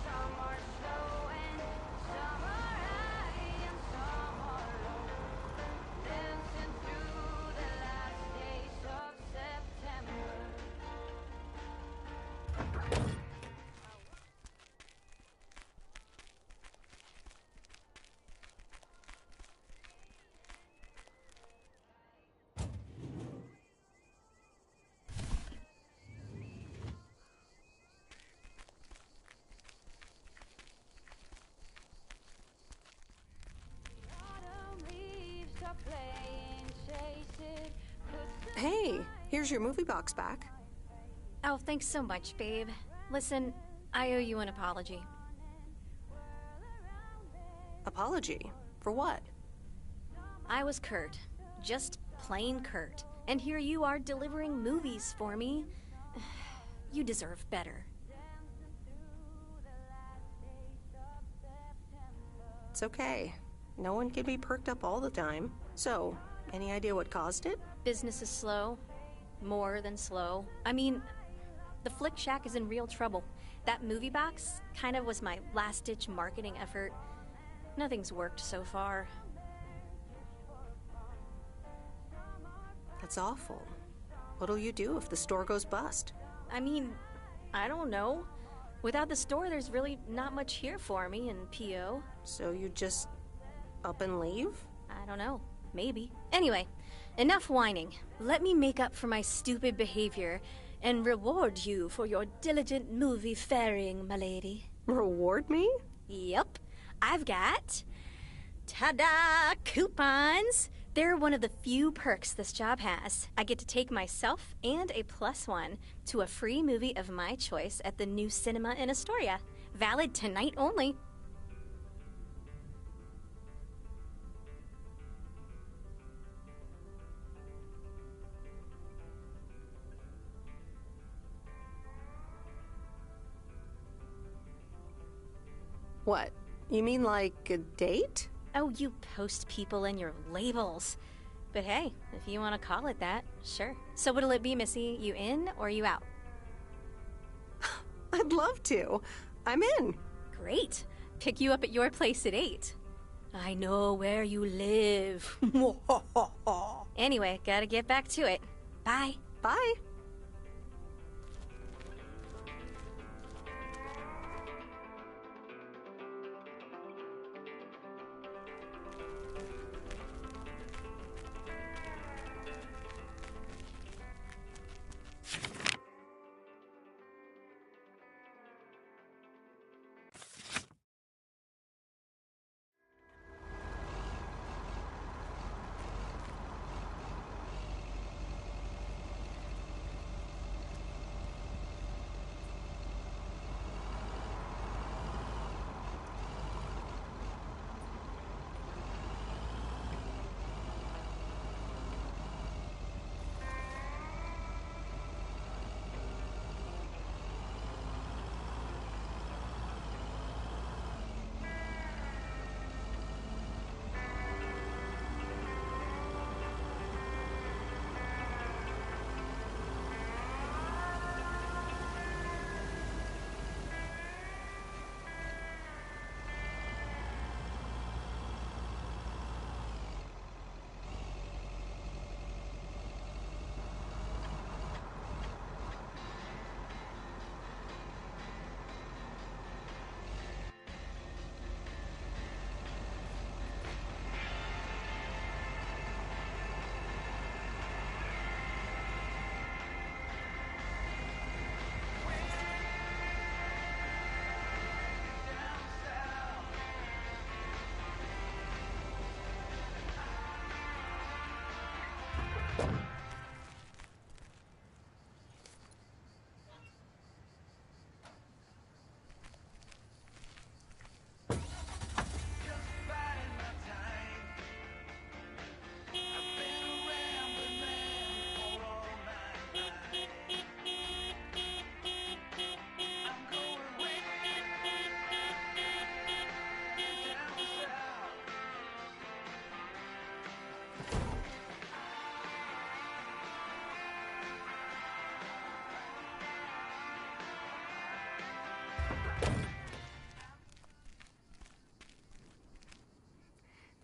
some are slow, and some are high and some are low. Dancing through the last days of September. Autumn leaves are playing chases, puts a Hey, here's your movie box back. Oh, thanks so much, babe. Listen, I owe you an apology. Apology? For what? I was Kurt. Just plain Kurt. And here you are delivering movies for me. You deserve better. It's okay. No one can be perked up all the time. So, any idea what caused it? Business is slow. More than slow. I mean, the Flick Shack is in real trouble. That movie box kind of was my last-ditch marketing effort. Nothing's worked so far. That's awful. What'll you do if the store goes bust? I mean, I don't know. Without the store, there's really not much here for me in PO. So you just up and leave? I don't know. Maybe. Anyway, enough whining. Let me make up for my stupid behavior and reward you for your diligent movie faring, my lady. Reward me? Yep. I've got... ta-da! Coupons! They're one of the few perks this job has. I get to take myself and a +1 to a free movie of my choice at the new cinema in Astoria. Valid tonight only. What? You mean like a date? Oh, you post people and your labels. But hey, if you want to call it that, sure. So what'll it be, Missy? You in or you out? I'd love to. I'm in. Great. Pick you up at your place at 8. I know where you live. Anyway, gotta get back to it. Bye. Bye.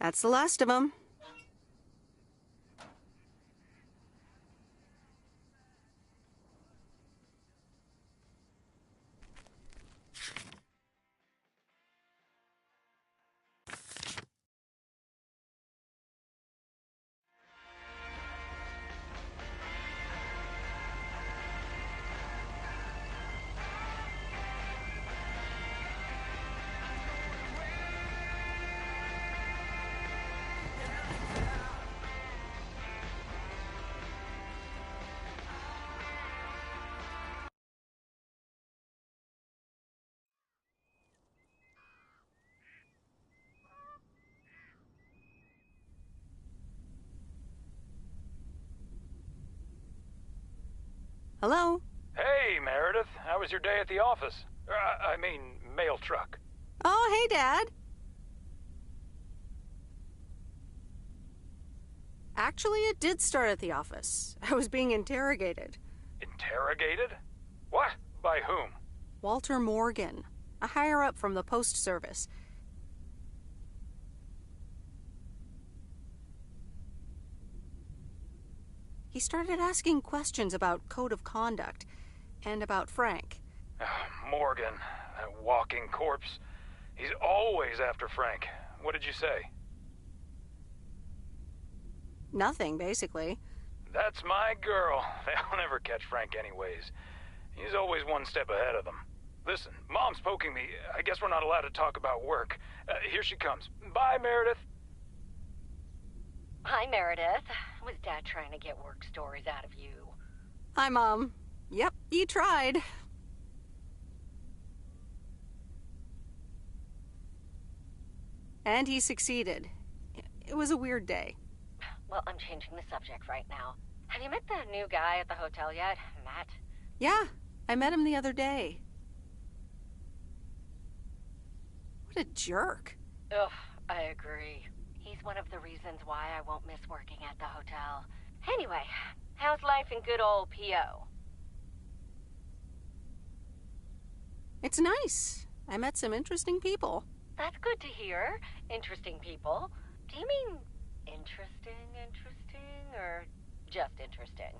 That's the last of them. Hello? Hey, Meredith. How was your day at the office? I mean, mail truck. Oh, hey, Dad. Actually, it did start at the office. I was being interrogated. Interrogated? What? By whom? Walter Morgan, a higher-up from the Post Service. He started asking questions about code of conduct and about Frank. Morgan, that walking corpse. He's always after Frank. What did you say? Nothing, basically. That's my girl. They'll never catch Frank anyways. He's always one step ahead of them. Listen, Mom's poking me. I guess we're not allowed to talk about work. Here she comes. Bye, Meredith. Hi, Meredith. Was Dad trying to get work stories out of you? Hi, Mom. Yep, he tried. And he succeeded. It was a weird day. Well, I'm changing the subject right now. Have you met the new guy at the hotel yet, Matt? Yeah, I met him the other day. What a jerk. Ugh, I agree. He's one of the reasons why I won't miss working at the hotel. Anyway, how's life in good old P.O.? It's nice. I met some interesting people. That's good to hear. Interesting people. Do you mean interesting, or just interesting?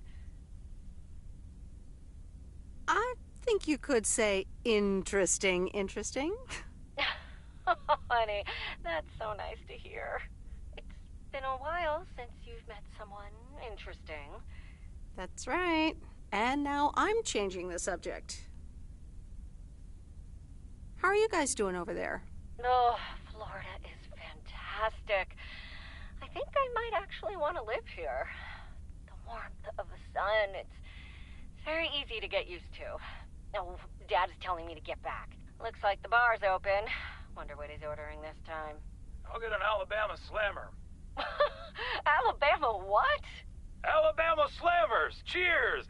I think you could say interesting. Oh, honey, that's so nice to hear. It's been a while since you've met someone interesting. That's right. And now I'm changing the subject. How are you guys doing over there? Oh, Florida is fantastic. I think I might actually want to live here. The warmth of the sun, it's very easy to get used to. Oh, Dad is telling me to get back. Looks like the bar's open. Wonder what he's ordering this time. I'll get an Alabama Slammer. Alabama what? Alabama Slammers! Cheers!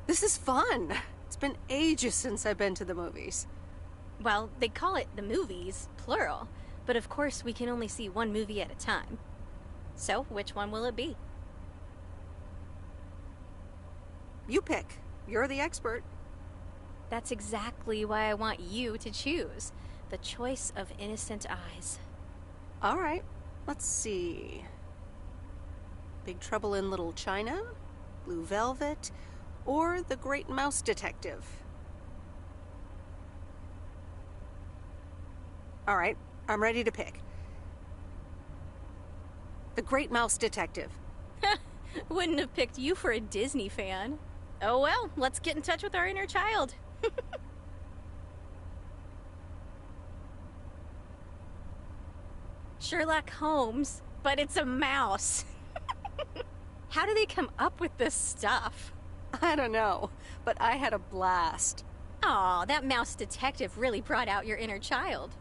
This is fun. It's been ages since I've been to the movies. Well, they call it the movies, plural. But of course, we can only see one movie at a time. So, which one will it be? You pick. You're the expert. That's exactly why I want you to choose. The choice of innocent eyes. All right. Let's see. Big Trouble in Little China, Blue Velvet, or The Great Mouse Detective. All right, I'm ready to pick. The Great Mouse Detective. Wouldn't have picked you for a Disney fan. Oh well, let's get in touch with our inner child. Sherlock Holmes, but it's a mouse. How do they come up with this stuff? I don't know, but I had a blast. Aw, that mouse detective really brought out your inner child.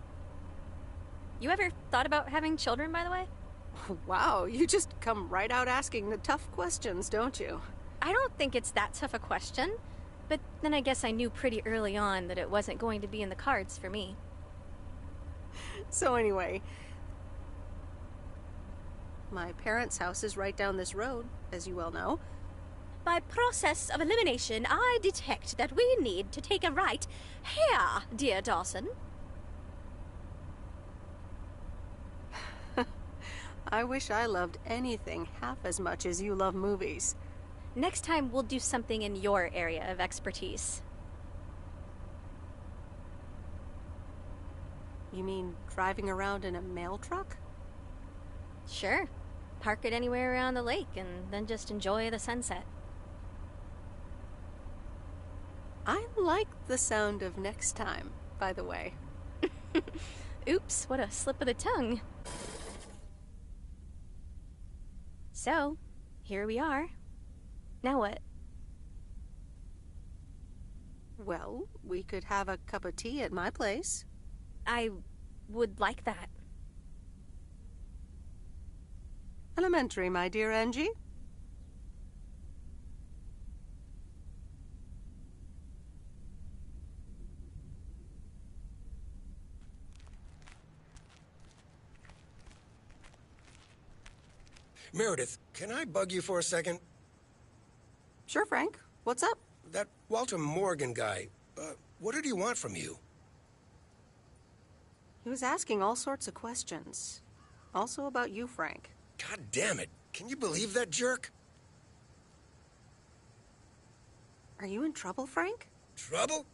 You ever thought about having children, by the way? Wow, you just come right out asking the tough questions, don't you? I don't think it's that tough a question, but then I guess I knew pretty early on that it wasn't going to be in the cards for me. So anyway, my parents' house is right down this road, as you well know. By process of elimination, I detect that we need to take a right here, dear Dawson. I wish I loved anything half as much as you love movies. Next time, we'll do something in your area of expertise. You mean driving around in a mail truck? Sure. Park it anywhere around the lake and then just enjoy the sunset. I like the sound of next time, by the way. Oops, what a slip of the tongue. So, here we are. Now what? Well, we could have a cup of tea at my place. I would like that. Elementary, my dear Angie. Meredith, can I bug you for a second? Sure, Frank. What's up? That Walter Morgan guy, what did he want from you? He was asking all sorts of questions. Also about you, Frank. God damn it. Can you believe that jerk? Are you in trouble, Frank? Trouble?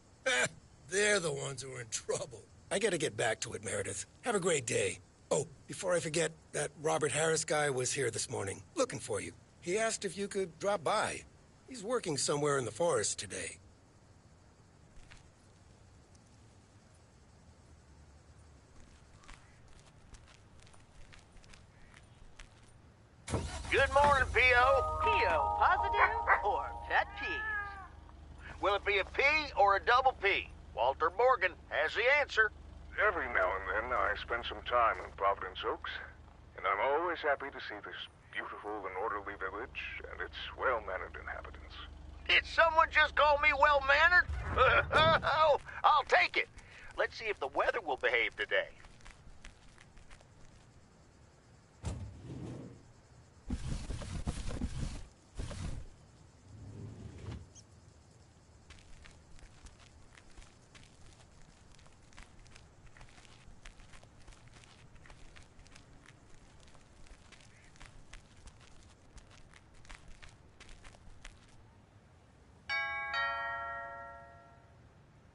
They're the ones who are in trouble. I gotta get back to it, Meredith. Have a great day. Oh, before I forget, that Robert Harris guy was here this morning, looking for you. He asked if you could drop by. He's working somewhere in the forest today. Good morning, P.O. P.O. positive or pet peeves? Will it be a P or a double P? Walter Morgan has the answer. Every now and then I spend some time in Providence Oaks, and I'm always happy to see this beautiful and orderly village and its well-mannered inhabitants. Did someone just call me well-mannered? Oh, I'll take it. Let's see if the weather will behave today.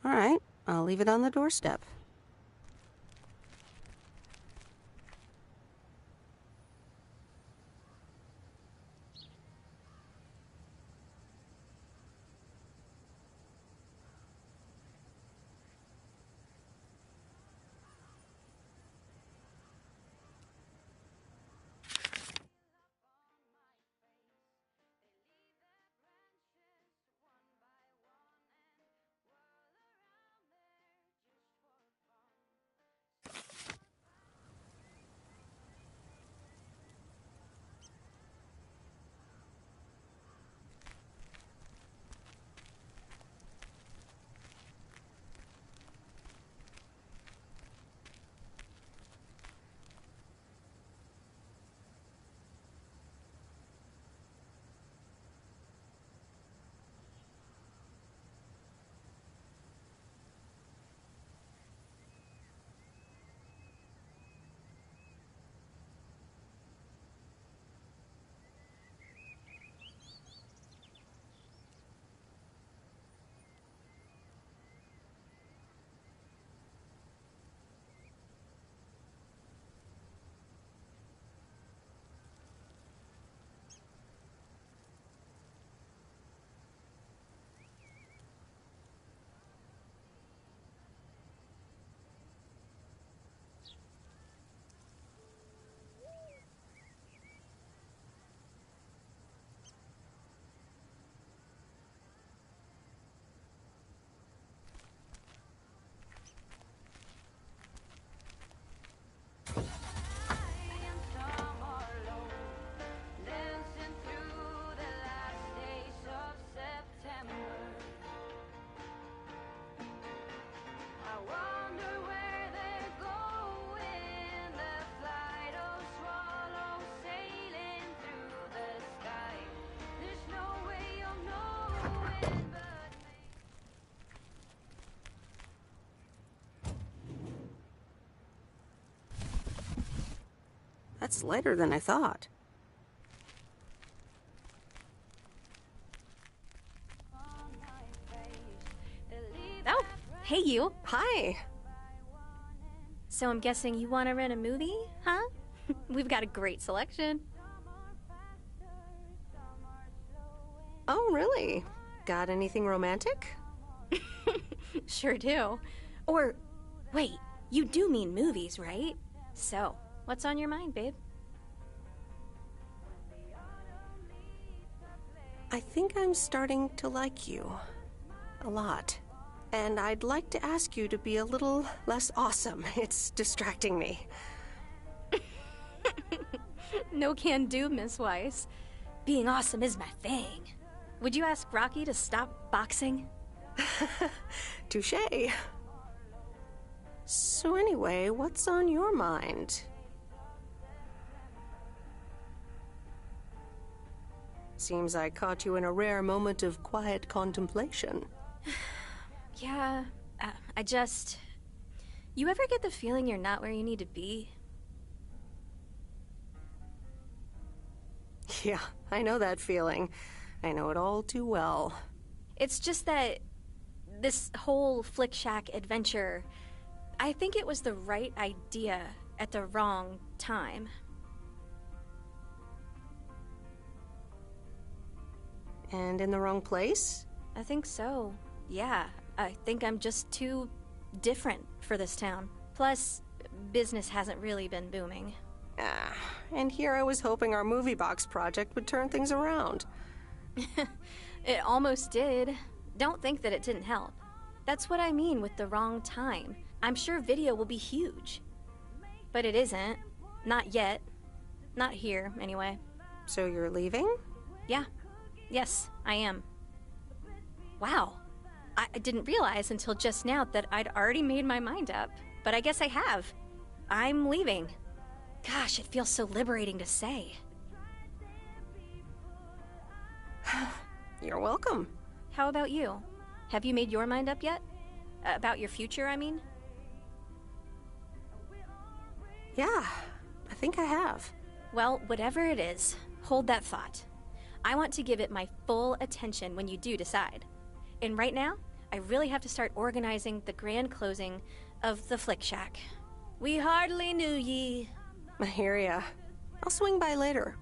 All right, I'll leave it on the doorstep. That's lighter than I thought. Oh, hey you. Hi. So I'm guessing you want to rent a movie, huh? We've got a great selection. Oh, really? Got anything romantic? Sure do. Or, wait, you do mean movies, right? So, what's on your mind, babe? I think I'm starting to like you. A lot. And I'd like to ask you to be a little less awesome. It's distracting me. No can do, Miss Weiss. Being awesome is my thing. Would you ask Rocky to stop boxing? Touché. So anyway, what's on your mind? Seems I caught you in a rare moment of quiet contemplation. Yeah, I just... You ever get the feeling you're not where you need to be? Yeah, I know that feeling. I know it all too well. It's just that this whole Flick Shack adventure, I think it was the right idea at the wrong time. And in the wrong place? I think so. Yeah, I think I'm just too different for this town. Plus, business hasn't really been booming. Ah, and here I was hoping our movie box project would turn things around. It almost did. Don't think that it didn't help. That's what I mean with the wrong time. I'm sure video will be huge. But it isn't. Not yet. Not here, anyway. So you're leaving? Yeah. Yes, I am. Wow. I didn't realize until just now that I'd already made my mind up. But I guess I have. I'm leaving. Gosh, it feels so liberating to say. You're welcome. How about you? Have you made your mind up yet? About your future, I mean? Yeah, I think I have. Well, whatever it is, hold that thought. I want to give it my full attention when you do decide. And right now, I really have to start organizing the grand closing of the Flick Shack. We hardly knew ye. I hear ya. I'll swing by later.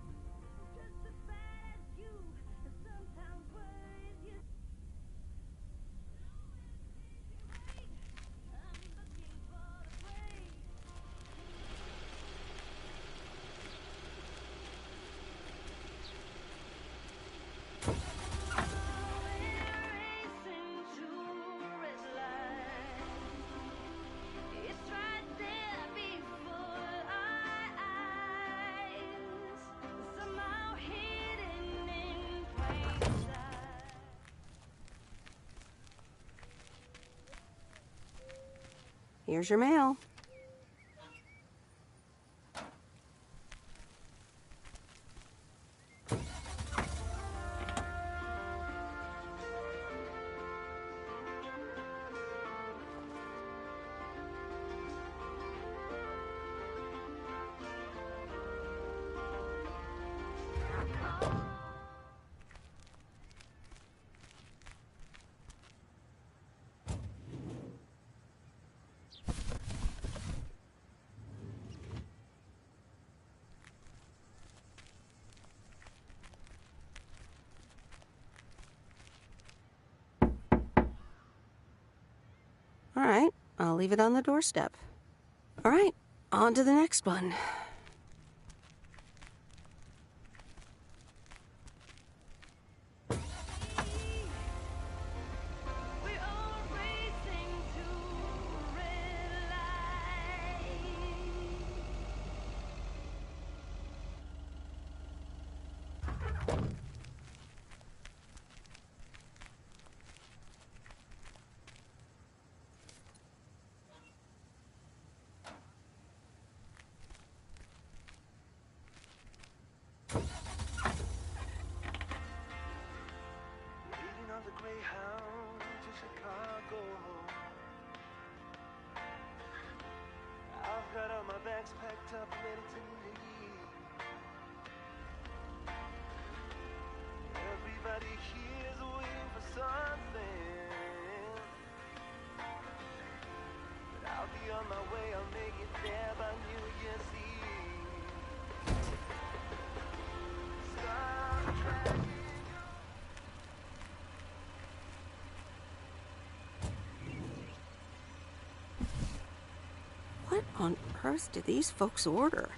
Here's your mail. All right, I'll leave it on the doorstep. All right, on to the next one. I've got all my bags packed up, ready to leave. on earth did these folks order?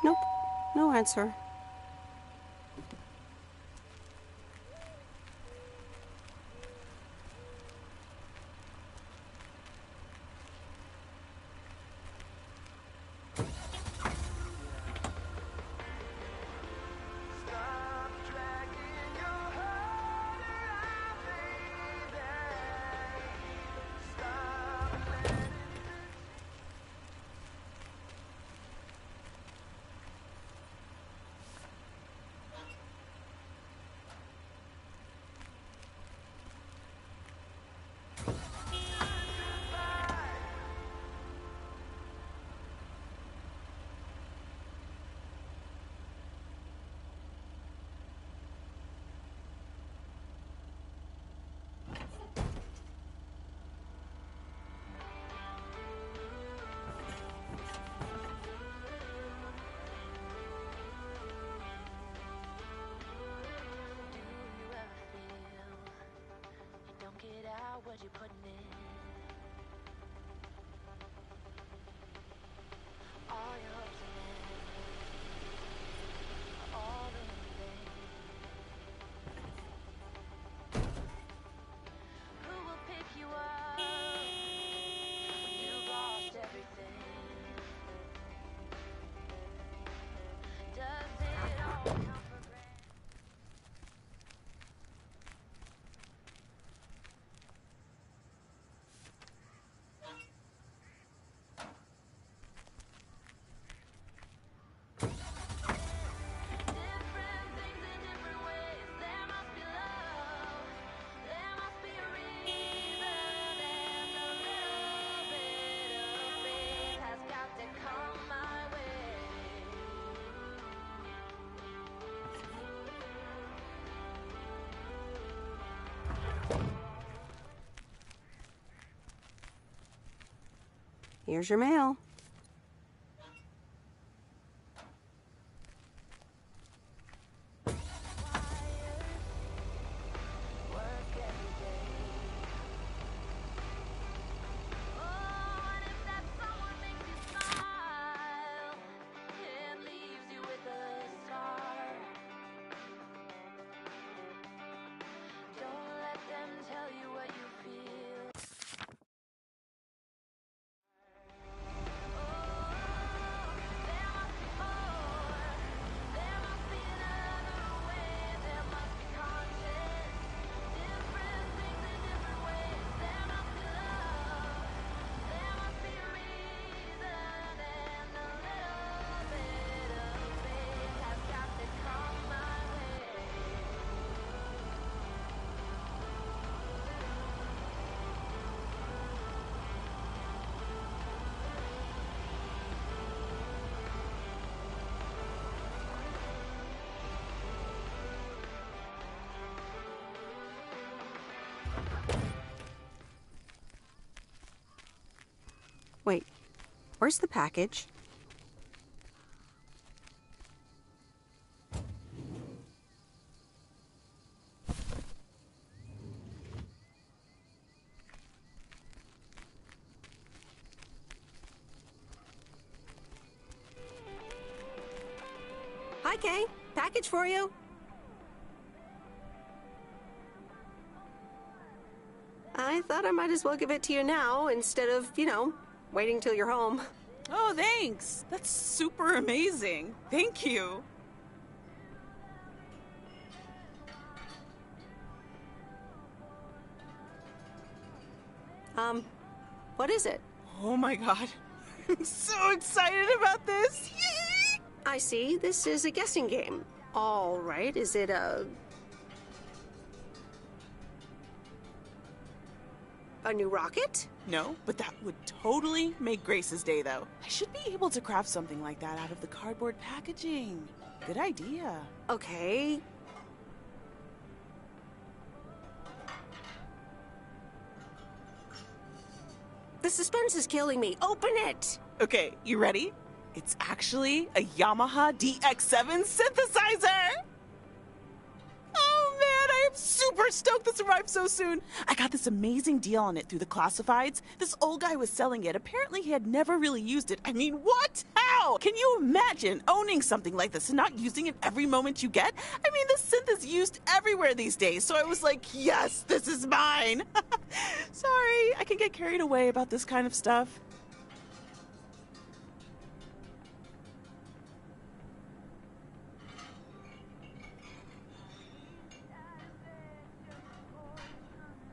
Nope, no answer. What you putting in? All your hopes and ends, all in vain. Who will pick you up when you've lost everything? Does it all come for granted? Here's your mail. Wait, where's the package? Hi, Kay. Package for you. I thought I might as well give it to you now instead of, waiting till you're home. Oh, thanks. That's super amazing. Thank you. What is it? Oh my god. I'm so excited about this. Yay! I see. This is a guessing game. All right. Is it a new rocket? No, but that would totally make Grace's day, though. I should be able to craft something like that out of the cardboard packaging. Good idea. Okay. The suspense is killing me. Open it! Okay, you ready? It's actually a Yamaha DX7 synthesizer! Oh man, I am super stoked this arrived so soon. I got this amazing deal on it through the classifieds. This old guy was selling it. Apparently he had never really used it. I mean, what? How? Can you imagine owning something like this and not using it every moment you get? I mean, the synth is used everywhere these days, so I was like, yes, this is mine. Sorry, I can get carried away about this kind of stuff.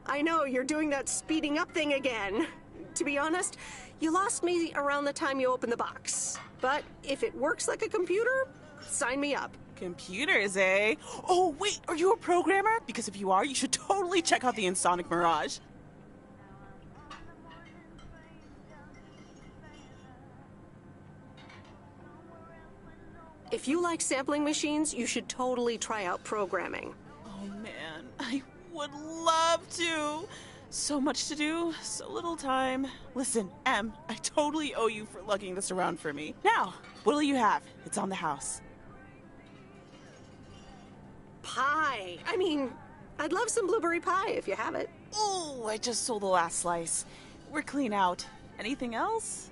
I know, you're doing that speeding up thing again. To be honest, you lost me around the time you opened the box. But if it works like a computer, sign me up. Computers, eh? Oh, wait, are you a programmer? Because if you are, you should totally check out the Ensoniq Mirage. If you like sampling machines, you should totally try out programming. Oh man, I would love to. So much to do, so little time. Listen, Em, I totally owe you for lugging this around for me. Now, what'll you have? It's on the house. Pie. I mean, I'd love some blueberry pie if you have it. Oh, I just sold the last slice. We're clean out. Anything else?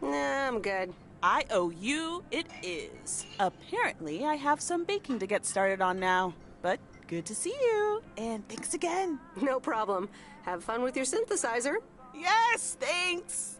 Nah, I'm good. I owe you, it is. Apparently, I have some baking to get started on now. But good to see you, and thanks again. No problem. Have fun with your synthesizer. Yes, thanks.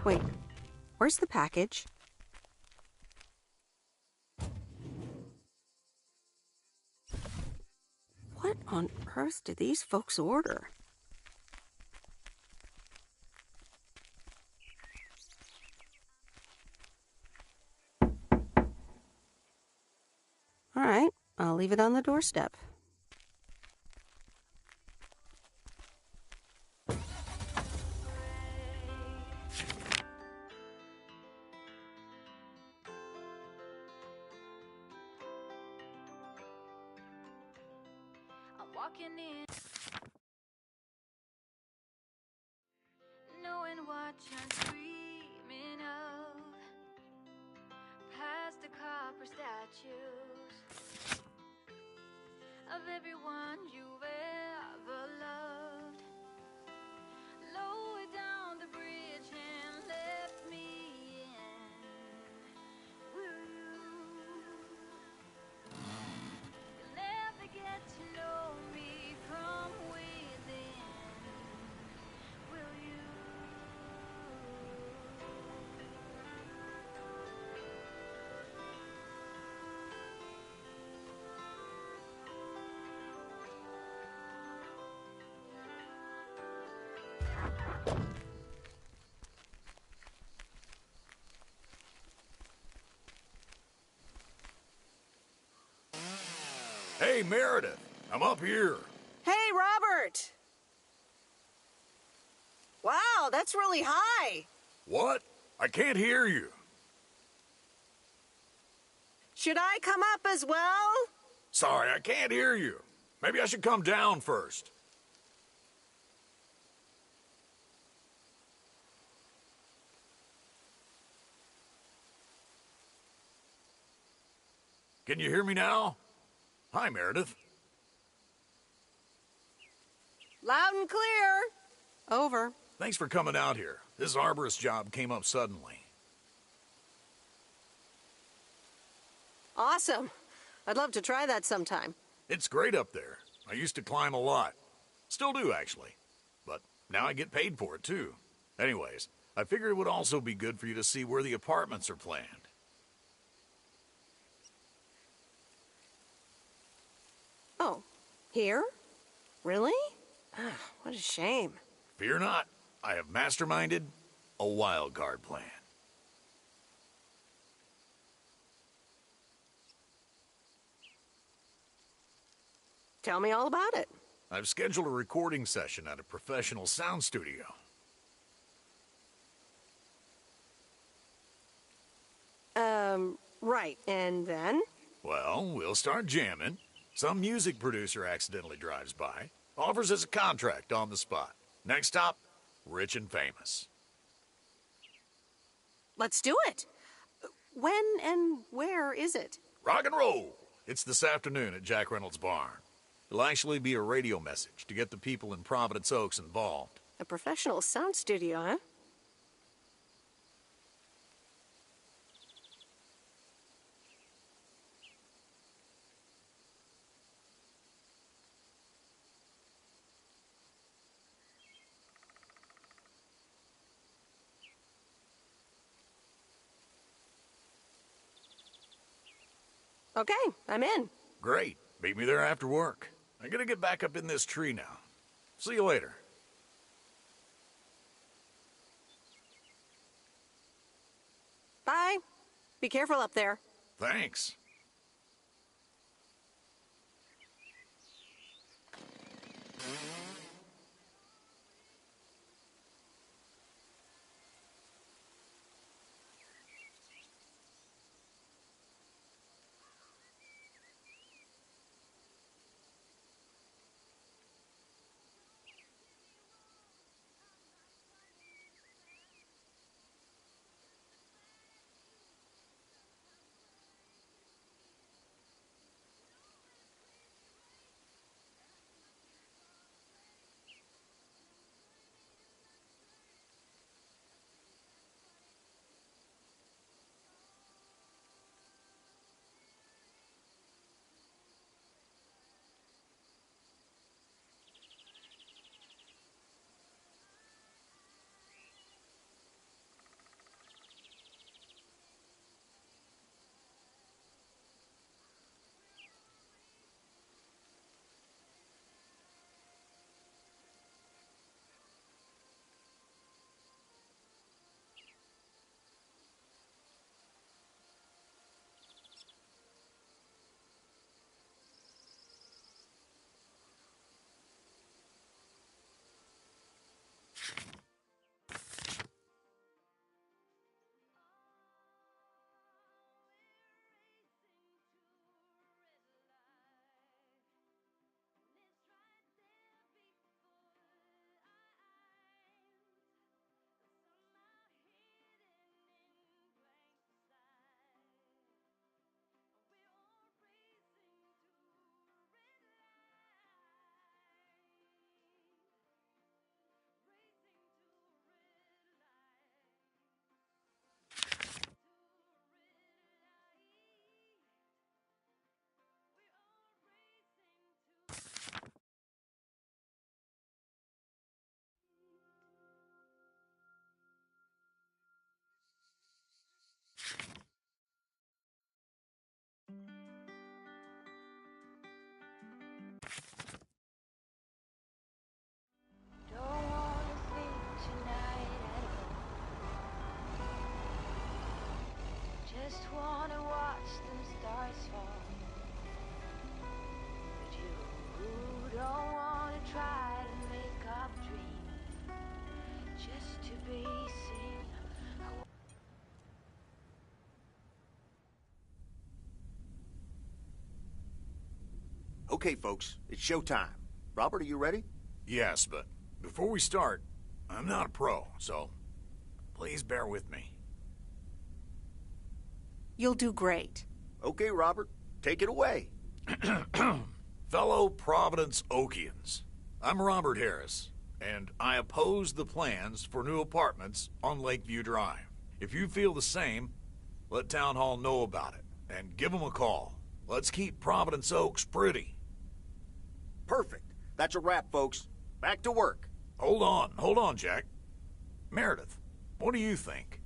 Wait, where's the package? What on earth did these folks order? leave it on the doorstep. I'm walking in, knowing what you're dreaming of, past the copper statues of everyone you've ever loved. Lower down the bridge and let me in. Will you? You'll never get to know me from within. Will you? Hey, Meredith, I'm up here. Hey, Robert! Wow, that's really high. What? I can't hear you. Should I come up as well? Sorry, I can't hear you. Maybe I should come down first. Can you hear me now? Hi, Meredith. Loud and clear. Over. Thanks for coming out here. This arborist job came up suddenly. Awesome. I'd love to try that sometime. It's great up there. I used to climb a lot. Still do, actually. But now I get paid for it, too. Anyways, I figured it would also be good for you to see where the apartments are planned. Oh, here? Really? Ah, what a shame. Fear not. I have masterminded a wild card plan. Tell me all about it. I've scheduled a recording session at a professional sound studio. Right, and then? Well, we'll start jamming. Some music producer accidentally drives by, offers us a contract on the spot. Next stop, rich and famous. Let's do it. When and where is it? Rock and roll! It's this afternoon at Jack Reynolds' barn. It'll actually be a radio message to get the people in Providence Oaks involved. A professional sound studio, huh? Okay, I'm in. Great. Meet me there after work. I'm gonna get back up in this tree now. See you later. Bye. Be careful up there. Thanks. Don't wanna think tonight at all. Just wanna watch them stars fall. But you don't wanna try to make up dreams just to be seen. Okay, folks, it's showtime. Robert, are you ready? Yes, but before we start, I'm not a pro, so please bear with me. You'll do great. Okay, Robert, take it away. Fellow Providence Okians, I'm Robert Harris, and I oppose the plans for new apartments on Lakeview Drive. If you feel the same, let Town Hall know about it, and give them a call. Let's keep Providence Oaks pretty. Perfect. That's a wrap, folks. Back to work. Hold on, Jack. Meredith, what do you think?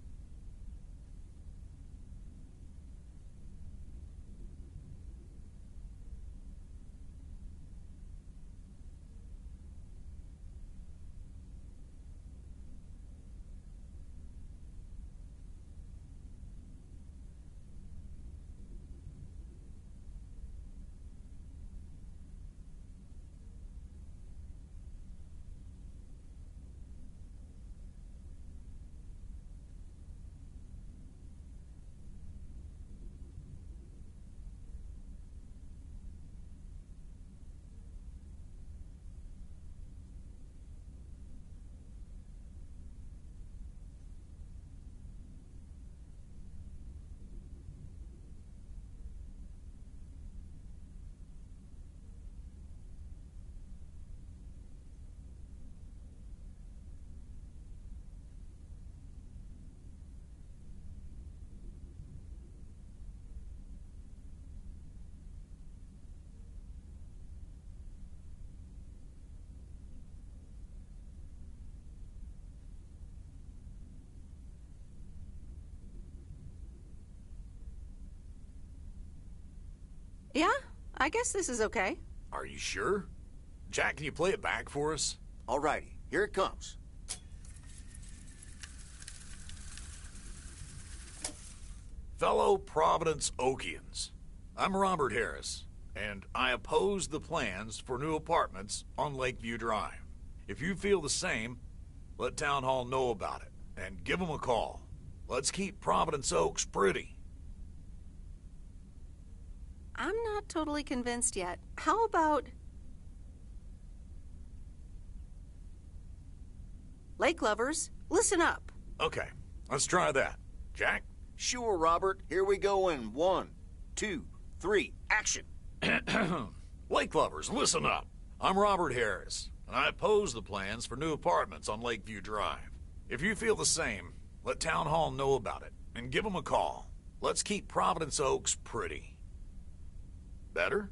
Yeah, I guess this is okay. Are you sure? Jack, can you play it back for us? Alrighty, here it comes. Fellow Providence Okians, I'm Robert Harris, and I oppose the plans for new apartments on Lakeview Drive. If you feel the same, let Town Hall know about it, and give them a call. Let's keep Providence Oaks pretty. I'm not totally convinced yet. How about... Lake lovers, listen up. Okay, let's try that. Jack? Sure, Robert. Here we go in 1, 2, 3, action. Lake lovers, listen up. I'm Robert Harris, and I oppose the plans for new apartments on Lakeview Drive. If you feel the same, let Town Hall know about it, and give them a call. Let's keep Providence Oaks pretty. Better?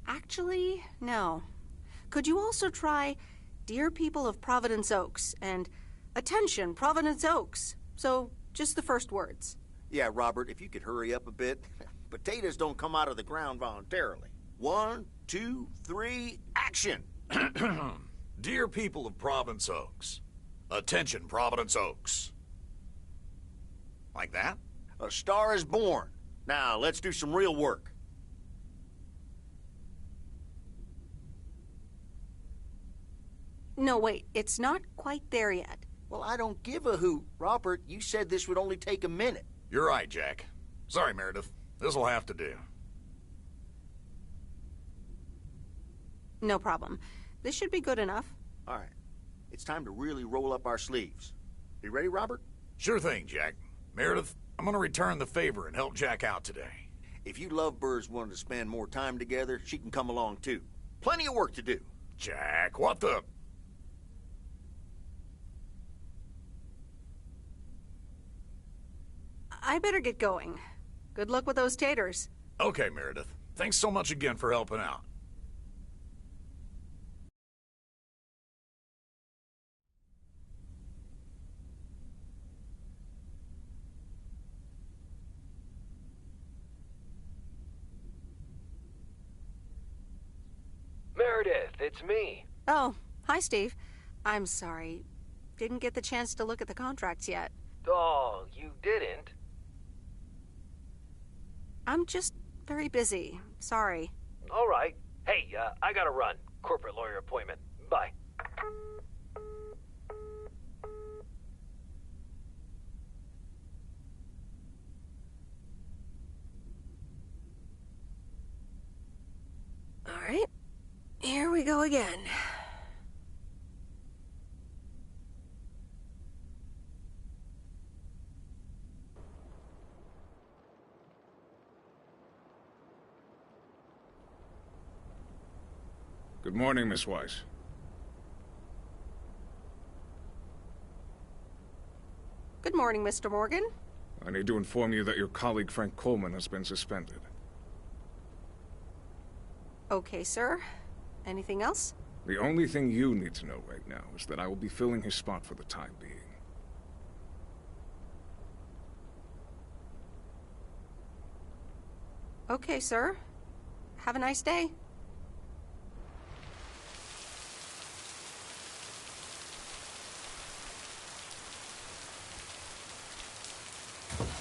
Actually, no. Could you also try, Dear people of Providence Oaks, and Attention, Providence Oaks? So, just the first words. Yeah, Robert, if you could hurry up a bit. Potatoes don't come out of the ground voluntarily. 1, 2, 3, action! Dear people of Providence Oaks. Attention, Providence Oaks. Like that? A star is born. Now, let's do some real work. No, wait, it's not quite there yet. Well, I don't give a hoot. Robert, you said this would only take a minute. You're right, Jack. Sorry, Meredith. This'll have to do. No problem. This should be good enough. All right. It's time to really roll up our sleeves. You ready, Robert? Sure thing, Jack. Meredith, I'm gonna return the favor and help Jack out today. If you lovebirds wanted to spend more time together, she can come along too. Plenty of work to do. Jack, what the... I better get going. Good luck with those taters. Okay, Meredith. Thanks so much again for helping out. it's me. Oh, hi, Steve. I'm sorry. Didn't get the chance to look at the contracts yet. Oh, you didn't? I'm just very busy. Sorry. All right. Hey, I gotta run. Corporate lawyer appointment. Bye. All right. Here we go again. Good morning, Miss Weiss. Good morning, Mr. Morgan. I need to inform you that your colleague Frank Coleman has been suspended. Okay, sir. Anything else? The only thing you need to know right now is that I will be filling his spot for the time being. Okay, sir. Have a nice day.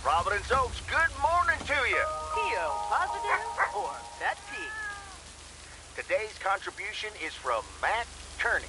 Providence Oaks, good morning to you. P.O. positive or pet peeve? Today's contribution is from Matt Kearney.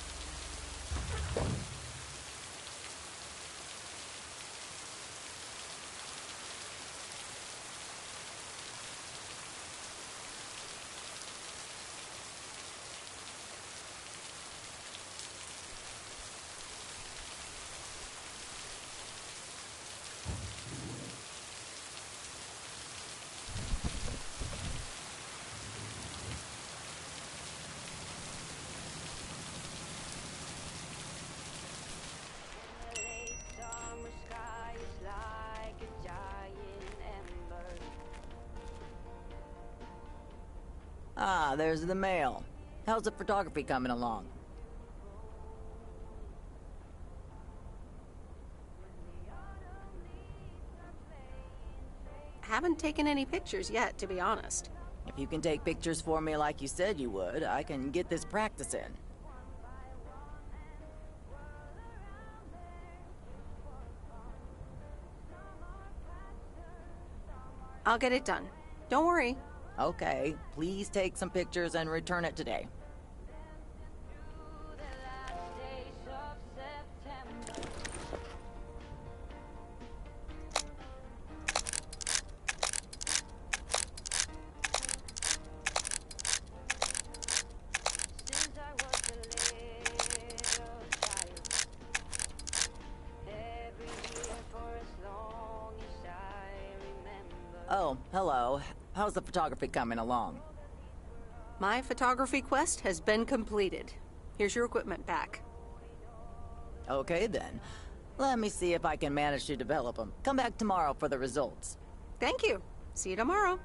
Ah, there's the mail. How's the photography coming along? Haven't taken any pictures yet, to be honest. If you can take pictures for me like you said you would, I can get this practice in. I'll get it done. Don't worry. Okay, please take some pictures and return it today. Oh, hello. How's the photography coming along? My photography quest has been completed. Here's your equipment back. Okay, then. Let me see if I can manage to develop them. Come back tomorrow for the results. Thank you. See you tomorrow.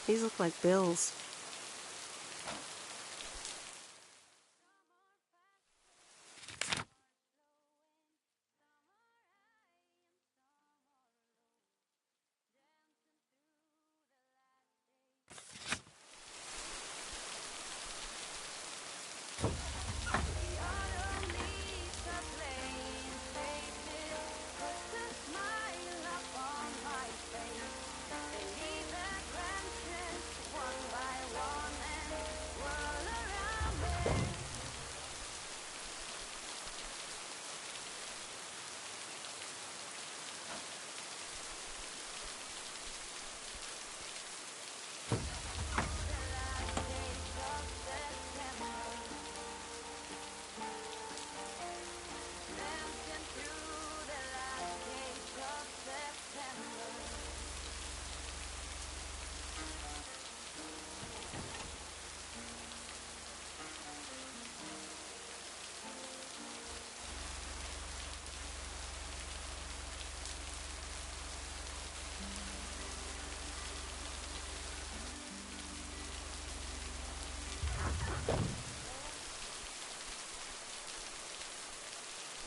These look like bills.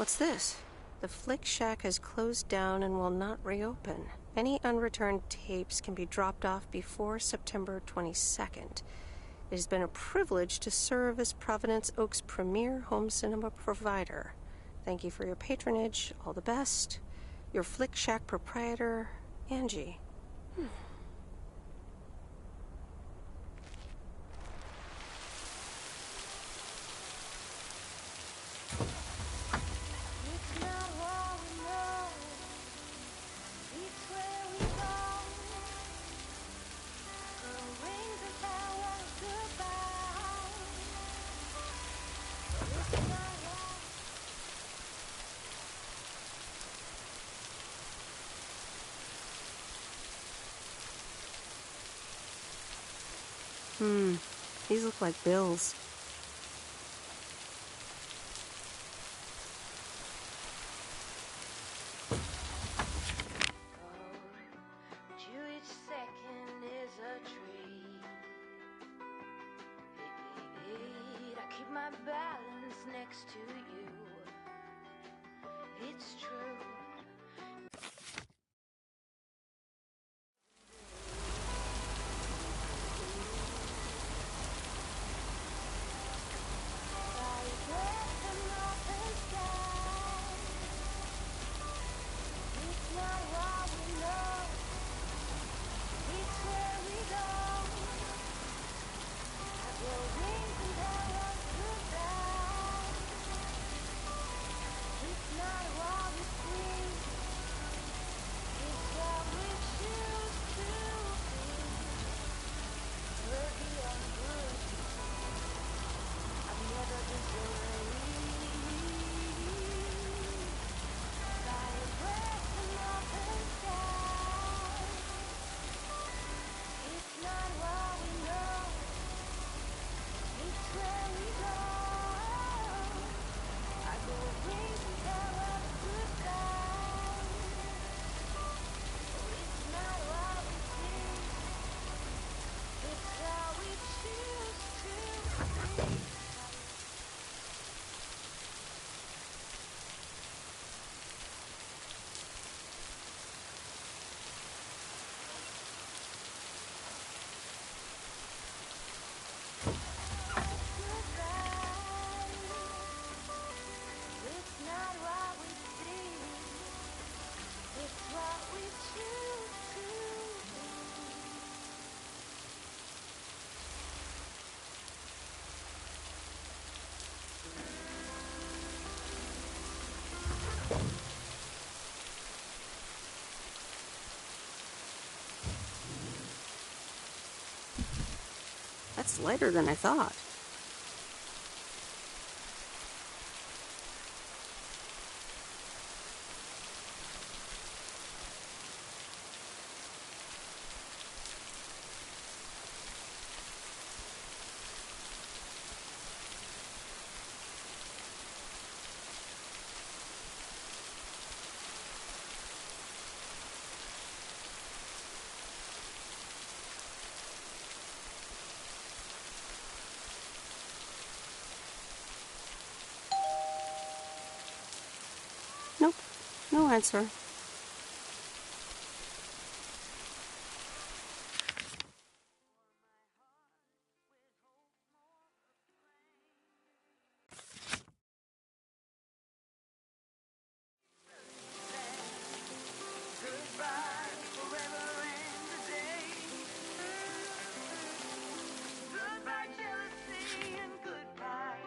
What's this? The Flick Shack has closed down and will not reopen. Any unreturned tapes can be dropped off before September 22nd. It has been a privilege to serve as Providence Oaks' premier home cinema provider. Thank you for your patronage. All the best. Your Flick Shack proprietor, Angie. These look like bills. Each second is a treat. I keep my balance next to you. It's true. That's lighter than I thought. Nope, no answer. Goodbye jealousy and goodbye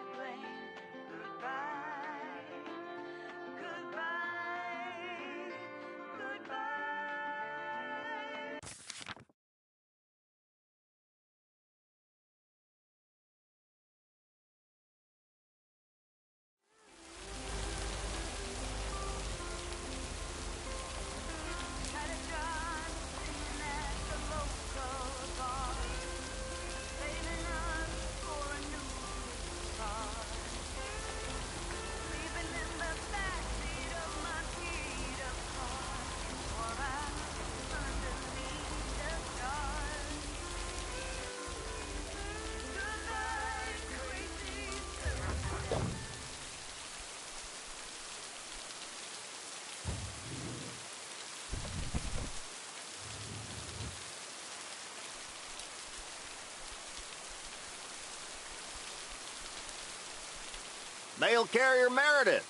Mail carrier Meredith.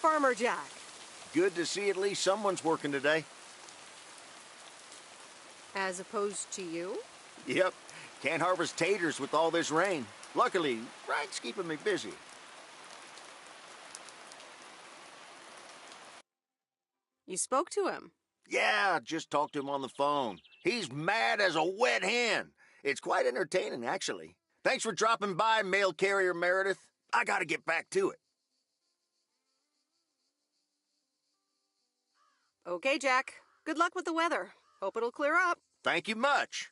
Farmer Jack. Good to see at least someone's working today. As opposed to you? Yep. Can't harvest taters with all this rain. Luckily, rain's keeping me busy. You spoke to him? Yeah, just talked to him on the phone. He's mad as a wet hen. It's quite entertaining, actually. Thanks for dropping by, mail carrier Meredith. I gotta get back to it. Okay, Jack. Good luck with the weather. Hope it'll clear up. Thank you much.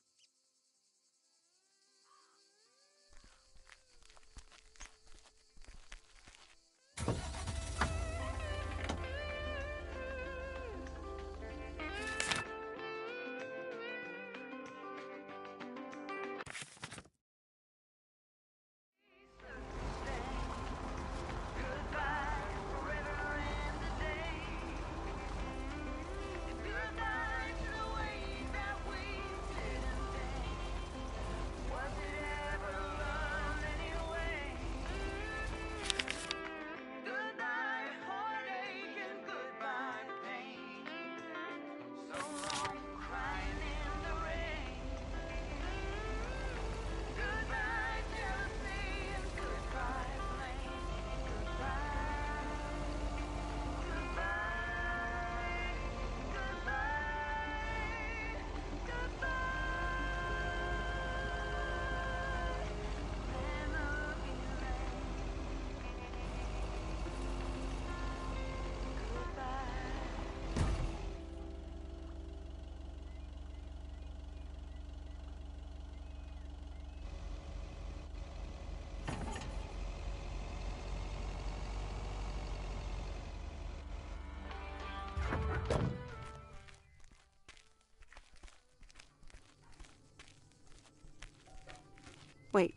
Wait,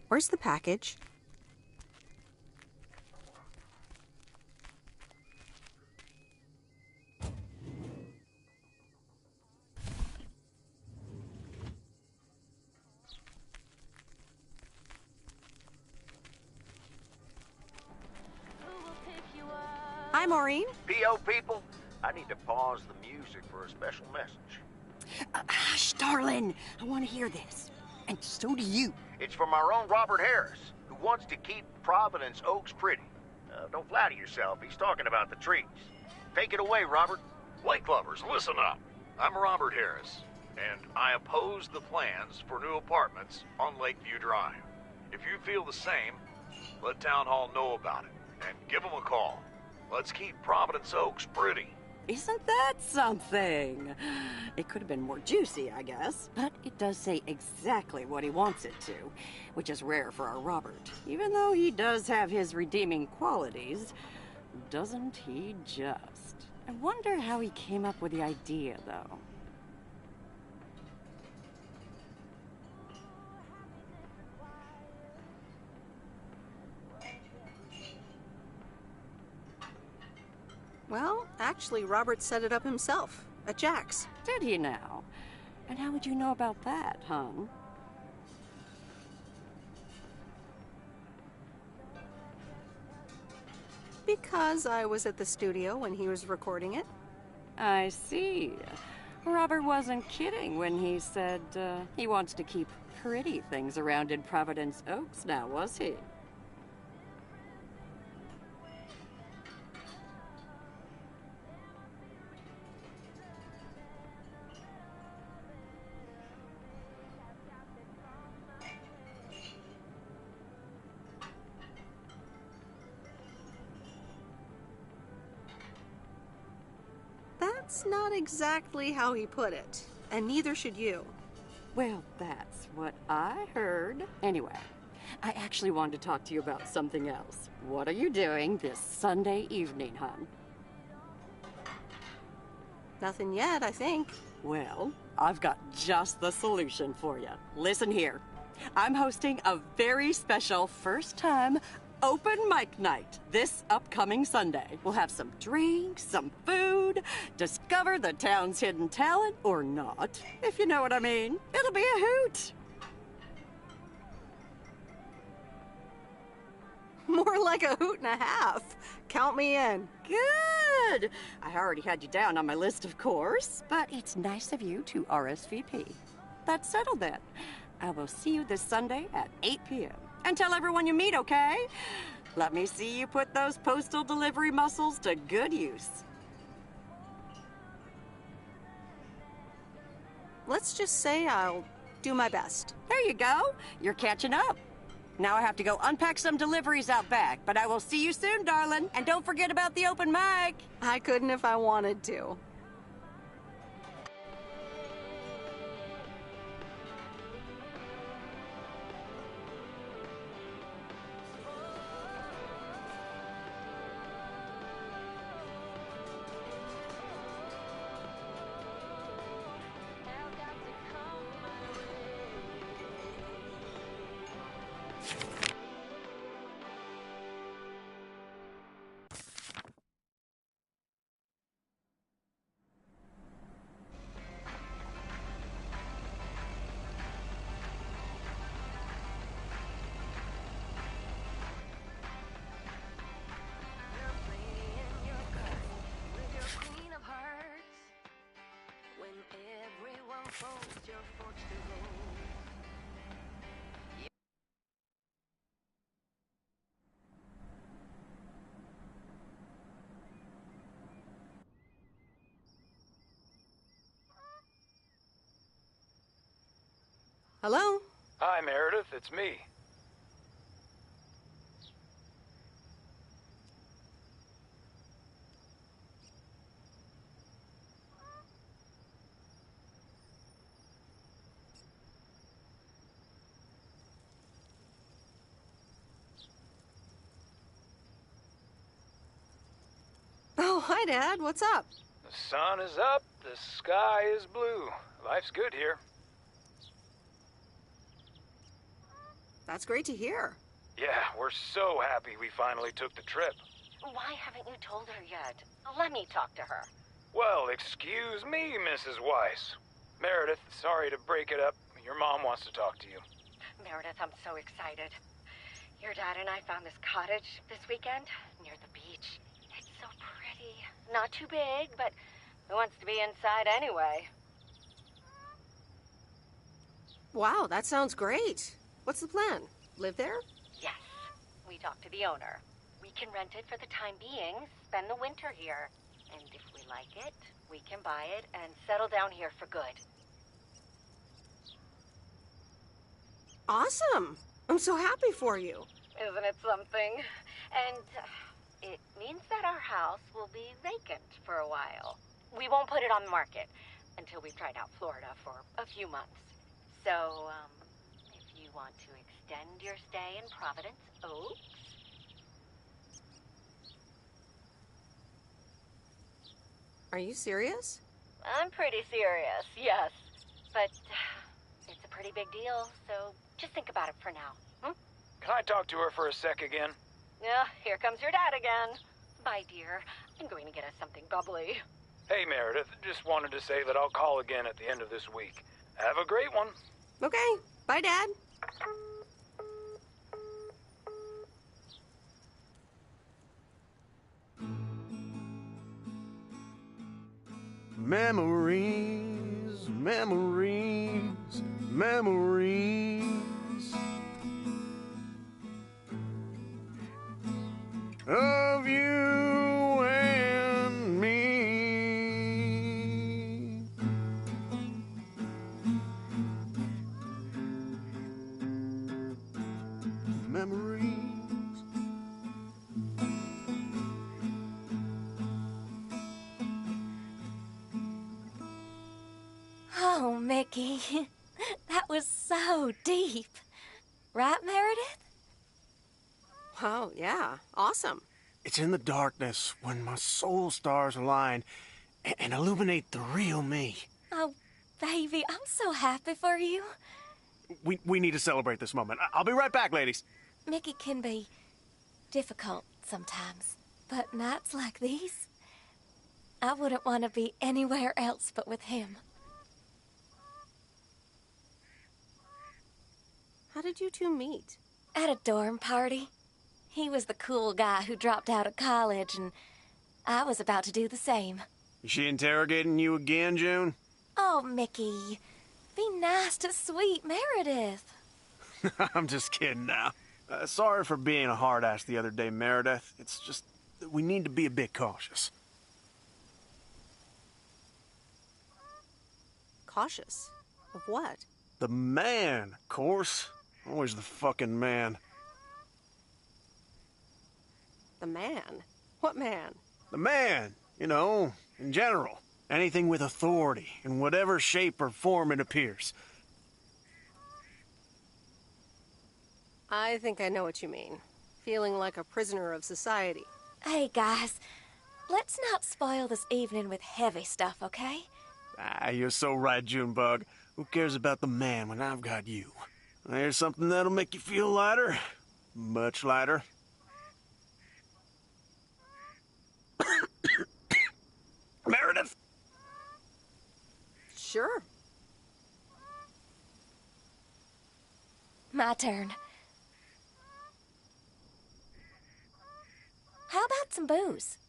where's the package? Hi, Maureen. P.O. people, I need to pause the music for a special message. Hush, darling. I want to hear this. And so do you. It's from our own Robert Harris, who wants to keep Providence Oaks pretty. Don't flatter yourself. He's talking about the trees. Take it away, Robert. Lake lovers, listen up. I'm Robert Harris, and I oppose the plans for new apartments on Lakeview Drive. If you feel the same, let Town Hall know about it, and give them a call. Let's keep Providence Oaks pretty. Isn't that something? It could have been more juicy, I guess. But it does say exactly what he wants it to, which is rare for our Robert. Even though he does have his redeeming qualities, doesn't he just? I wonder how he came up with the idea, though. Well, actually, Robert set it up himself at Jack's. Did he now? And how would you know about that, hon? Because I was at the studio when he was recording it. I see. Robert wasn't kidding when he said he wants to keep pretty things around in Providence Oaks now, was he? That's not exactly how he put it, and neither should you. Well, that's what I heard. Anyway, I actually wanted to talk to you about something else. What are you doing this Sunday evening, hon? Nothing yet, I think. Well, I've got just the solution for you. Listen here. I'm hosting a very special first-time open mic night this upcoming Sunday. We'll have some drinks, some food, discover the town's hidden talent, or not, if you know what I mean. It'll be a hoot. More like a hoot and a half. Count me in. Good. I already had you down on my list, of course, but it's nice of you to RSVP. That's settled then. I will see you this Sunday at 8 p.m. And tell everyone you meet, okay? Let me see you put those postal delivery muscles to good use. Let's just say I'll do my best. There you go. You're catching up. Now I have to go unpack some deliveries out back, but I will see you soon, darling. And don't forget about the open mic. I couldn't if I wanted to. Hello? Hi, Meredith. It's me. Oh, hi, Dad. What's up? The sun is up, the sky is blue. Life's good here. That's great to hear. Yeah, we're so happy we finally took the trip. Why haven't you told her yet? Let me talk to her. Well, excuse me, Mrs. Weiss. Meredith, sorry to break it up. Your mom wants to talk to you. Meredith, I'm so excited. Your dad and I found this cottage this weekend near the beach. It's so pretty. Not too big, but who wants to be inside anyway? Wow, that sounds great. What's the plan? Live there? Yes. We talked to the owner. We can rent it for the time being, spend the winter here. And if we like it, we can buy it and settle down here for good. Awesome. I'm so happy for you. Isn't it something? And it means that our house will be vacant for a while. We won't put it on the market until we've tried out Florida for a few months. So, if you want to extend your stay in Providence Oaks... Are you serious? I'm pretty serious, yes. But it's a pretty big deal, so just think about it for now. Hmm? Can I talk to her for a sec again? Yeah, here comes your dad again. Bye, dear. I'm going to get us something bubbly. Hey, Meredith, just wanted to say that I'll call again at the end of this week. Have a great one. Okay. Bye, Dad. Memories, memories, memories of you and me. Memories. Oh, Mickey, that was so deep. Right, Meredith? Oh, yeah. Awesome. It's in the darkness when my soul stars align and illuminate the real me. Oh, baby, I'm so happy for you. We need to celebrate this moment. I'll be right back, ladies. Mickey can be difficult sometimes, but nights like these, I wouldn't want to be anywhere else but with him. How did you two meet? At a dorm party. He was the cool guy who dropped out of college, and I was about to do the same. Is she interrogating you again, June? Oh, Mickey. Be nice to sweet Meredith. I'm just kidding now. Sorry for being a hard ass the other day, Meredith. It's just that we need to be a bit cautious. Cautious? Of what? The man, of course. Always the fucking man. The man? What man? The man, you know, in general. Anything with authority, in whatever shape or form it appears. I think I know what you mean. Feeling like a prisoner of society. Hey, guys. Let's not spoil this evening with heavy stuff, okay? Ah, you're so right, Junebug. Who cares about the man when I've got you? Here's something that'll make you feel lighter. Much lighter. Meredith? Sure. My turn. How about some booze?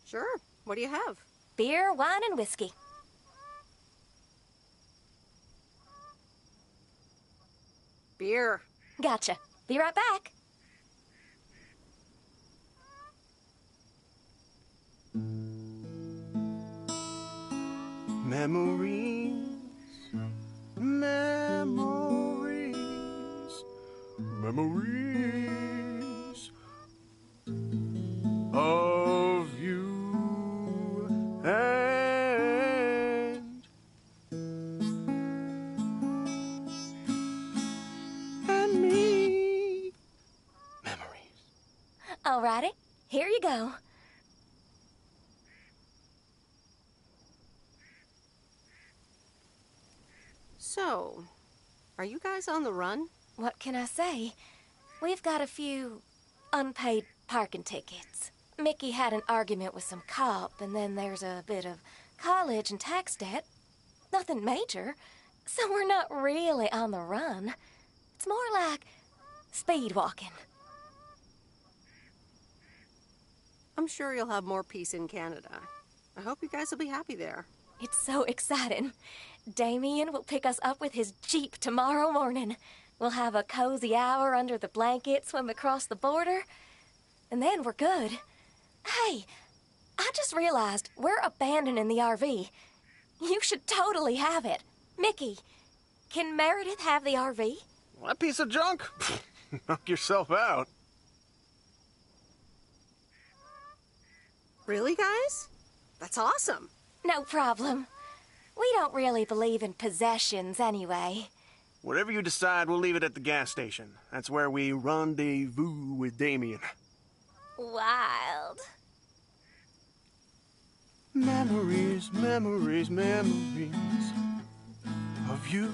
Sure. What do you have? Beer, wine, and whiskey. Beer. Gotcha. Be right back. Memories, memories, memories of you and me. Memories. Alrighty, here you go. So, are you guys on the run? What can I say? We've got a few unpaid parking tickets. Mickey had an argument with some cop, and then there's a bit of college and tax debt. Nothing major, so we're not really on the run. It's more like speed walking. I'm sure you'll have more peace in Canada. I hope you guys will be happy there. It's so exciting. Damien will pick us up with his Jeep tomorrow morning. We'll have a cozy hour under the blanket, swim across the border, and then we're good. Hey, I just realized we're abandoning the RV. You should totally have it. Mickey, can Meredith have the RV? That piece of junk? Knock yourself out. Really, guys? That's awesome. No problem. We don't really believe in possessions anyway. Whatever you decide, we'll leave it at the gas station. That's where we rendezvous with Damien. Wild. Memories, memories, memories of you